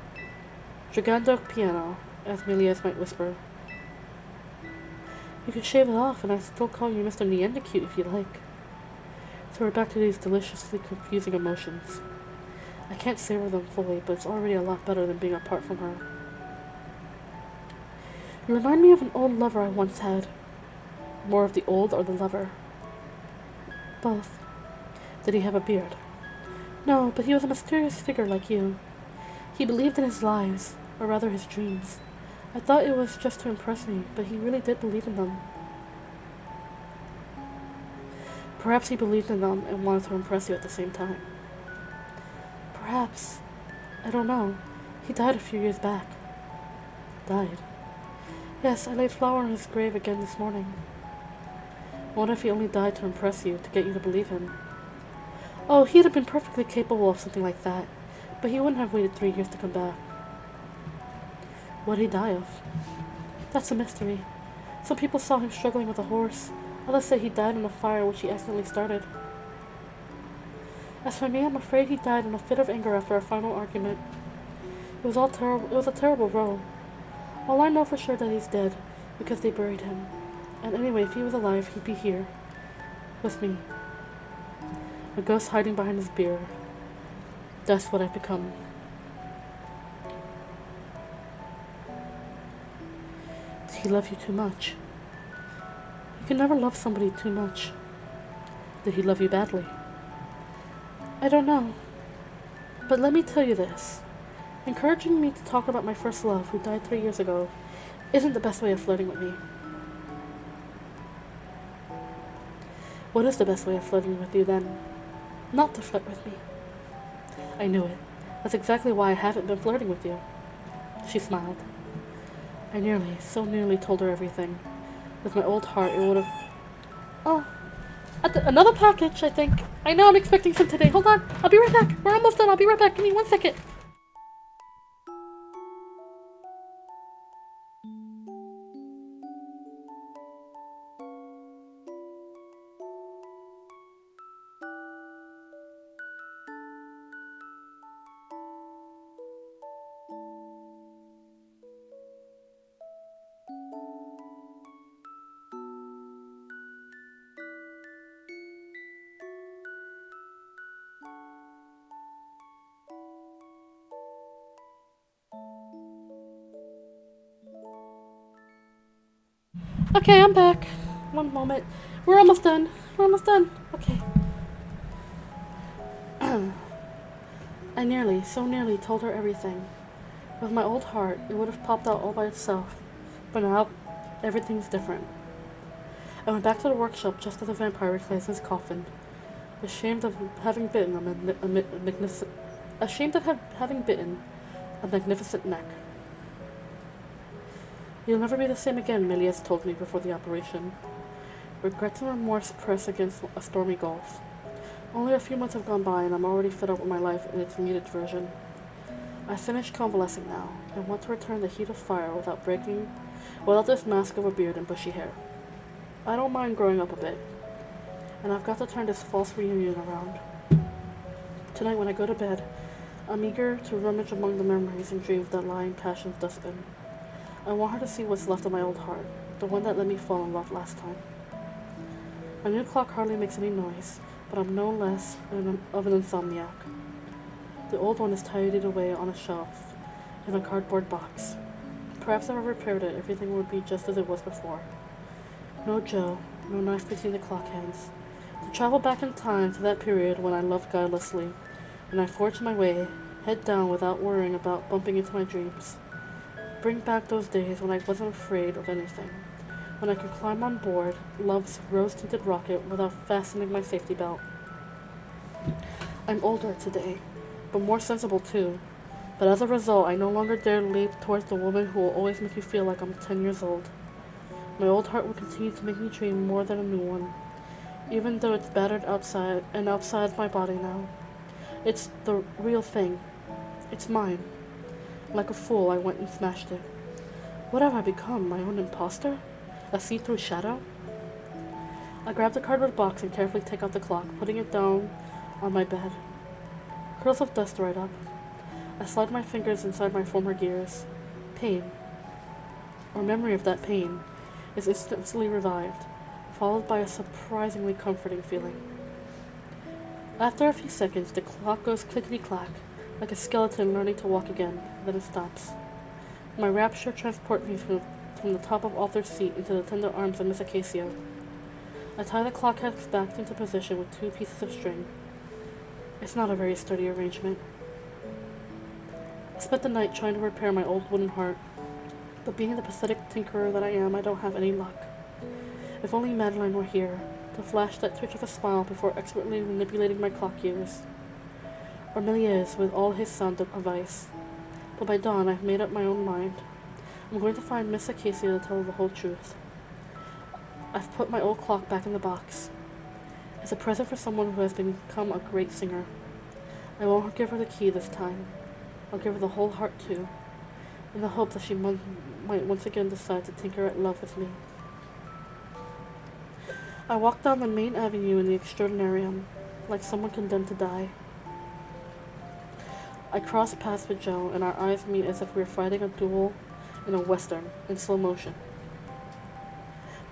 Dragando piano, as Méliès might whisper. "You can shave it off, and I still call you Mr. Neandercute if you like." So we're back to these deliciously confusing emotions. I can't savor them fully, but it's already a lot better than being apart from her. You remind me of an old lover I once had. More of the old or the lover? Both. Did he have a beard? No, but he was a mysterious figure like you. He believed in his lies, or rather his dreams. I thought it was just to impress me, but he really did believe in them. Perhaps he believed in them and wanted to impress you at the same time. Perhaps. I don't know. He died a few years back. Died? Yes, I laid flour on his grave again this morning. What if he only died to impress you, to get you to believe him? Oh, he'd have been perfectly capable of something like that. But he wouldn't have waited 3 years to come back. What did he die of? That's a mystery. Some people saw him struggling with a horse. Others say he died in a fire which he accidentally started. As for me, I'm afraid he died in a fit of anger after our final argument. It was a terrible row. All I know for sure that he's dead, because they buried him. And anyway, if he was alive, he'd be here. With me. A ghost hiding behind his beard. That's what I've become. Did he love you too much? You can never love somebody too much. Did he love you badly? I don't know. But let me tell you this. Encouraging me to talk about my first love, who died 3 years ago, isn't the best way of flirting with me. What is the best way of flirting with you, then? Not to flirt with me. I knew it. That's exactly why I haven't been flirting with you. She smiled. I so nearly told her everything. With my old heart, it would have... Oh, another package, I think. I know I'm expecting some today. Hold on. I'll be right back. We're almost done. I'll be right back. Give me 1 second. Okay, I'm back. One moment. We're almost done. We're almost done. Okay. I so nearly told her everything. With my old heart, it would have popped out all by itself. But now, everything's different. I went back to the workshop just as the vampire reclines his coffin, ashamed of having bitten a magnificent neck. You'll never be the same again, Milius told me before the operation. Regrets and remorse press against a stormy gulf. Only a few months have gone by and I'm already fed up with my life in its muted version. I finished convalescing now, and want to return the heat of fire without this mask of a beard and bushy hair. I don't mind growing up a bit, and I've got to turn this false reunion around. Tonight when I go to bed, I'm eager to rummage among the memories and dreams that lie in passion's dustbin. I want her to see what's left of my old heart, the one that let me fall in love last time. My new clock hardly makes any noise, but I'm no less of an insomniac. The old one is tidied away on a shelf in a cardboard box. Perhaps if I repaired it, everything would be just as it was before. No Joe, no knife between the clock hands. To travel back in time to that period when I loved guilelessly, and I forged my way, head down without worrying about bumping into my dreams. Bring back those days when I wasn't afraid of anything, when I could climb on board love's rose-tinted rocket without fastening my safety belt. I'm older today, but more sensible too. But as a result, I no longer dare leap towards the woman who will always make me feel like I'm 10 years old. My old heart will continue to make me dream more than a new one, even though it's battered outside my body now. It's the real thing. It's mine. Like a fool, I went and smashed it. What have I become, my own imposter? A see-through shadow? I grab the cardboard box and carefully take out the clock, putting it down on my bed. Curls of dust right up. I slide my fingers inside my former gears. Pain, or memory of that pain, is instantly revived, followed by a surprisingly comforting feeling. After a few seconds, the clock goes clickety-clack, like a skeleton learning to walk again, then it stops. My rapture transports me from the top of Arthur's seat into the tender arms of Miss Acacia. I tie the clock heads back into position with 2 pieces of string. It's not a very sturdy arrangement. I spent the night trying to repair my old wooden heart, but being the pathetic tinkerer that I am, I don't have any luck. If only Madeline were here, to flash that twitch of a smile before expertly manipulating my clock gears. Or Milius with all his sound of ice. But by dawn, I've made up my own mind. I'm going to find Miss Acacia to tell her the whole truth. I've put my old clock back in the box. It's a present for someone who has become a great singer. I won't give her the key this time. I'll give her the whole heart too, in the hope that she might once again decide to tinker at love with me. I walked down the main avenue in the extraordinarium, like someone condemned to die. I crossed paths with Joe, and our eyes meet as if we were fighting a duel in a western, in slow motion.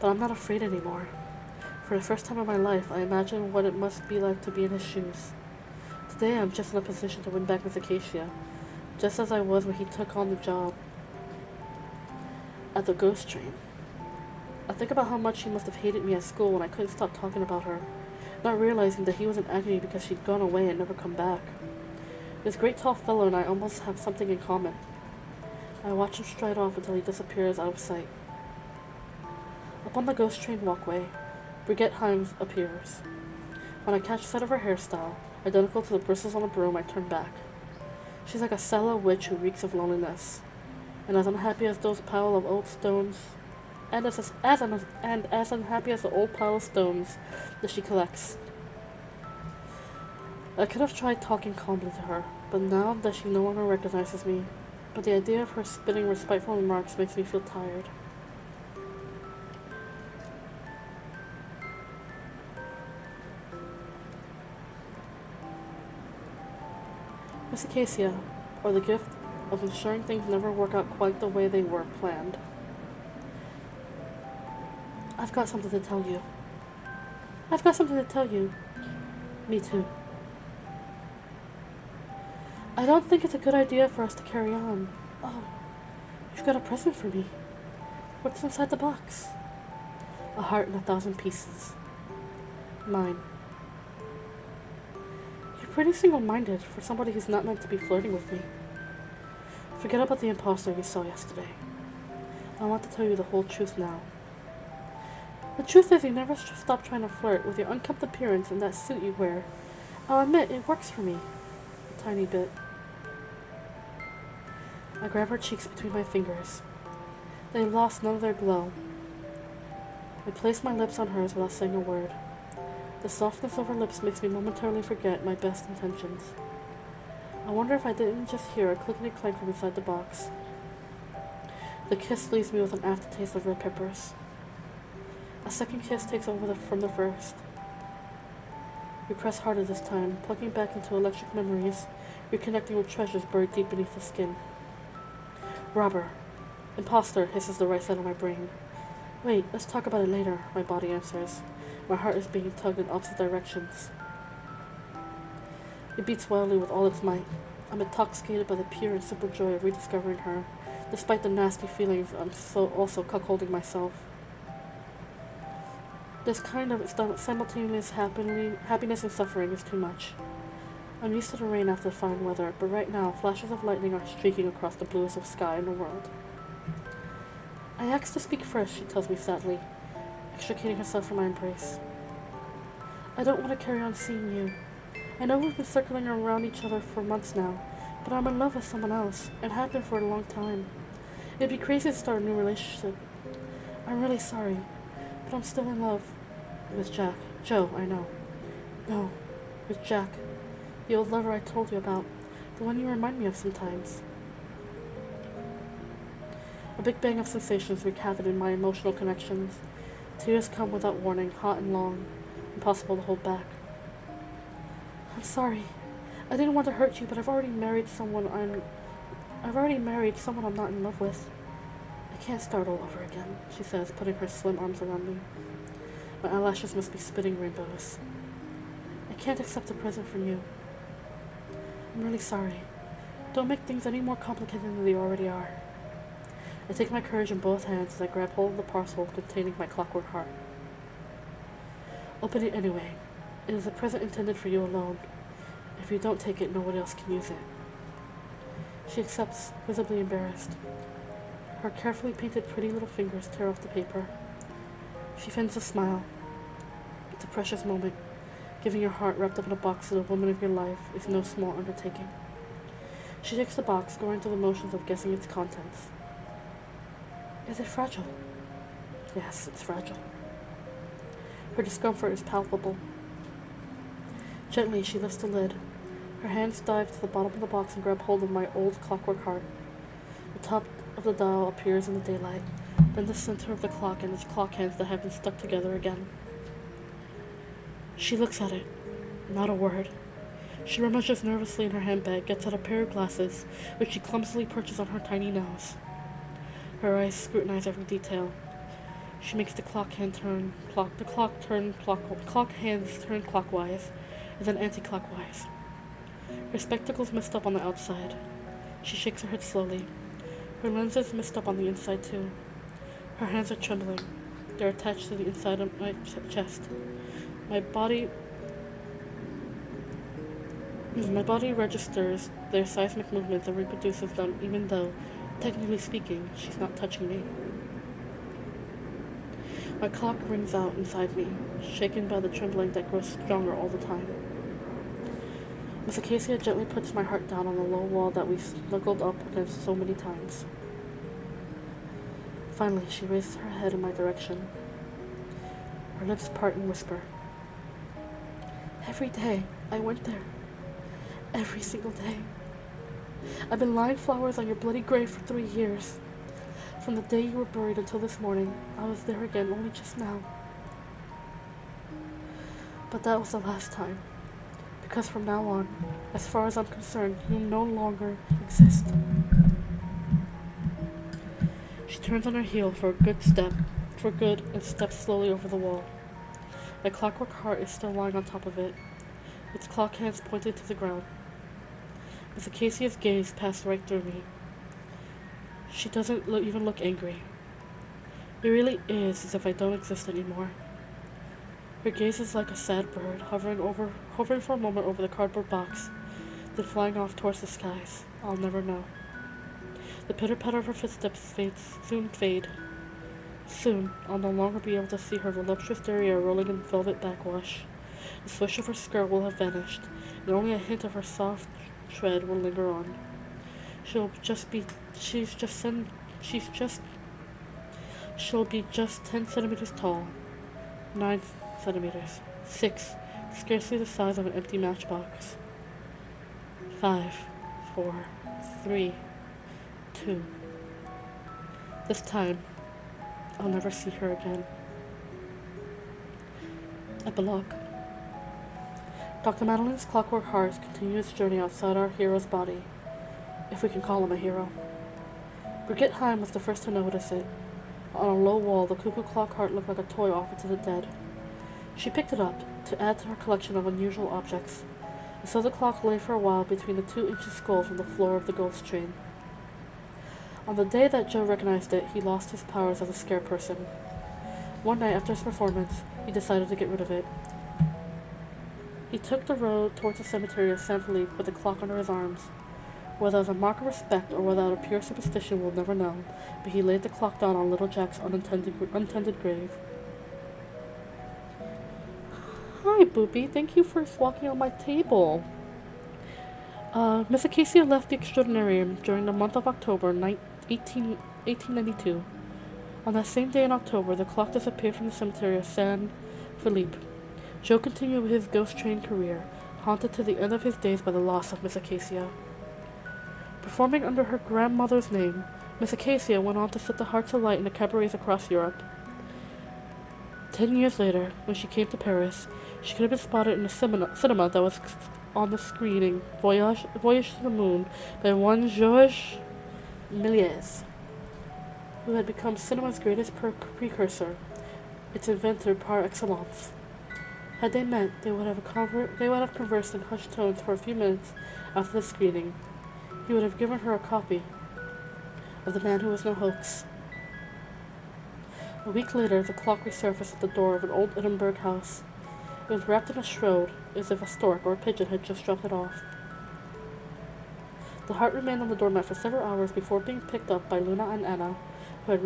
But I'm not afraid anymore. For the first time in my life, I imagine what it must be like to be in his shoes. Today I'm just in a position to win back Miss Acacia, just as I was when he took on the job at the ghost train. I think about how much he must have hated me at school when I couldn't stop talking about her, not realizing that he was in agony because she'd gone away and never come back. This great tall fellow and I almost have something in common. I watch him stride off until he disappears out of sight. Up on the ghost train walkway, Brigitte Himes appears. When I catch sight of her hairstyle, identical to the bristles on a broom, I turn back. She's like a sallow witch who reeks of loneliness, and as unhappy as those pile of old stones, and as unhappy as the old pile of stones that she collects. I could have tried talking calmly to her, but now that she no longer recognizes me, but the idea of her spitting respiteful remarks makes me feel tired. Miss Acacia, or the gift of ensuring things never work out quite the way they were planned. I've got something to tell you. I've got something to tell you. Me too. I don't think it's a good idea for us to carry on. Oh, you've got a present for me. What's inside the box? A heart in 1,000 pieces. Mine. You're pretty single-minded for somebody who's not meant to be flirting with me. Forget about the imposter we saw yesterday. I want to tell you the whole truth now. The truth is you never stop trying to flirt with your unkempt appearance and that suit you wear. I'll admit, it works for me. A tiny bit. I grab her cheeks between my fingers. They've lost none of their glow. I place my lips on hers without saying a word. The softness of her lips makes me momentarily forget my best intentions. I wonder if I didn't just hear a clickety clank from inside the box. The kiss leaves me with an aftertaste of red peppers. A second kiss takes over from the first. We press harder this time, plugging back into electric memories, reconnecting with treasures buried deep beneath the skin. Robber. Imposter, hisses the right side of my brain. Wait, let's talk about it later, my body answers. My heart is being tugged in opposite directions. It beats wildly with all its might. I'm intoxicated by the pure and simple joy of rediscovering her, despite the nasty feelings I'm also cuckolding myself. This kind of simultaneous happiness and suffering is too much. I'm used to the rain after fine weather, but right now flashes of lightning are streaking across the bluest of sky in the world. I asked to speak first, she tells me sadly, extricating herself from my embrace. I don't want to carry on seeing you. I know we've been circling around each other for months now, but I'm in love with someone else, and have been for a long time. It'd be crazy to start a new relationship. I'm really sorry, but I'm still in love. With Jack. Joe, I know. No, with Jack. The old lover I told you about. The one you remind me of sometimes. A big bang of sensations wreak havoc in my emotional connections. Tears come without warning, hot and long, impossible to hold back. I'm sorry. I didn't want to hurt you, but I've already married someone I'm not in love with. I can't start all over again, she says, putting her slim arms around me. My eyelashes must be spitting rainbows. I can't accept a present from you. I'm really sorry. Don't make things any more complicated than they already are. I take my courage in both hands as I grab hold of the parcel containing my clockwork heart. Open it anyway. It is a present intended for you alone. If you don't take it, no one else can use it. She accepts, visibly embarrassed. Her carefully painted pretty little fingers tear off the paper. She feigns a smile. It's a precious moment. Giving your heart wrapped up in a box to the woman of your life is no small undertaking. She takes the box, going through the motions of guessing its contents. Is it fragile? Yes, it's fragile. Her discomfort is palpable. Gently, she lifts the lid. Her hands dive to the bottom of the box and grab hold of my old clockwork heart. The top of the dial appears in the daylight, then the center of the clock and its clock hands that have been stuck together again. She looks at it. Not a word. She rummages nervously in her handbag, gets out a pair of glasses, which she clumsily perches on her tiny nose. Her eyes scrutinize every detail. She makes the clock hands turn clockwise, and then anti-clockwise. Her spectacles messed up on the outside. She shakes her head slowly. Her lenses messed up on the inside too. Her hands are trembling. They're attached to the inside of my chest. My body registers their seismic movements and reproduces them, even though, technically speaking, she's not touching me. My clock rings out inside me, shaken by the trembling that grows stronger all the time. Miss Acacia gently puts my heart down on the low wall that we've snuggled up against so many times. Finally, she raises her head in my direction. Her lips part and whisper. Every day, I went there. Every single day. I've been lying flowers on your bloody grave for 3 years. From the day you were buried until this morning, I was there again only just now. But that was the last time. Because from now on, as far as I'm concerned, you no longer exist. She turns on her heel for good, and steps slowly over the wall. My clockwork heart is still lying on top of it, its clock hands pointed to the ground. Miss Acacia's gaze passed right through me. She doesn't even look angry. It really is as if I don't exist anymore. Her gaze is like a sad bird, hovering for a moment over the cardboard box, then flying off towards the skies. I'll never know. The pitter-patter of her footsteps soon fade. Soon, I'll no longer be able to see her voluptuous derriere rolling in velvet backwash. The swish of her skirt will have vanished, and only a hint of her soft tread will linger on. She'll be just 10 centimeters tall, 9 centimeters, 6, scarcely the size of an empty matchbox. 5, 4, 3, 2. This time, I'll never see her again. Epilogue. Dr. Madeline's clockwork heart continues its journey outside our hero's body, if we can call him a hero. Brigitte Heim was the first to notice it. On a low wall, the Cuckoo Clock Heart looked like a toy offered to the dead. She picked it up to add to her collection of unusual objects, and so the clock lay for a while between the 2-inch skulls from the floor of the ghost train. On the day that Joe recognized it, he lost his powers as a scare person. One night after his performance, he decided to get rid of it. He took the road towards the cemetery of Saint Philippe with the clock under his arms. Whether as a mark of respect or without a pure superstition, we'll never know, but he laid the clock down on little Jack's untended grave. Hi, Boopy. Thank you for walking on my table. Miss Acacia left the extraordinarium during the month of October 1892. On that same day in October, the clock disappeared from the cemetery of Saint Philippe. Joe continued with his ghost train career, haunted to the end of his days by the loss of Miss Acacia. Performing under her grandmother's name, Miss Acacia went on to set the hearts alight in the cabarets across Europe. 10 years later, when she came to Paris, she could have been spotted in a cinema that was on the screening Voyage to the Moon by one Georges Méliès, who had become cinema's greatest precursor, its inventor par excellence. Had they met, they would have conversed in hushed tones for a few minutes after the screening. He would have given her a copy of The Man Who Was No Hoax. A week later, the clock resurfaced at the door of an old Edinburgh house. It was wrapped in a shroud, as if a stork or a pigeon had just dropped it off. The heart remained on the doormat for several hours before being picked up by Luna and Anna, who had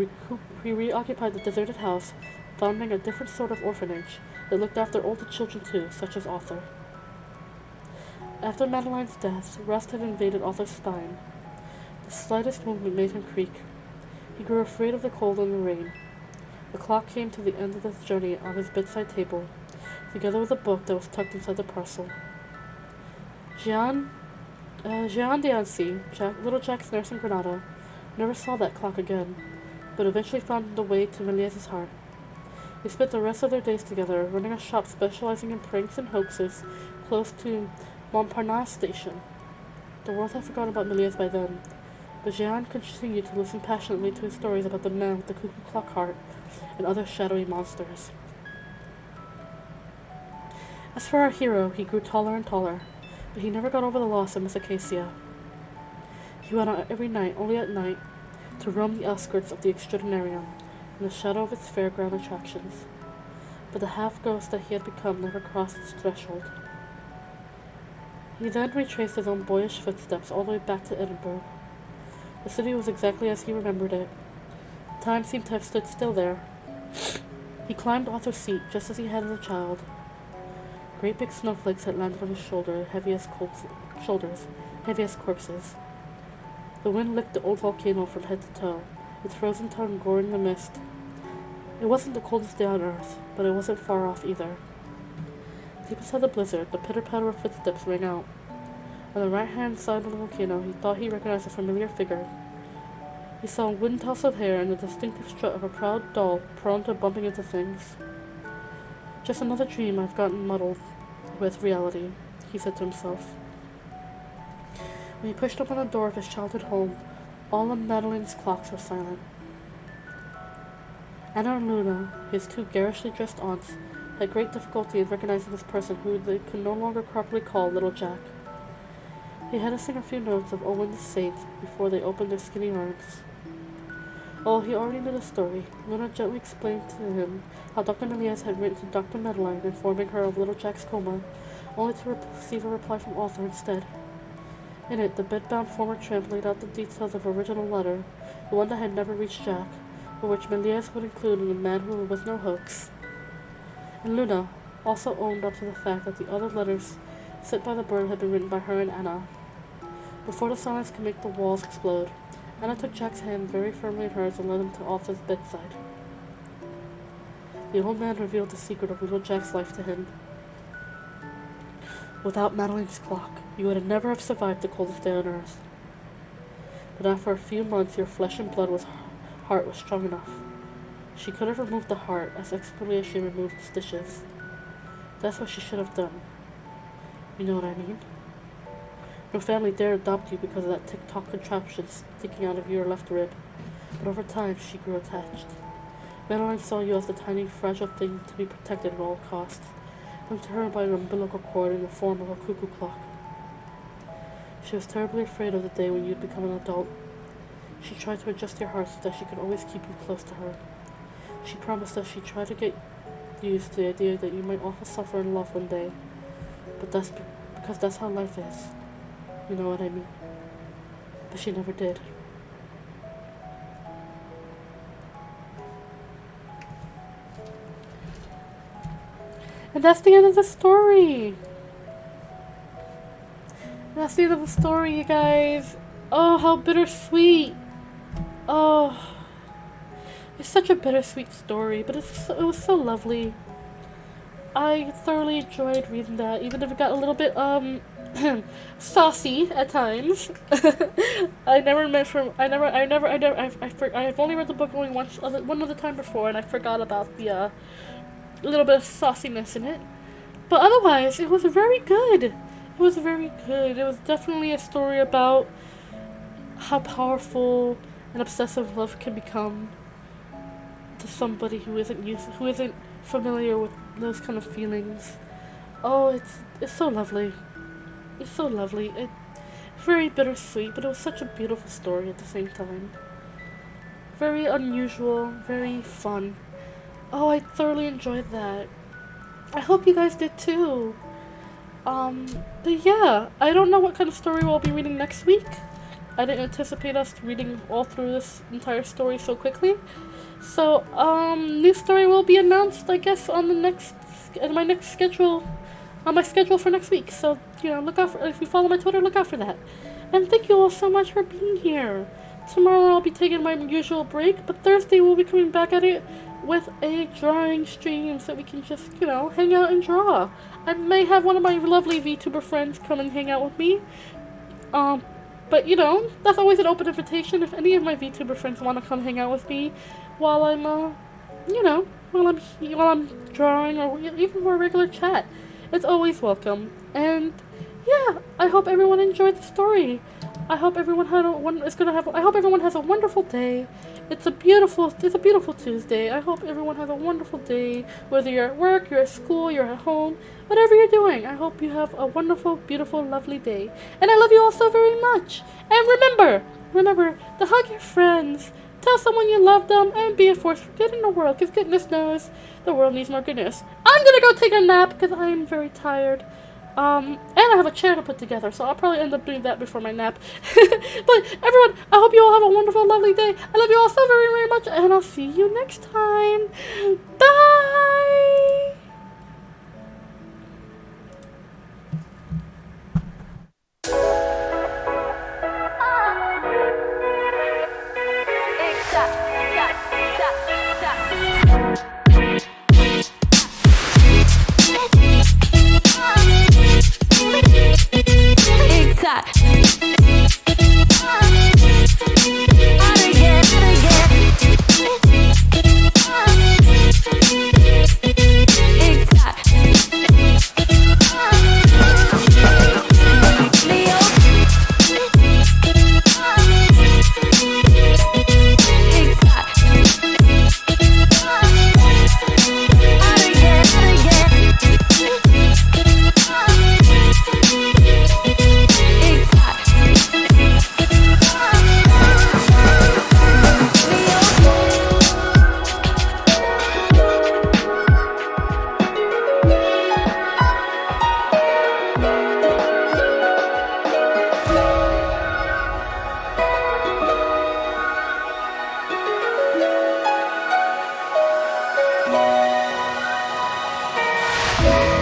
reoccupied the deserted house, founding a different sort of orphanage that looked after older children too, such as Arthur. After Madeline's death, rust had invaded Arthur's spine. The slightest movement made him creak. He grew afraid of the cold and the rain. The clock came to the end of its journey on his bedside table, together with a book that was tucked inside the parcel. Jean, Jean d'Annecy, little Jack's nurse in Granada, never saw that clock again, but eventually found the way to Méliès's heart. They spent the rest of their days together, running a shop specializing in pranks and hoaxes close to Montparnasse station. The world had forgotten about Méliès by then, but Jean continued to listen passionately to his stories about the man with the Cuckoo Clock Heart and other shadowy monsters. As for our hero, he grew taller and taller, but he never got over the loss of Miss Acacia. He went out every night, only at night, to roam the outskirts of the Extraordinarium, in the shadow of its fairground attractions, but the half-ghost that he had become never crossed its threshold. He then retraced his own boyish footsteps all the way back to Edinburgh. The city was exactly as he remembered it. Time seemed to have stood still there. He climbed Arthur's seat just as he had as a child. Great big snowflakes had landed on his shoulders, heavy as corpses. The wind licked the old volcano from head to toe, its frozen tongue goring the mist. It wasn't the coldest day on earth, but it wasn't far off either. Deep inside the blizzard, the pitter-patter of footsteps rang out. On the right-hand side of the volcano, he thought he recognized a familiar figure. He saw a wind-tousled hair and the distinctive strut of a proud doll prone to bumping into things. Just another dream I've gotten muddled with reality, he said to himself. When he pushed open the door of his childhood home, all of Madeleine's clocks were silent. Anna and Luna, his two garishly dressed aunts, had great difficulty in recognizing this person who they could no longer properly call Little Jack. They had to sing a few notes of Owen the Saint before they opened their skinny arms. Oh, he already knew the story. Luna gently explained to him how Dr. Méliès had written to Dr. Madeleine informing her of Little Jack's coma, only to receive a reply from Arthur instead. In it, the bed-bound former tramp laid out the details of the original letter, the one that had never reached Jack, but which Méliès would include in The Man Who Was No Hoax. And Luna also owned up to the fact that the other letters sent by the bird had been written by her and Anna. Before the silence could make the walls explode, Anna took Jack's hand very firmly in hers and led him to Arthur's bedside. The old man revealed the secret of little Jack's life to him. Without Madeleine's clock, you would never have survived the coldest day on earth. But after a few months, your flesh and blood heart was strong enough. She could have removed the heart as expertly as she removed the stitches. That's what she should have done. You know what I mean? No family dared adopt you because of that tick-tock contraption sticking out of your left rib, but over time she grew attached. Madeleine saw you as the tiny, fragile thing to be protected at all costs, linked to her by an umbilical cord in the form of a cuckoo clock. She was terribly afraid of the day when you'd become an adult. She tried to adjust your heart so that she could always keep you close to her. She promised that she'd try to get used to the idea that you might also suffer in love one day, but that's because that's how life is. You know what I mean? But she never did. And that's the end of the story. That's the end of the story, you guys. Oh, how bittersweet. Oh, it's such a bittersweet story, but it was so lovely. I thoroughly enjoyed reading that, even if it got a little bit saucy at times. I've only read the book only one other time before, and I forgot about the little bit of sauciness in it. But otherwise, it was very good. It was very good. It was definitely a story about how powerful and obsessive love can become to somebody who isn't familiar with those kind of feelings. Oh, it's so lovely. It's so lovely. It's very bittersweet, but it was such a beautiful story at the same time. Very unusual, very fun. Oh, I thoroughly enjoyed that. I hope you guys did too. But yeah, I don't know what kind of story we'll be reading next week. I didn't anticipate us reading all through this entire story so quickly. So, new story will be announced, I guess, on my schedule for next week. So, look out for, if you follow my Twitter, look out for that. And thank you all so much for being here. Tomorrow I'll be taking my usual break, but Thursday we'll be coming back at it with a drawing stream so we can just, hang out and draw. I may have one of my lovely VTuber friends come and hang out with me. But that's always an open invitation. If any of my VTuber friends want to come hang out with me while I'm, while I'm drawing, or even for a regular chat, it's always welcome. And yeah, I hope everyone enjoyed the story. I hope everyone I hope everyone has a wonderful day. It's a beautiful Tuesday. I hope everyone has a wonderful day. Whether you're at work, you're at school, you're at home, whatever you're doing, I hope you have a wonderful, beautiful, lovely day. And I love you all so very much. And remember to hug your friends, tell someone you love them, and be a force for good in the world, because goodness knows the world needs more goodness. I'm gonna go take a nap because I am very tired. And I have a chair to put together, so I'll probably end up doing that before my nap. But everyone, I hope you all have a wonderful, lovely day. I love you all so very, very much, and I'll see you next time. Bye! Yeah.